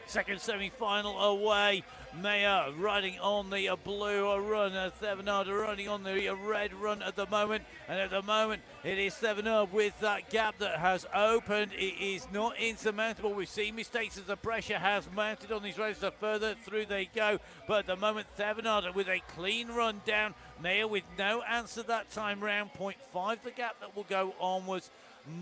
Second semi-final away. Meyer riding on the blue run. Thevenard riding on the red run at the moment. And at the moment, it is Thevenard with that gap that has opened. It is not insurmountable. We've seen mistakes as the pressure has mounted on these riders. The further through they go. But at the moment, Thevenard with a clean run down. Meyer with no answer that time round. 0.5 the gap that will go onwards.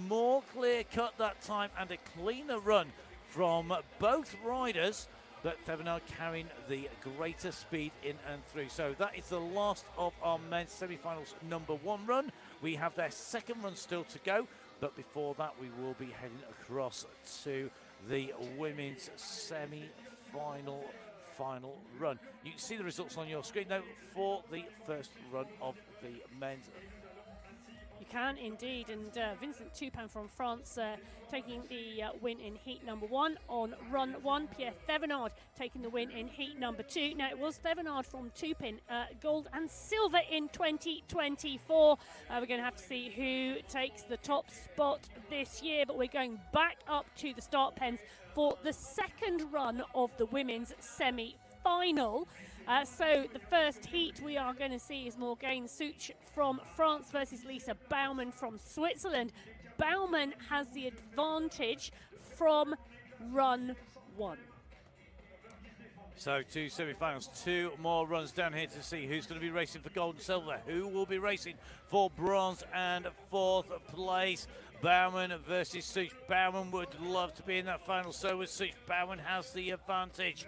More clear cut that time and a cleaner run from both riders, but Thevenard carrying the greater speed in and through. So that is the last of our men's semi-finals number 1 run. We have their second run still to go, but before that we will be heading across to the women's semi-final final run. You can see the results on your screen now for the first run of the men's. You can indeed, and Vincent Châtel from France taking the win in heat number 1 on run 1. Pierre Thevenard taking the win in heat number 2. Now it was Thevenard from Tupin, gold and silver in 2024. We're going to have to see who takes the top spot this year, but we're going back up to the start pens for the second run of the women's semi-final. So the first heat we are going to see is Morgane Such from France versus Lisa Baumann from Switzerland. Baumann has the advantage from run 1. So 2 semi-finals, 2 more runs down here to see who's going to be racing for gold and silver, who will be racing for bronze and 4th place. Baumann versus Such. Baumann would love to be in that final, so would Such. Baumann has the advantage.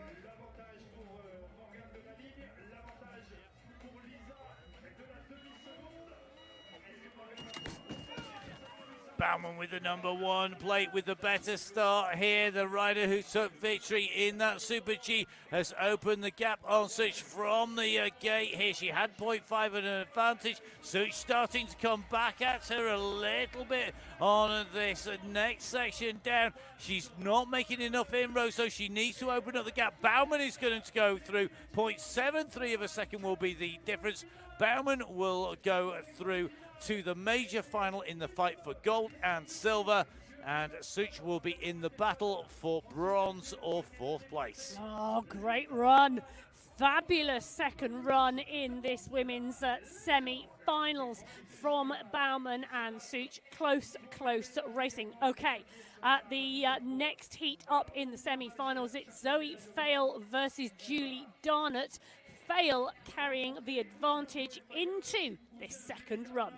Baumann with the number 1 plate with the better start here. The rider who took victory in that Super G has opened the gap on Such from the gate here. She had 0.5 an advantage. Such starting to come back at her a little bit on this next section down. She's not making enough inroads, so she needs to open up the gap. Baumann is going to go through. 0.73 of a second will be the difference. Baumann will go through to the major final in the fight for gold and silver, and Such will be in the battle for bronze or 4th place. Oh, great run. fabulous second run in this women's semi-finals from Baumann and Such. Close racing. Okay, the next heat up in the semi-finals, it's Zoe Fail versus Julie Darnett. Fail carrying the advantage into this second run.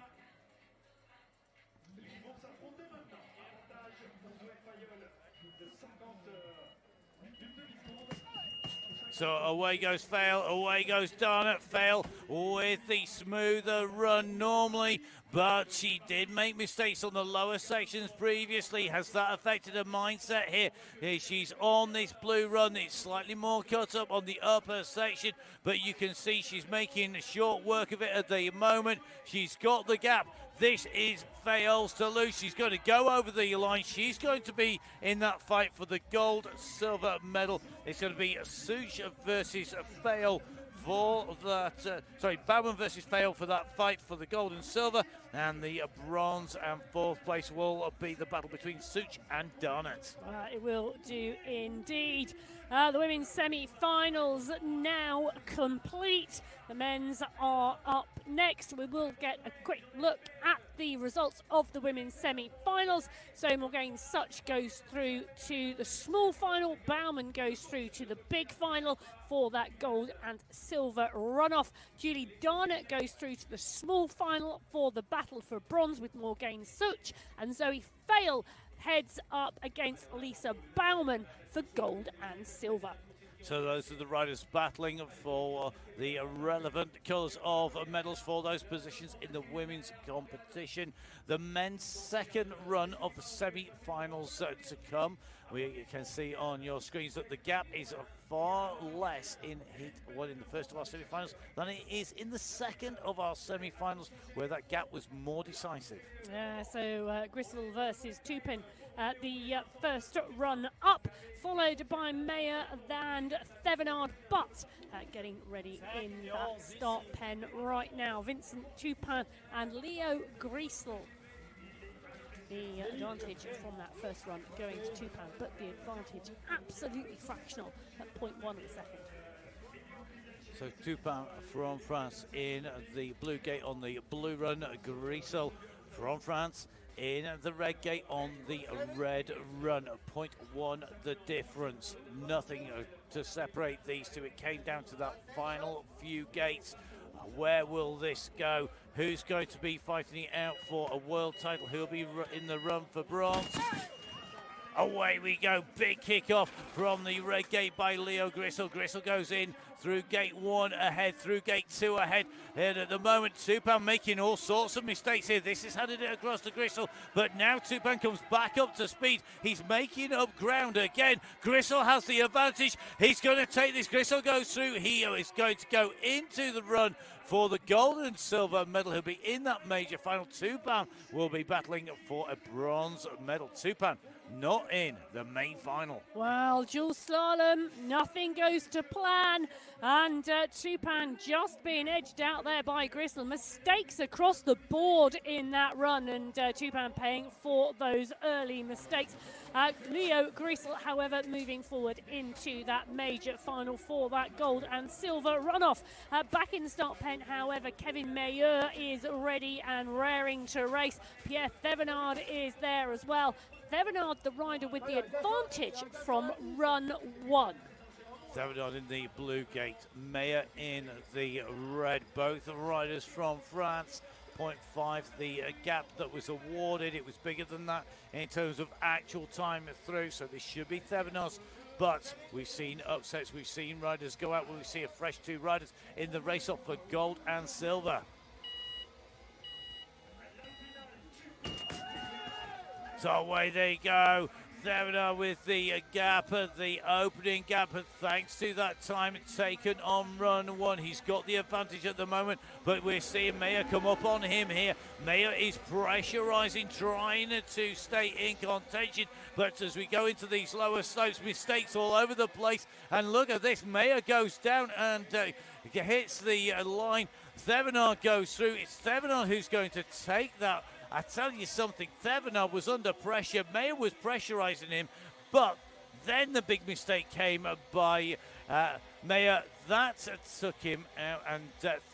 So away goes Fail, away goes Darnett. Fail with the smoother run normally, but she did make mistakes on the lower sections previously. Has that affected her mindset here? She's on this blue run. It's slightly more cut up on the upper section, but you can see she's making short work of it at the moment. She's got the gap. This is Fail's to lose. She's going to go over the line. She's going to be in that fight for the gold, silver medal. It's going to be Such versus Fail for that. Baumann versus Fail for that fight for the gold and silver. And the bronze and fourth place will be the battle between Such and Darnett. It will do indeed. The women's semi-finals now complete. The men's are up next. We will get a quick look at the results of the women's semi-finals. So Morgane Such goes through to the small final. Baumann goes through to the big final for that gold and silver runoff. Julie Darnett goes through to the small final for the battle for bronze with Morgane Such. And Zoe Fail heads up against Lisa Baumann for gold and silver. So those are the riders battling for the relevant colours of medals for those positions in the women's competition. The men's second run of the semi-finals to come. We can see on your screens that the gap is far less in heat one in the first of our semi-finals than it is in the second of our semi-finals, where that gap was more decisive. Yeah, so Grisel versus Tupin the first run up, followed by Meyer and Thevenard, but getting ready in that start pen right now. Vincent Tupin and Leo Grisel. The advantage from that first run going to Tupin, but the advantage absolutely fractional at 0.1 of a second. So Tupin from France in the blue gate on the blue run, Grisel from France in the red gate on the red run. 0.1 the difference, nothing to separate these two. It came down to that final few gates. Where will this go? Who's going to be fighting it out for a world title? Who'll be in the run for bronze? Away we go, big kickoff from the red gate by Leo Grisel. Grisel goes in through gate 1 ahead, through gate 2 ahead. And at the moment, Tupin making all sorts of mistakes here. This is handed it across to Grisel, but now Tupin comes back up to speed. He's making up ground again. Grisel has the advantage. He's going to take this. Grisel goes through. He is going to go into the run for the gold and silver medal. He'll be in that major final. Tupin will be battling for a bronze medal. Tupin not in the main final. Well, Dual Slalom, nothing goes to plan. And Tupin just being edged out there by Grisel. Mistakes across the board in that run, and Tupin paying for those early mistakes. Leo Grisel, however, moving forward into that major final for that gold and silver runoff. Back in the start pen, however, Kevin Meyer is ready and raring to race. Pierre Thevenard is there as well. Thevenard, the rider with the advantage from run 1. Thevenard in the blue gate, Meyer in the red. Both riders from France. 0.5, the gap that was awarded, it was bigger than that in terms of actual time through, so this should be Thevenard's. But we've seen upsets, we've seen riders go out, we see a fresh 2 riders in the race off for gold and silver. So away they go. Thevenard with the gap, the opening gap, and thanks to that time taken on run 1, he's got the advantage at the moment, but we're seeing Meyer come up on him here. Meyer is pressurizing, trying to stay in contention, but as we go into these lower slopes, mistakes all over the place, and look at this, Meyer goes down and hits the line. Thevenard goes through. It's Thevenard who's going to take that. I tell you something, Thevenard was under pressure. Meyer was pressurizing him, but Then the big mistake came by Meyer. That took him out, and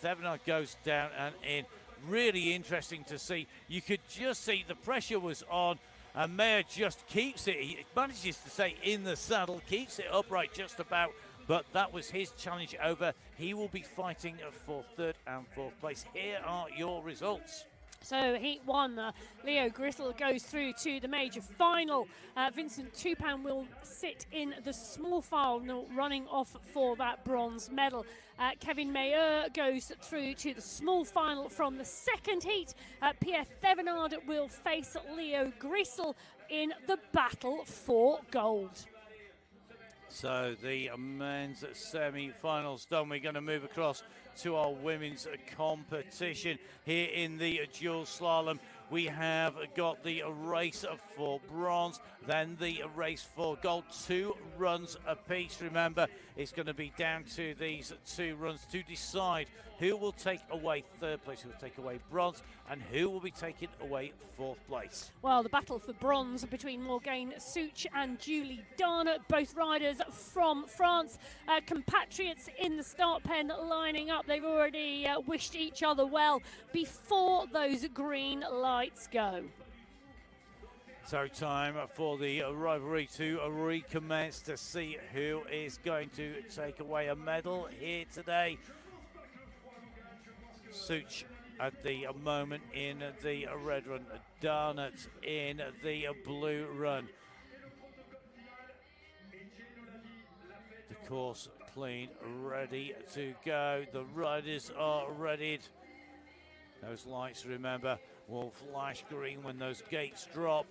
Thevenard goes down and in. Really interesting to see. You could just see the pressure was on, and Meyer just keeps it. He manages to stay in the saddle, keeps it upright just about, but that was his challenge over. He will be fighting for third and fourth place. Here are your results. So Heat 1, Leo Grissel goes through to the major final. Vincent Tupan will sit in the small final, running off for that bronze medal. Kevin Mayer goes through to the small final from the second heat. Pierre Thevenard will face Leo Grissel in the battle for gold. So the men's semi-finals done. We're going to move across to our women's competition here in the dual slalom. We have got the race for bronze, then the race for gold. 2 runs apiece. Remember, it's going to be down to these 2 runs to decide who will take away third place, who will take away bronze, and who will be taking away fourth place. Well, the battle for bronze between Morgane Such and Julie Darnot, both riders from France, compatriots in the start pen lining up. They've already wished each other well before those green lights go. So time for the rivalry to recommence to see who is going to take away a medal here today. Such at the moment in the red run, Darnot in the blue run. The course clean, ready to go. The riders are readied. Those lights, remember, will flash green when those gates drop.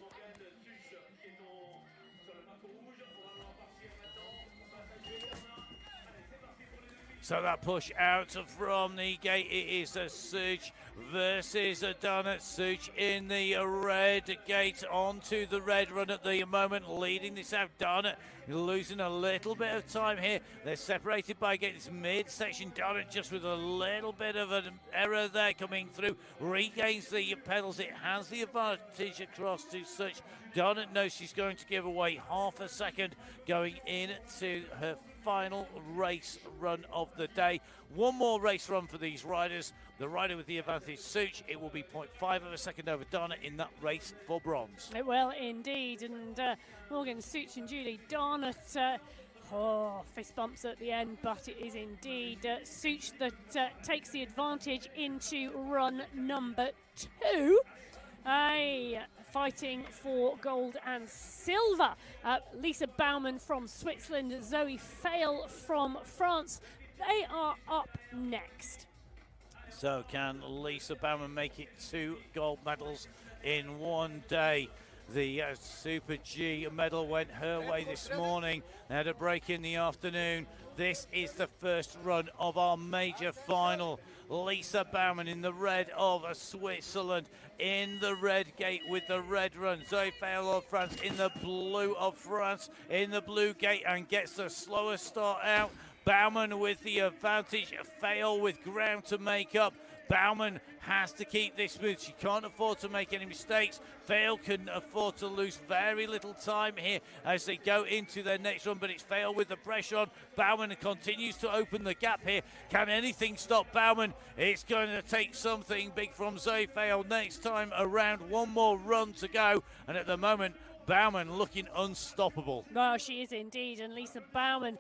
So that push out from the gate, it is a Such versus a Darnot. Such in the red gate onto the red run at the moment, leading this out. Darnot losing a little bit of time here. They're separated by a gate. It's midsection. Darnot just with a little bit of an error there coming through. Regains the pedals. It has the advantage across to Such. Darnot knows she's going to give away half a second going into her final race run of the day. One more race run for these riders. The rider with the advantage, Such, it will be 0.5 of a second over Darnot in that race for bronze. It will indeed, and Morgane Such and Julie Darnot, fist bumps at the end, but it is indeed Such that takes the advantage into run number 2. Fighting for gold and silver. Lisa Baumann from Switzerland, Zoe Fail from France. They are up next. So can Lisa Baumann make it 2 gold medals in one day? The Super G medal went her way this morning. They had a break in the afternoon. This is the first run of our major final. Lisa Baumann in the red of Switzerland, in the red gate with the red run. Zoe Fail of France in the blue of France, in the blue gate, and gets the slower start out. Baumann with the advantage. Fail with ground to make up. Baumann has to keep this smooth. She can't afford to make any mistakes. Fail can afford to lose very little time here as they go into their next run, but it's Fail with the pressure on. Baumann continues to open the gap here. Can anything stop Baumann? It's going to take something big from Zoe Fail next time around. One more run to go, and at the moment, Baumann looking unstoppable. Well, she is indeed, and Lisa Baumann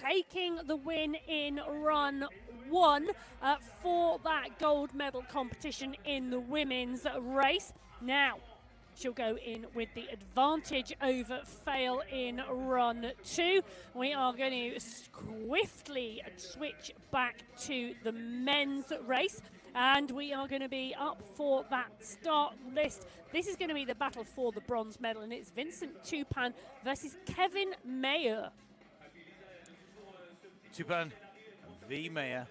taking the win in run 1 for that gold medal competition in the women's race. Now, she'll go in with the advantage over Fail in run 2. We are going to swiftly switch back to the men's race, and we are going to be up for that start list. This is going to be the battle for the bronze medal, and it's Vincent Tupan versus Kevin Mayer. Tupan v. Mayer.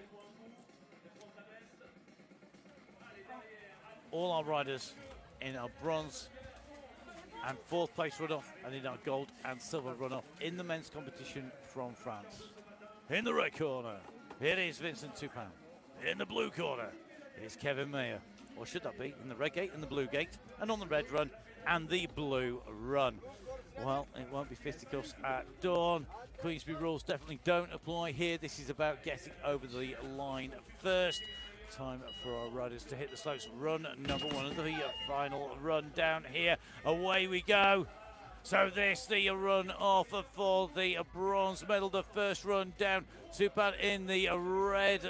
All our riders in our bronze and fourth place runoff, and in our gold and silver runoff in the men's competition from France. In the red corner, it is Vincent Tupan. In the blue corner, it is Kevin Mayer. Or should that be in the red gate and the blue gate, and on the red run and the blue run. Well, it won't be fisticuffs at dawn. Queensberry rules definitely don't apply here. This is about getting over the line first. Time for our riders to hit the slopes. Run number one of the final run down here. Away we go. So this, the run off for the bronze medal. The first run down. Châtel in the red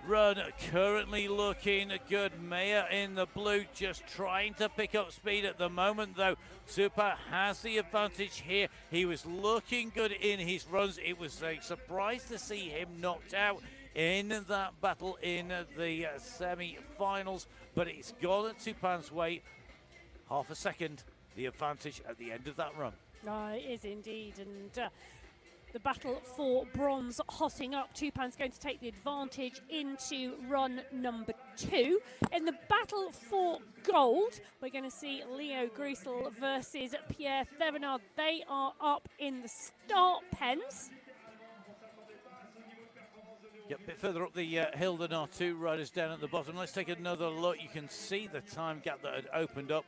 run, currently looking good. Meyer in the blue, just trying to pick up speed at the moment, though. Châtel has the advantage here. He was looking good in his runs. It was a surprise to see him knocked out in that battle in the semi-finals, but it's gone at Châtel's way. Half a second, the advantage at the end of that run. It is indeed, and the battle for bronze hotting up. Châtel's going to take the advantage into run number 2. In the battle for gold, we're going to see Leo Grissel versus Pierre Thevenard. They are up in the start pens. Yep, a bit further up the hill than our two riders down at the bottom. Let's take another look. You can see the time gap that had opened up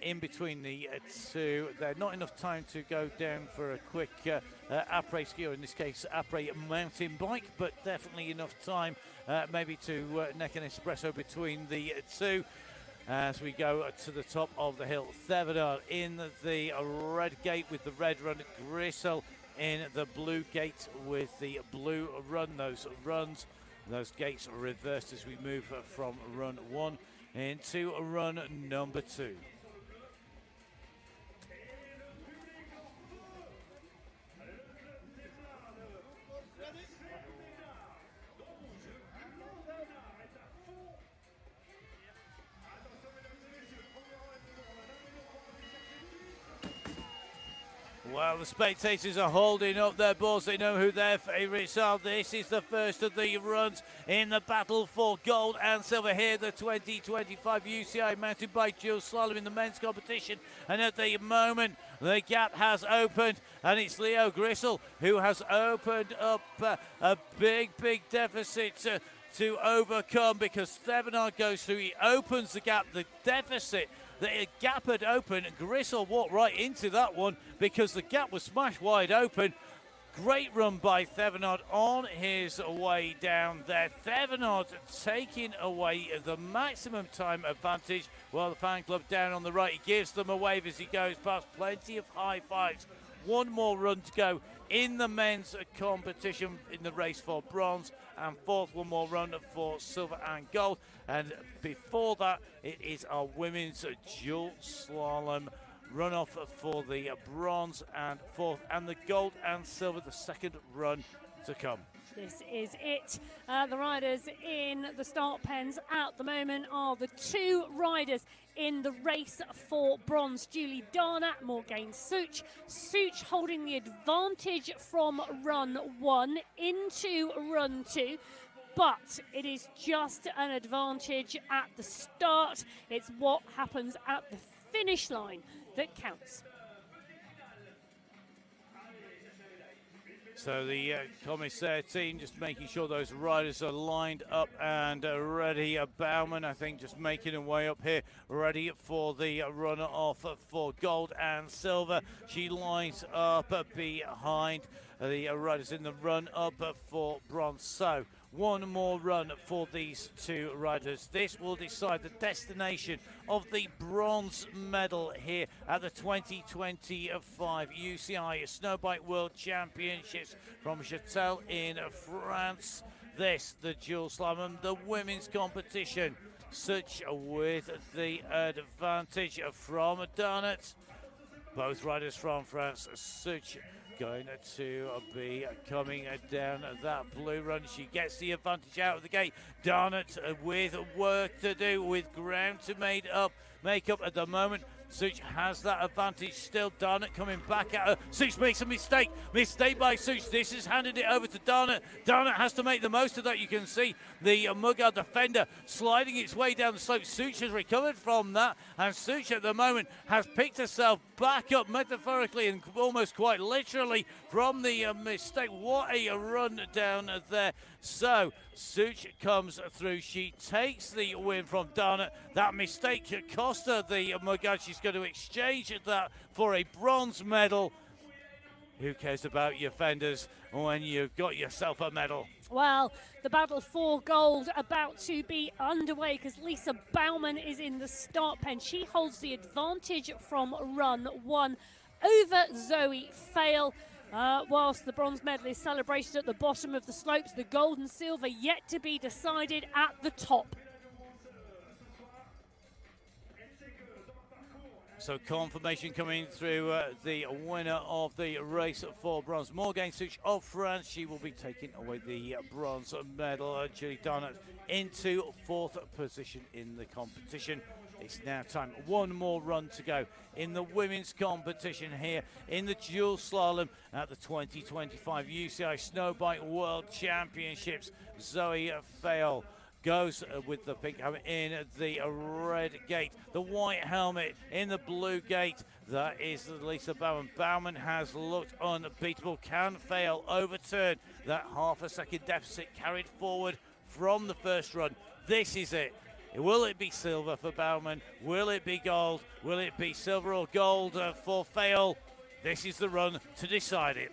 in between the two. There's not enough time to go down for a quick après ski, or in this case après mountain bike, but definitely enough time maybe to neck an espresso between the two as we go to the top of the hill. Thevenard in the red gate with the red run. Grissel in the blue gate with the blue run. Those gates are reversed as we move from run 1 into run number 2. Well, the spectators are holding up their balls. They know who their favourites are. This is the first of the runs in the battle for gold and silver here. The 2025 UCI mountain bike dual slalom in the men's competition. And at the moment, the gap has opened, and it's Leo Grissel who has opened up a big deficit to overcome, because Thevenard goes through. He opens the gap, the deficit. The gap had opened. Grissel walked right into that one because the gap was smashed wide open. Great run by Thevenard on his way down there. Thevenard taking away the maximum time advantage, while the fan club down on the right, he gives them a wave as he goes past. Plenty of high fives. One more run to go in the men's competition in the race for bronze, and one more run for silver and gold. And before that, it is our women's dual slalom runoff for the bronze and fourth, and the gold and silver, the second run to come. This is it. The riders in the start pens at the moment are the two riders in the race for bronze. Julie Darnat, Morgane Such. Such holding the advantage from run 1 into run 2. But it is just an advantage at the start. It's what happens at the finish line that counts. So the commissaire team just making sure those riders are lined up and ready. Baumann, I think, just making her way up here, ready for the runner off for gold and silver. She lines up behind the riders in the run up for bronze. So one more run for these two riders. This will decide the destination of the bronze medal here at the 2025 UCI Snowbike World Championships from Châtel in France. This, the dual slalom, the women's competition. Such with the advantage from Darnat. Both riders from France. Such going to be coming down that blue run. She gets the advantage out of the gate. Darnat with work to do, with ground to make up at the moment. Such has that advantage still. Darnat coming back at her. Such makes a mistake. Mistake by Such. This has handed it over to Darnat. Darnat has to make the most of that. You can see the Mughal defender sliding its way down the slope. Such has recovered from that, and Such at the moment has picked herself back up metaphorically and almost quite literally from the mistake. What a run down there. So Such comes through. She takes the win from Darnat. That mistake cost her the Mughal. She's going to exchange that for a bronze medal. Who cares about your fenders when you've got yourself a medal? Well, the battle for gold about to be underway because Lisa Baumann is in the start pen. She holds the advantage from run one over Zoe Fail. Whilst the bronze medal is celebrated at the bottom of the slopes, the gold and silver yet to be decided at the top. So confirmation coming through the winner of the race for bronze, Morgane Such of France. She will be taking away the bronze medal. Julie Darnot into 4th position in the competition. It's now time. One more run to go in the women's competition here in the dual slalom at the 2025 UCI Snowbike World Championships. Zoe Fail goes with the pink helmet in the red gate, the white helmet in the blue gate. That is Lisa Baumann. Baumann has looked unbeatable. Can Fail overturn that half a second deficit carried forward from the first run? This is it. Will it be silver for Baumann? Will it be gold? Will it be silver or gold for Fail? This is the run to decide it.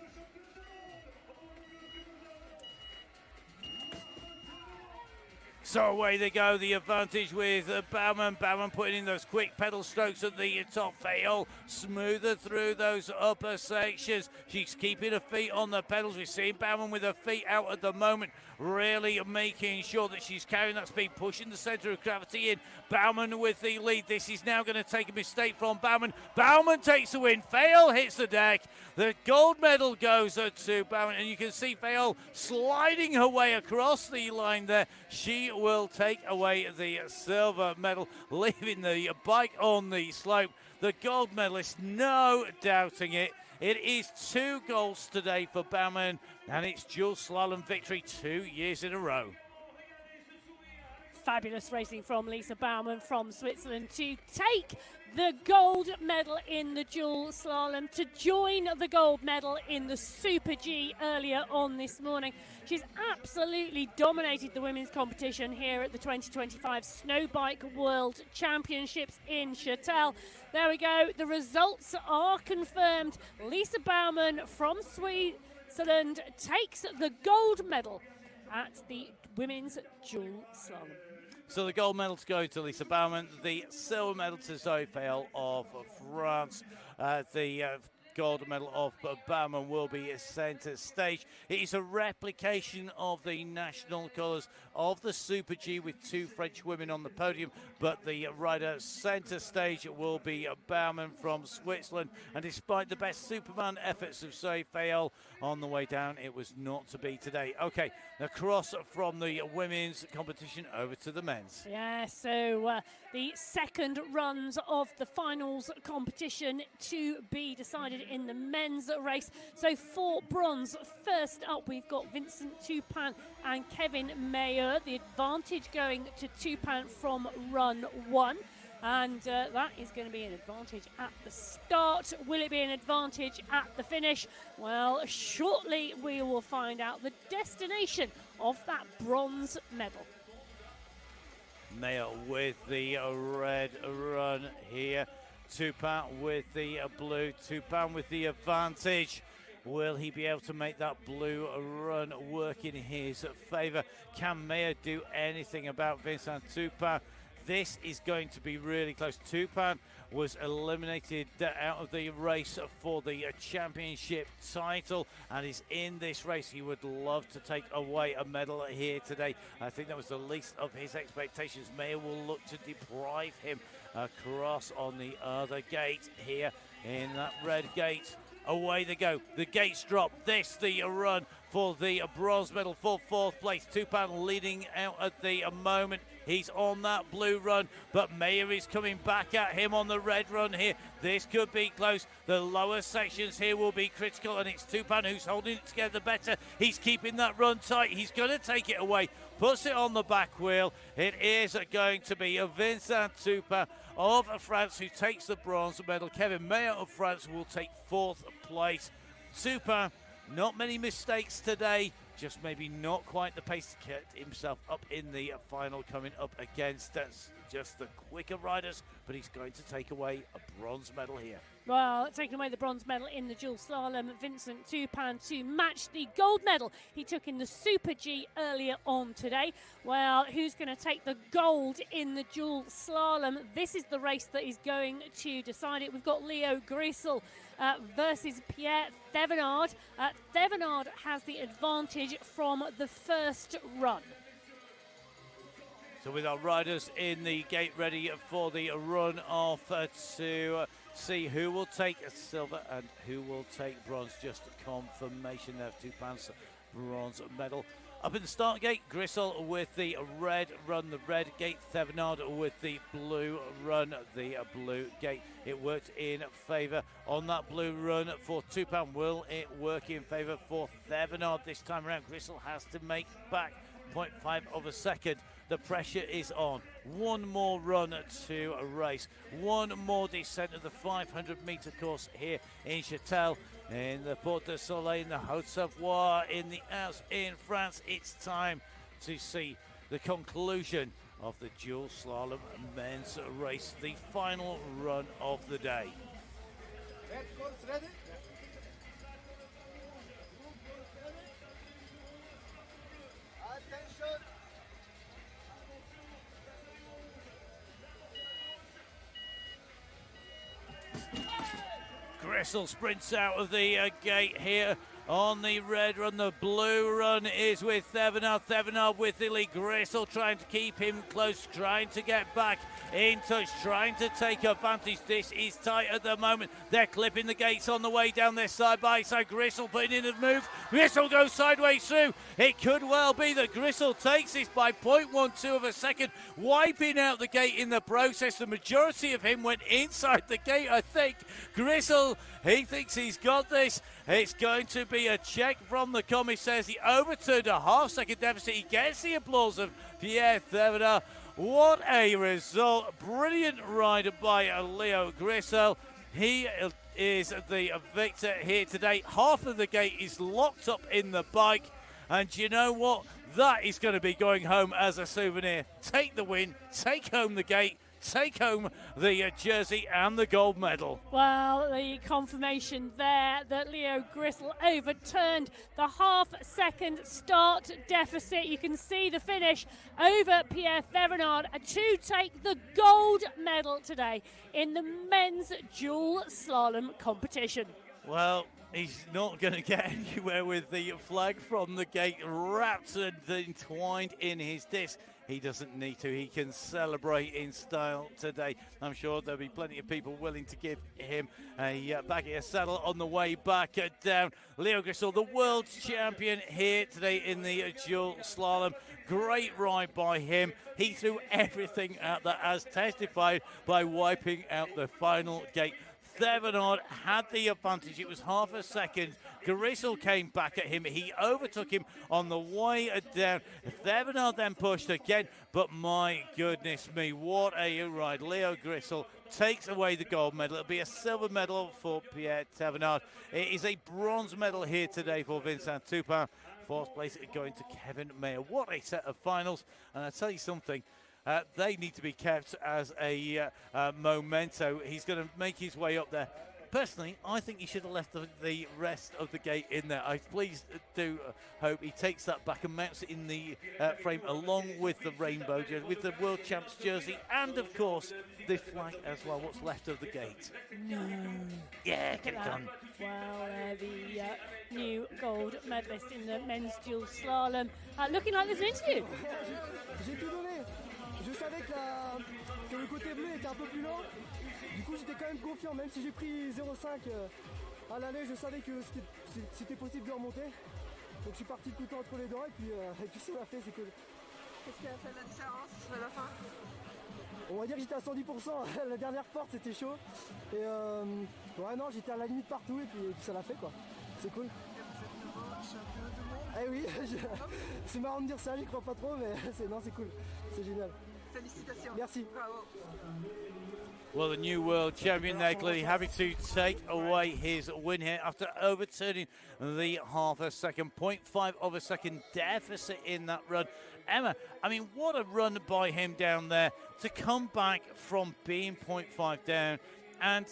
So away they go, the advantage with Baumann. Baumann putting in those quick pedal strokes at the top. Fail smoother through those upper sections. She's keeping her feet on the pedals. We're seeing Baumann with her feet out at the moment, really making sure that she's carrying that speed, pushing the centre of gravity in. Baumann with the lead. This is now going to take a mistake from Baumann. Baumann takes the win. Fail hits the deck. The gold medal goes to Baumann, and you can see Fail sliding her way across the line there. She will take away the silver medal, leaving the bike on the slope. The gold medalist, no doubting it. It is 2 golds today for Baumann, and it's dual slalom victory 2 years in a row. Fabulous racing from Lisa Baumann from Switzerland to take the gold medal in the dual slalom, to join the gold medal in the Super G earlier on this morning. She's absolutely dominated the women's competition here at the 2025 Snowbike World Championships in Châtel. There we go. The results are confirmed. Lisa Baumann from Switzerland takes the gold medal at the women's dual slalom. So the gold medal to go to Lisa Baumann, the silver medal to Zoe Fail of France. The gold medal of Baumann will be centre stage. It is a replication of the national colours of the Super G with 2 French women on the podium, but the rider centre stage will be Baumann from Switzerland. And despite the best Superman efforts of Zoe Fail on the way down, it was not to be today. Okay, across from the women's competition over to the men's. Yeah, so the second runs of the finals competition to be decided in the men's race. So for bronze, first up we've got Vincent Tupin and Kevin Mayer. The advantage going to Tupin from run 1. And that is going to be an advantage at the start. Will it be an advantage at the finish? Well, shortly we will find out the destination of that bronze medal. Mayer with the red run here. Tupin with the blue. Tupin with the advantage. Will he be able to make that blue run work in his favour? Can Mayer do anything about Vincent Tupin? This is going to be really close. Tupin was eliminated out of the race for the championship title and is in this race. He would love to take away a medal here today. I think that was the least of his expectations. Mayer will look to deprive him across on the other gate here in that red gate. Away they go. The gates drop. This the run for the bronze medal for 4th place. Tupin leading out at the moment. He's on that blue run, but Mayer is coming back at him on the red run here. This could be close. The lower sections here will be critical, and it's Tupin who's holding it together better. He's keeping that run tight. He's going to take it away. Puts it on the back wheel. It is going to be Vincent Tupin of France who takes the bronze medal. Kevin Mayer of France will take 4th place. Tupin, not many mistakes today. Just maybe not quite the pace to get himself up in the final, coming up against just the quicker riders but he's going to take away a bronze medal here. Well, taking away the bronze medal in the dual slalom, Vincent Tupan to match the gold medal he took in the Super G earlier on today. Well, who's going to take the gold in the dual slalom? This is the race that is going to decide it. We've got Leo Grissel versus Pierre Thevenard. Thevenard has the advantage from the first run. So with our riders in the gate ready for the run off to see who will take silver and who will take bronze. Just confirmation there of Tupan's bronze medal. Up in the start gate, Grissel with the red run, the red gate. Thevenard with the blue run, the blue gate. It worked in favour on that blue run for Tupan. Will it work in favour for Thevenard this time around? Grissel has to make back 0.5 of a second. The pressure is on. One more run to a race. One more descent of the 500-metre course here in Châtel, in the Porte de Soleil, in the Haute-Savoie, in the Alps, in France. It's time to see the conclusion of the dual slalom men's race, the final run of the day. Grissel sprints out of the gate here on the red run. The blue run is with Thevenard. Thevenard with the lead. Grissel trying to keep him close, trying to get back in touch, trying to take advantage. This is tight at the moment. They're clipping the gates on the way down there side by side. Grissel putting in a move. Grissel goes sideways through. It could well be that Grissel takes this by 0.12 of a second, wiping out the gate in the process. The majority of him went inside the gate, I think. Grissel, he thinks he's got this. It's going to be a check from the commissaires. He overturned a half-second deficit. He gets the applause of Pierre Thevenard. What a result. Brilliant ride by Leo Grissel. He is the victor here today. Half of the gate is locked up in the bike. And you know what? That is going to be going home as a souvenir. Take the win, take home the gate, take home the jersey and the gold medal. Well, the confirmation there that Leo Grissel overturned the half-second start deficit. You can see the finish over Pierre Thevenard to take the gold medal today in the men's dual slalom competition. Well, he's not going to get anywhere with the flag from the gate wrapped and entwined in his disc. He doesn't need to. He can celebrate in style today. I'm sure there'll be plenty of people willing to give him a back of a saddle on the way back down. Leo Grissel, the world champion here today in the dual slalom. Great ride by him. He threw everything at that, as testified by wiping out the final gate. Thevenard had the advantage. It was half a second. Grissel came back at him. He overtook him on the way down. Thevenard then pushed again, but my goodness me, what a ride. Leo Grissel takes away the gold medal. It'll be a silver medal for Pierre Thevenard. It is a bronze medal here today for Vincent Tupan. Fourth place going to Kevin Mayer. What a set of finals. And I'll tell you something. They need to be kept as a memento. He's going to make his way up there. Personally, I think he should have left the rest of the gate in there. I please do hope he takes that back and mounts it in the frame along with the rainbow jersey, with the World Champs jersey, and of course the flag as well. What's left of the gate? No. Yeah, get it done. Well, the new gold medalist in the men's dual slalom. Looking like there's an interview. J'ai tout donné. Je savais que le côté bleu était un peu plus lent. Du coup, j'étais quand même confiant, même si j'ai pris 0,5 à l'aller, je savais que c'était possible de remonter. Donc je suis parti tout le temps entre les dents et puis ça m'a fait, c'est cool. Qu'est-ce qui a fait la différence à la fin? On va dire que j'étais à 110%, la dernière porte c'était chaud. Et ouais non, j'étais à la limite partout et puis ça l'a fait quoi. C'est cool. Eh oui, c'est marrant de dire ça, j'y crois pas trop, mais c'est cool, c'est génial. Félicitations. Merci. Bravo. Well, the new world champion there, clearly happy to take away his win here after overturning the half a second, 0.5 of a second deficit in that run. Emma, I mean, what a run by him down there to come back from being 0.5 down and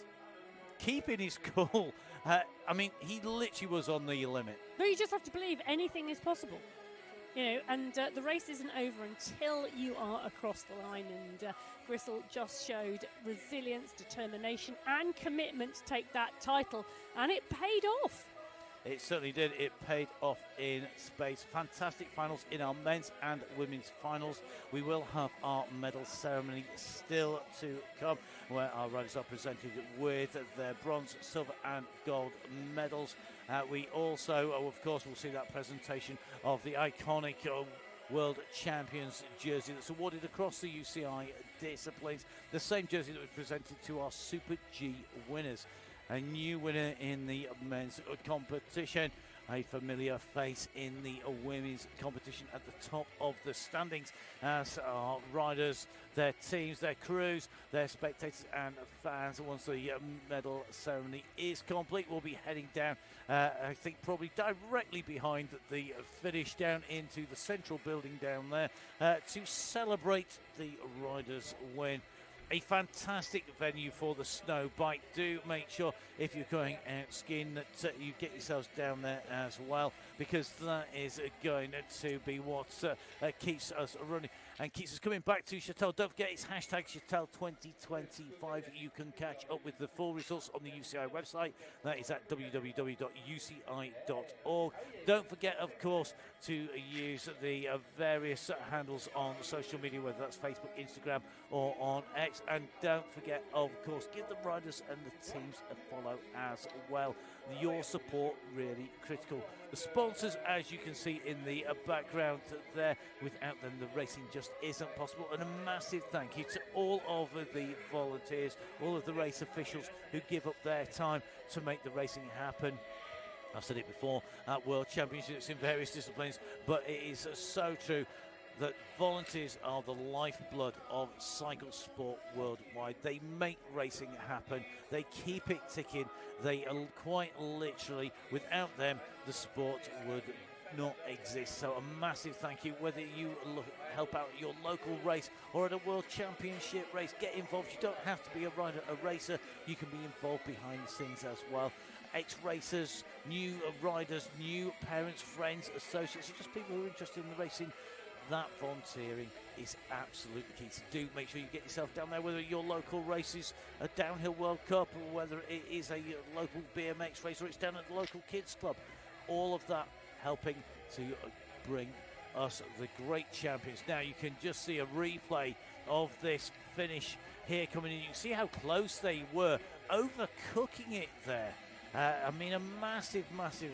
keeping his cool. I mean, he literally was on the limit. No, you just have to believe anything is possible. You know, and the race isn't over until you are across the line. And Gristle just showed resilience, determination, and commitment to take that title, and it paid off. It certainly did. It paid off in space. Fantastic finals in our men's and women's finals. We will have our medal ceremony still to come, where our riders are presented with their bronze, silver and gold medals. We also, of course, will see that presentation of the iconic World Champions jersey that's awarded across the UCI disciplines. The same jersey that was presented to our Super G winners. A new winner in the men's competition, a familiar face in the women's competition at the top of the standings, as our riders, their teams, their crews, their spectators and fans. Once the medal ceremony is complete, we'll be heading down, I think probably directly behind the finish, down into the central building down there to celebrate the riders' win. A fantastic venue for the snow bike. Do make sure, if you're going out skiing, that you get yourselves down there as well, because that is going to be what keeps us running and keeps us coming back to Châtel. Don't forget, it's hashtag Châtel 2025. You can catch up with the full results on the UCI website. That is at www.uci.org. Don't forget, of course, to use the various handles on social media, whether that's Facebook, Instagram or on X. And don't forget, of course, give the riders and the teams a follow as well. Your support really critical. The sponsors, as you can see in the background there, without them the racing just isn't possible. And a massive thank you to all of the volunteers, all of the race officials who give up their time to make the racing happen. I've said it before at World Championships in various disciplines, but it is so true that volunteers are the lifeblood of cycle sport worldwide. They make racing happen. They keep it ticking. They are quite literally, without them, the sport would not exist. So a massive thank you. Whether you help out at your local race or at a World Championship race, get involved. You don't have to be a rider, a racer. You can be involved behind the scenes as well. Ex-racers, new riders, new parents, friends, associates, just people who are interested in the racing. That volunteering is absolutely key. So do make sure you get yourself down there, whether your local race is a downhill World Cup or whether it is a local BMX race or it's down at the local kids club. All of that helping to bring us the great champions. Now you can just see a replay of this finish here coming in. You can see how close they were, overcooking it there. I mean, a massive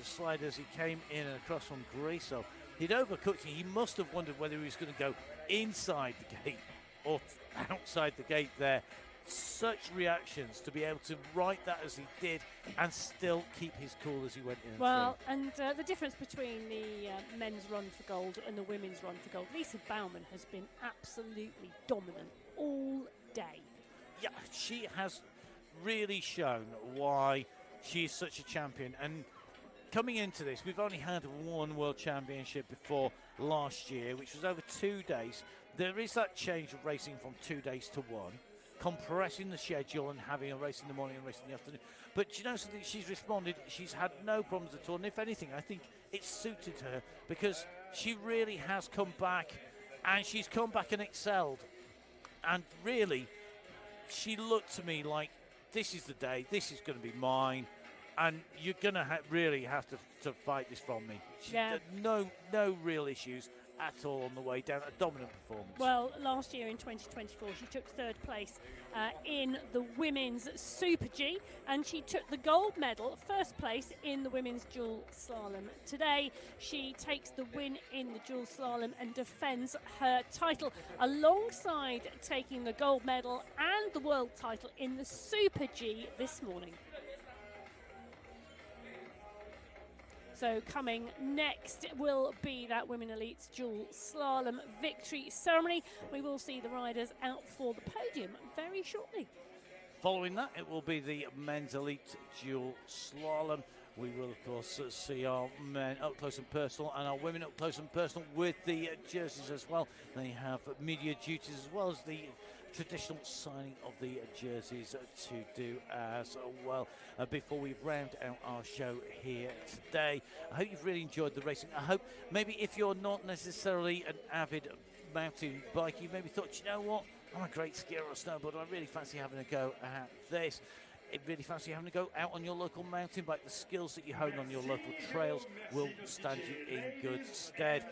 slide as he came in and across from Gristle. He'd overcooked it. He must have wondered whether he was going to go inside the gate or outside the gate there. Such reactions to be able to write that as he did and still keep his cool as he went in. Well, and the difference between the men's run for gold and the women's run for gold, Lisa Baumann has been absolutely dominant all day. Yeah, she has really shown why she is such a champion. And coming into this, we've only had one World Championship before last year, which was over 2 days. There is that change of racing from 2 days to one, compressing the schedule and having a race in the morning and a race in the afternoon. But you know something, she's responded, she's had no problems at all. And if anything, I think it's suited her because she really has come back, and she's come back and excelled. And really, she looked to me like, this is the day, this is going to be mine. And you're going to really have to fight this from me. Yeah. No real issues at all on the way down. A dominant performance. Well, last year in 2024, she took third place in the women's Super G, and she took the gold medal, first place in the women's dual slalom. Today, she takes the win in the dual slalom and defends her title, alongside taking the gold medal and the world title in the Super G this morning. So coming next will be that Women Elites Dual Slalom victory ceremony. We will see the riders out for the podium very shortly. Following that, it will be the Men's Elite Dual Slalom. We will, of course, see our men up close and personal and our women up close and personal with the jerseys as well. They have media duties as well as the traditional signing of the jerseys to do as well. Before we round out our show here today, I hope you've really enjoyed the racing. I hope maybe if you're not necessarily an avid mountain biker, you maybe thought, you know what, I'm a great skier or snowboarder, I really fancy having a go at this. I really fancy having to go out on your local mountain bike. The skills that you hone on your local trails will stand you in good stead.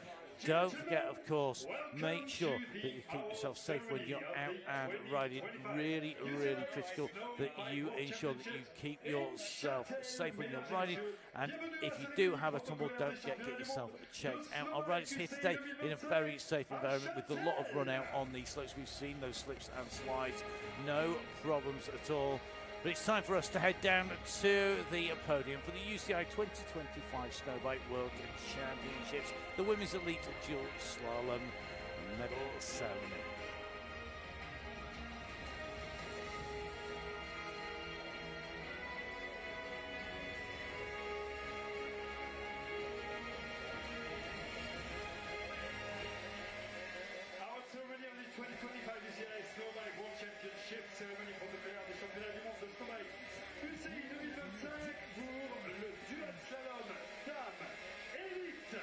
Don't forget, of course, make sure that you keep yourself safe when you're out and riding. Really, really critical that you ensure that you keep yourself safe when you're riding. And if you do have a tumble, don't forget, get yourself checked out. Our riders here today in a very safe environment with a lot of run out on these slopes. We've seen those slips and slides. No problems at all. But it's time for us to head down to the podium for the UCI 2025 Snowbike World Championships, the Women's Elite Dual Slalom medal ceremony. Our ceremony of the 2025 UCI Snowbike World Championship, cérémonie protocolaire des championnats du monde de snowbike UCI 2025 pour le Dual Slalom Dame Elite.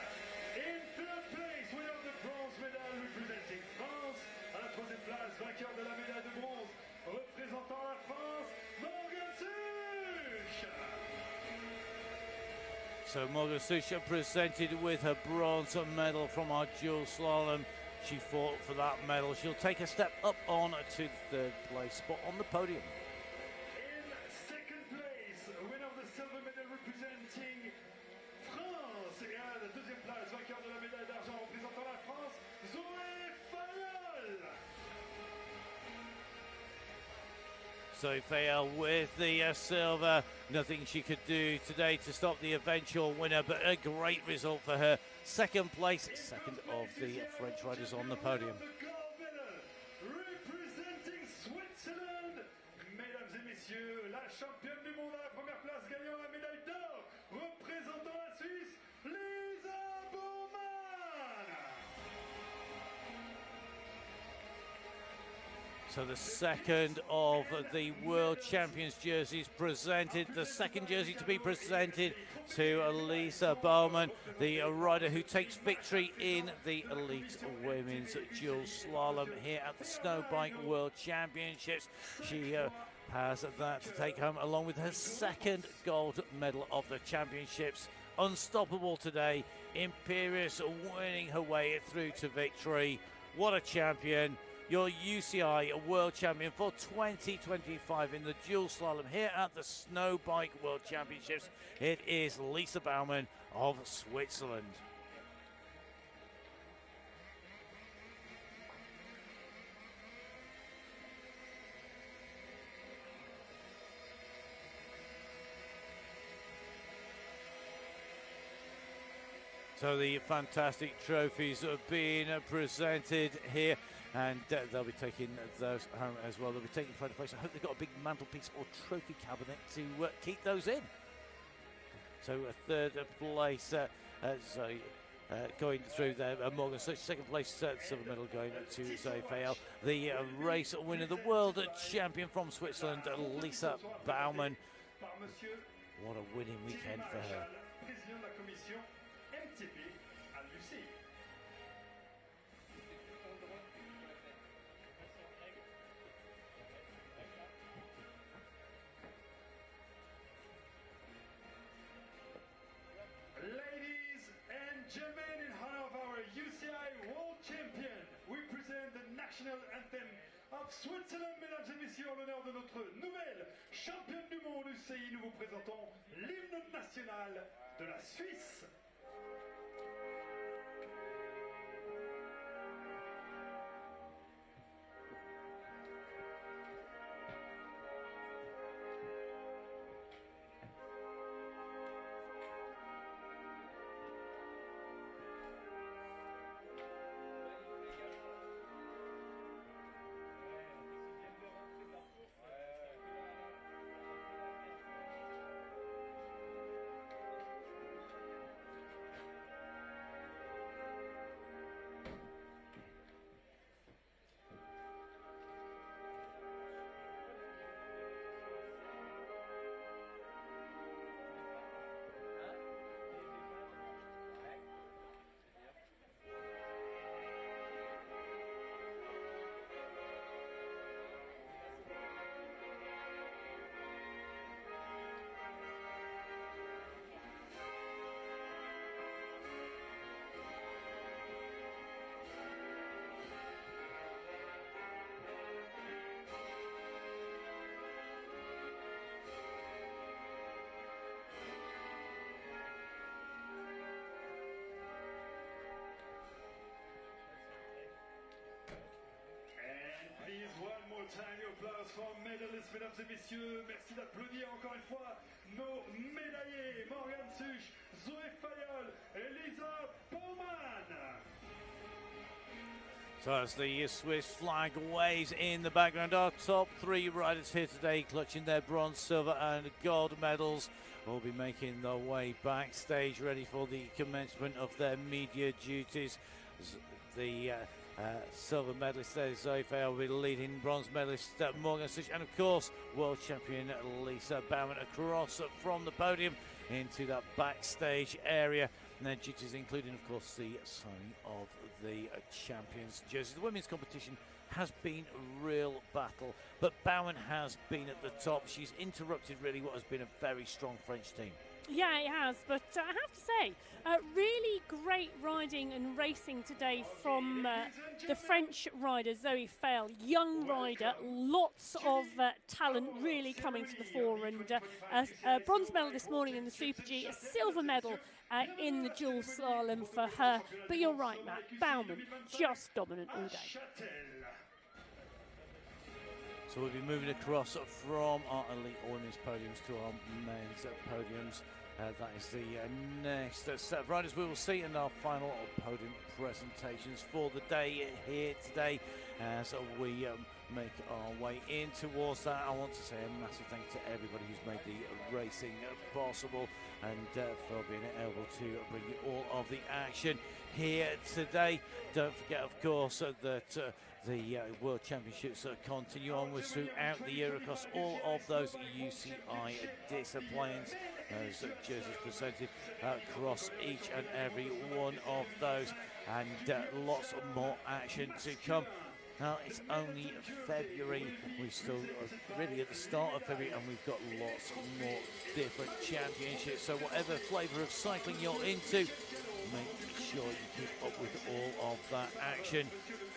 In third place, winner of the bronze medal representing France. À la troisième place, vainqueur de la médaille de bronze représentant la France, Morgan Such. So Morgan Such presented with her bronze medal from our dual slalom. She fought for that medal. She'll take a step up on to the third place spot on the podium. In second place, winner of the silver medal representing France. Et à la deuxième place, vainqueur de la médaille d'argent représentant la France, Zoé Fayol. So Fayol with the silver. Nothing she could do today to stop the eventual winner, but a great result for her. Second place, second of the French riders on the podium. The gold medal representing Switzerland. Mesdames et messieurs, la championne du monde à la première place gagnant la médaille d'or représentant la Suisse, Lisa Bowman. So the second of the World Champions jerseys presented, the second jersey to be presented to Lisa Bowman, the rider who takes victory in the Elite Women's Dual Slalom here at the Snowbike World Championships. She has that to take home along with her second gold medal of the championships. Unstoppable today, imperious, winning her way through to victory. What a champion. Your UCI World Champion for 2025 in the Dual Slalom here at the Snowbike World Championships. It is Lisa Bowman of Switzerland. So the fantastic trophies are being presented here, and they'll be taking those home as well. They'll be taking pride of place. I hope they've got a big mantelpiece or trophy cabinet to keep those in. So a third place, going through there, Morgan Such. Second place, silver medal going to Zoe Fayol. The race winner, the world champion from Switzerland, Lisa Bowman. What a winning weekend for her. Président de la commission MTP à l'UCI. Ladies and gentlemen, in honor of our UCI World Champion, we present the national anthem of Switzerland. Mesdames et messieurs, en l'honneur de notre nouvelle championne du monde UCI, nous vous présentons l'hymne national de la Suisse. tiny applause for medalists, mesdames et messieurs. Merci d'applaudir encore une fois nos médaillés. Morgan Such, Zoé Fayol, Elisa Bowman. So as the Swiss flag waves in the background, our top three riders here today clutching their bronze, silver and gold medals will be making their way backstage ready for the commencement of their media duties. The silver medalist there, Zoe Fayol, will be leading bronze medalist Morgan Such, and of course world champion Lisa Bowman across from the podium into that backstage area. And their duties including, of course, the signing of the champions' jerseys. The women's competition has been a real battle, but Bowman has been at the top. She's interrupted really what has been a very strong French team. Yeah, it has, but I have to say, really great riding and racing today from the French rider Zoe Fayol, young rider, lots of talent really coming to the fore, and a bronze medal this morning in the Super G, a silver medal in the dual slalom for her. But you're right, Matt, Bowman just dominant all day. So we'll be moving across from our elite women's podiums to our men's podiums. That is the next set of riders we will see in our final podium presentations for the day here today. As we make our way in towards that, I want to say a massive thank you to everybody who's made the racing possible and for being able to bring you all of the action here today. Don't forget, of course, that the World Championships continue onwards throughout the year across all of those UCI disciplines. Those jerseys presented across each and every one of those, and lots more action to come. Now, it's only February. We're still really at the start of February, and we've got lots more different championships. So whatever flavour of cycling you're into, make sure you keep up with all of that action.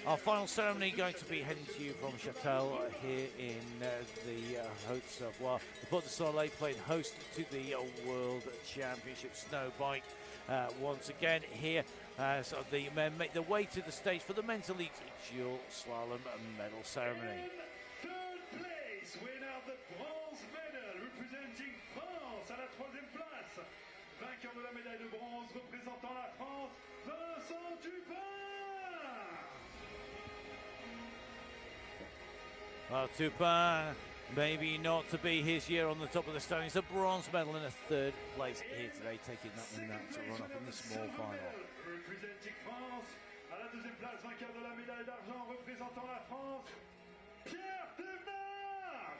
Our final ceremony going to be heading to you from Châtel here in the Haute-Savoie. The Dual Slalom playing host to the World Championship Snowbike. Once again here as the men make their way to the stage for the men's elite dual slalom medal ceremony. Third place, winner of the bronze medal, representing France à la 3e place. Vainqueur de la médaille de bronze, représentant la France, Vincent Dupin. Well, Dupin, maybe not to be his year on the top of the standings. A bronze medal in a third place here today, taking that in that to run up in the small final. Representing France, à la 2e place, vainqueur de la médaille d'argent, représentant la France, Pierre Thévenard.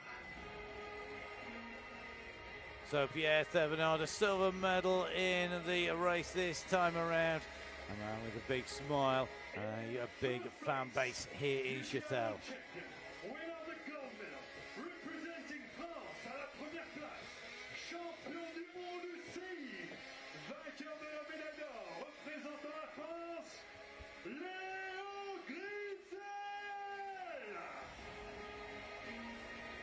So Pierre Thévenard, a silver medal in the race this time around. A man with a big smile, a big fan base here in Châtel. Winner of the gold medal, representing France à la 1e place, champion du monde UCI, vainqueur de la médaille d'or, représentant la France, Léo Grisel.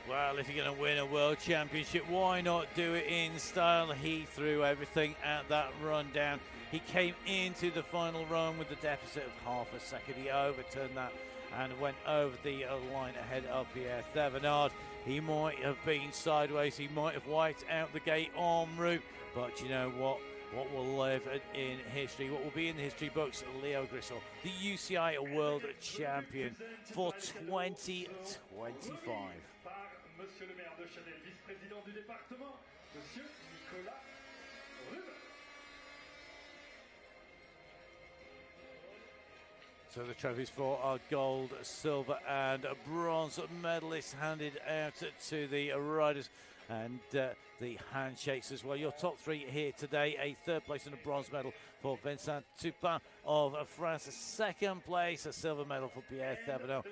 Well, if you're going to win a world championship, why not do it in style? He threw everything at that rundown. He came into the final run with the deficit of half a second. He overturned that and went over the line ahead of Pierre Thévenard. He might have been sideways, he might have wiped out the gate en route, but you know what? What will live in history, what will be in the history books, Léo Grisel, the UCI World Champion for 2025. Par Monsieur le maire de Châtel, vice-président du département, Monsieur Nicolas Rubin. So the trophies for our gold, silver and bronze medalists handed out to the riders, and the handshakes as well. Your top three here today: a third place and a bronze medal for Vincent Dupin of France, a second place, a silver medal for Pierre Thévenard,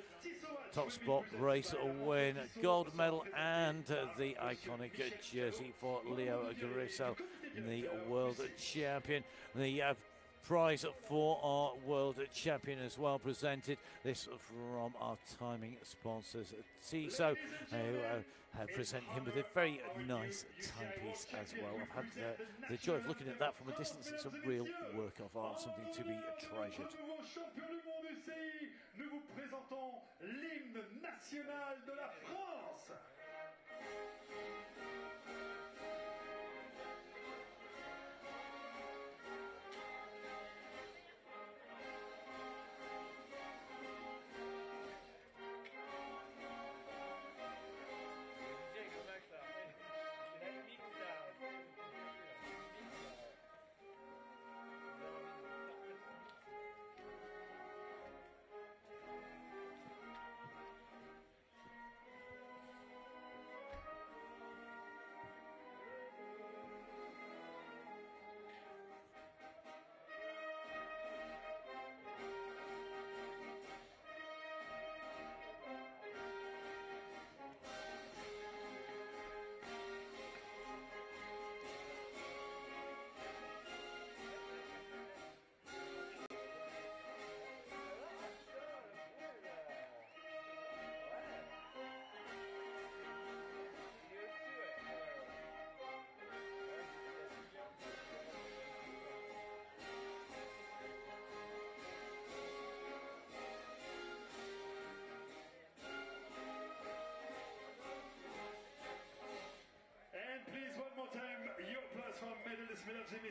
top spot race win, gold medal and the iconic jersey for Léo Grisel, the world champion. The prize for our world champion as well presented. This from our timing sponsors, TISO, who present him with a very nice timepiece as well. I've had the joy of looking at that from a distance. It's a real work of art, something to be treasured. Champion du monde UCI, nous vous présentons l'hymne national de la France.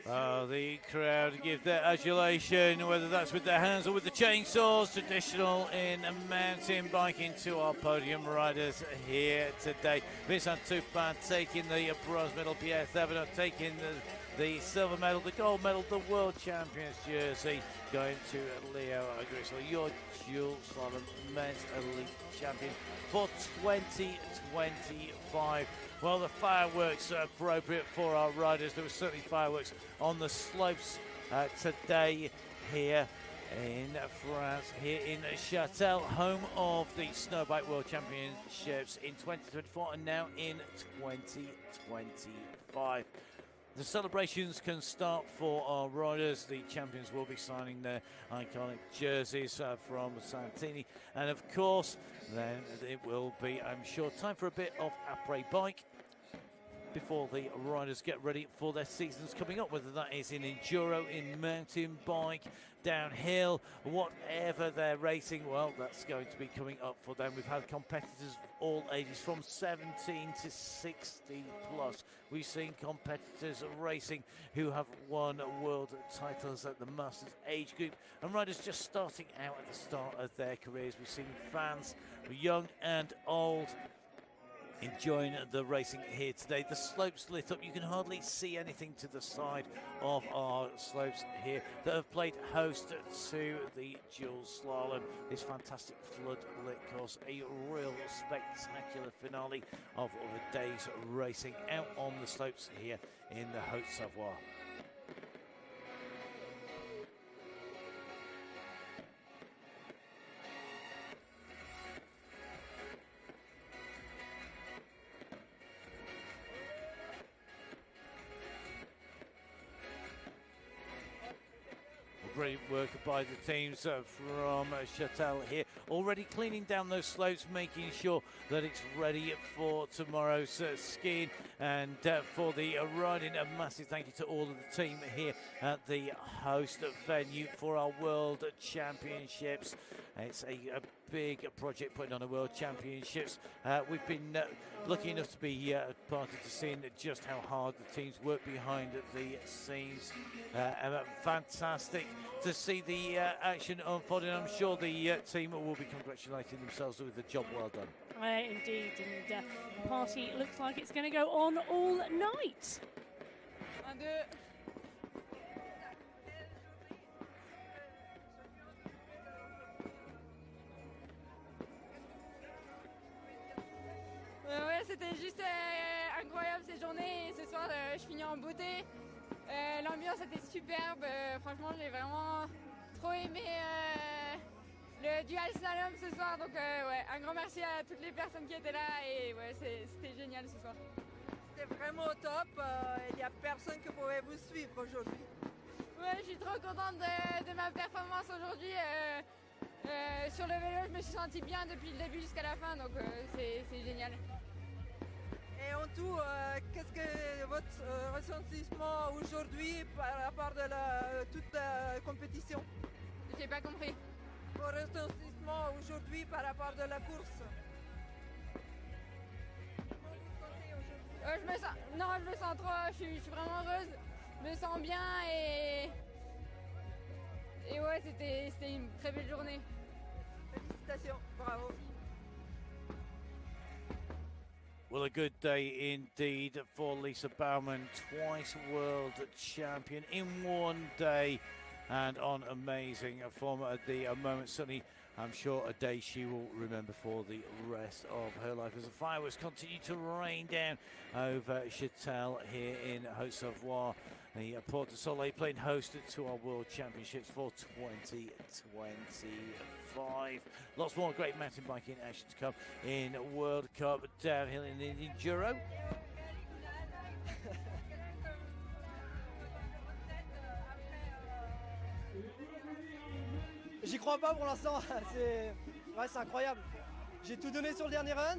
Oh, the crowd give their adulation, whether that's with their hands or with the chainsaws, traditional in mountain biking, to our podium riders here today. Vincent Toupin taking the bronze medal, Pierre Thévenot taking the silver medal, the gold medal, the World Champions jersey going to Leo Grisel, your dual slalom men's elite champion for 2025. Well, the fireworks are appropriate for our riders. There were certainly fireworks on the slopes today here in France, here in Châtel, home of the Snowbike World Championships in 2024 and now in 2025. The celebrations can start for our riders. The champions will be signing their iconic jerseys from Santini. And of course, then it will be, I'm sure, time for a bit of après bike before the riders get ready for their seasons coming up, whether that is in enduro, in mountain bike, downhill, whatever they're racing. Well, that's going to be coming up for them. We've had competitors of all ages from 17 to 60 plus. We've seen competitors racing who have won world titles at the Masters age group, and riders just starting out at the start of their careers. We've seen fans, young and old, enjoying the racing here today. The slopes lit up. You can hardly see anything to the side of our slopes here that have played host to the dual slalom, this fantastic flood lit course. A real spectacular finale of the day's racing out on the slopes here in the Haute-Savoie. Great work by the teams from Châtel here, already cleaning down those slopes, making sure that it's ready for tomorrow's skiing and for the riding. A massive thank you to all of the team here at the host venue for our World Championships. It's a big project putting on a World Championships. We've been lucky enough to be party to seeing just how hard the teams work behind the scenes. Fantastic to see the action unfolding. I'm sure the team will be congratulating themselves with a job well done. Indeed, and the party looks like it's going to go on all night. Ouais, c'était juste incroyable cette journée et ce soir je finis en beauté. L'ambiance était superbe, franchement j'ai vraiment trop aimé le dual slalom ce soir, donc ouais, un grand merci à toutes les personnes qui étaient là et ouais, c'était génial ce soir. C'était vraiment au top, il n'y a personne qui pouvait vous suivre aujourd'hui. Ouais, je suis trop contente de ma performance aujourd'hui. Sur le vélo, je me suis sentie bien depuis le début jusqu'à la fin, donc c'est génial. Et en tout, qu'est-ce que votre ressentiment aujourd'hui par rapport à toute la compétition? J'ai pas compris. Votre ressentiment sentiment aujourd'hui par rapport de la course? Comment vous vous sentez aujourd'hui? Je me sens trop, je suis vraiment heureuse, je me sens bien et ouais, c'était une très belle journée. Félicitations, bravo. Well, a good day indeed for Lisa Baumann, twice world champion in one day and on amazing form at the moment. Certainly, I'm sure a day she will remember for the rest of her life as the fireworks continue to rain down over Châtel here in Haute-Savoie. The Port du Soleil playing host to our World Championships for 2025. Lots more great mountain biking action to come in World Cup downhill in the Enduro. J'y crois pas pour l'instant, c'est incroyable. J'ai tout donné sur le dernier run,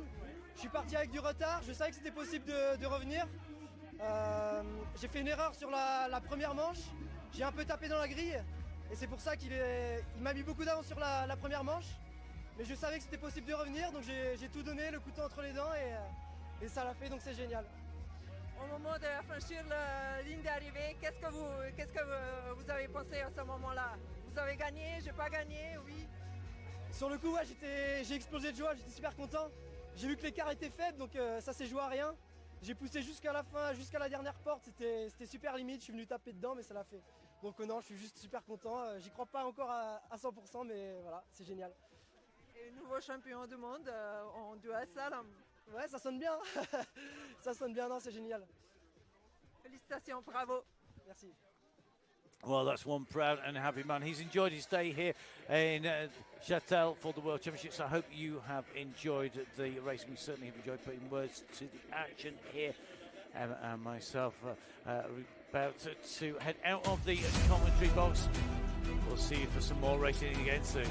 je suis parti avec du retard, je savais que c'était possible de revenir. J'ai fait une erreur sur la première manche, j'ai un peu tapé dans la grille et c'est pour ça qu'il m'a mis beaucoup d'avance sur la première manche. Mais je savais que c'était possible de revenir, donc j'ai tout donné, le couteau entre les dents et ça l'a fait, donc c'est génial. Au moment de franchir la ligne d'arrivée, qu'est-ce que vous avez pensé à ce moment-là? Vous avez gagné, j'ai pas gagné, oui? Sur le coup, ouais, j'ai explosé de joie, j'étais super content. J'ai vu que l'écart était faible, donc ça s'est joué à rien. J'ai poussé jusqu'à la fin, jusqu'à la dernière porte, c'était super limite, je suis venu taper dedans, mais ça l'a fait. Donc non, je suis juste super content, j'y crois pas encore à 100%, mais voilà, c'est génial. Et nouveau champion du monde en Dual Slalom. Ouais, ça sonne bien, ça sonne bien, non, c'est génial. Félicitations, bravo. Merci. Well, that's one proud and happy man. He's enjoyed his day here in Châtel for the World Championships. I hope you have enjoyed the race. We certainly have enjoyed putting words to the action here. Emma and myself about to head out of the commentary box. We'll see you for some more racing again soon.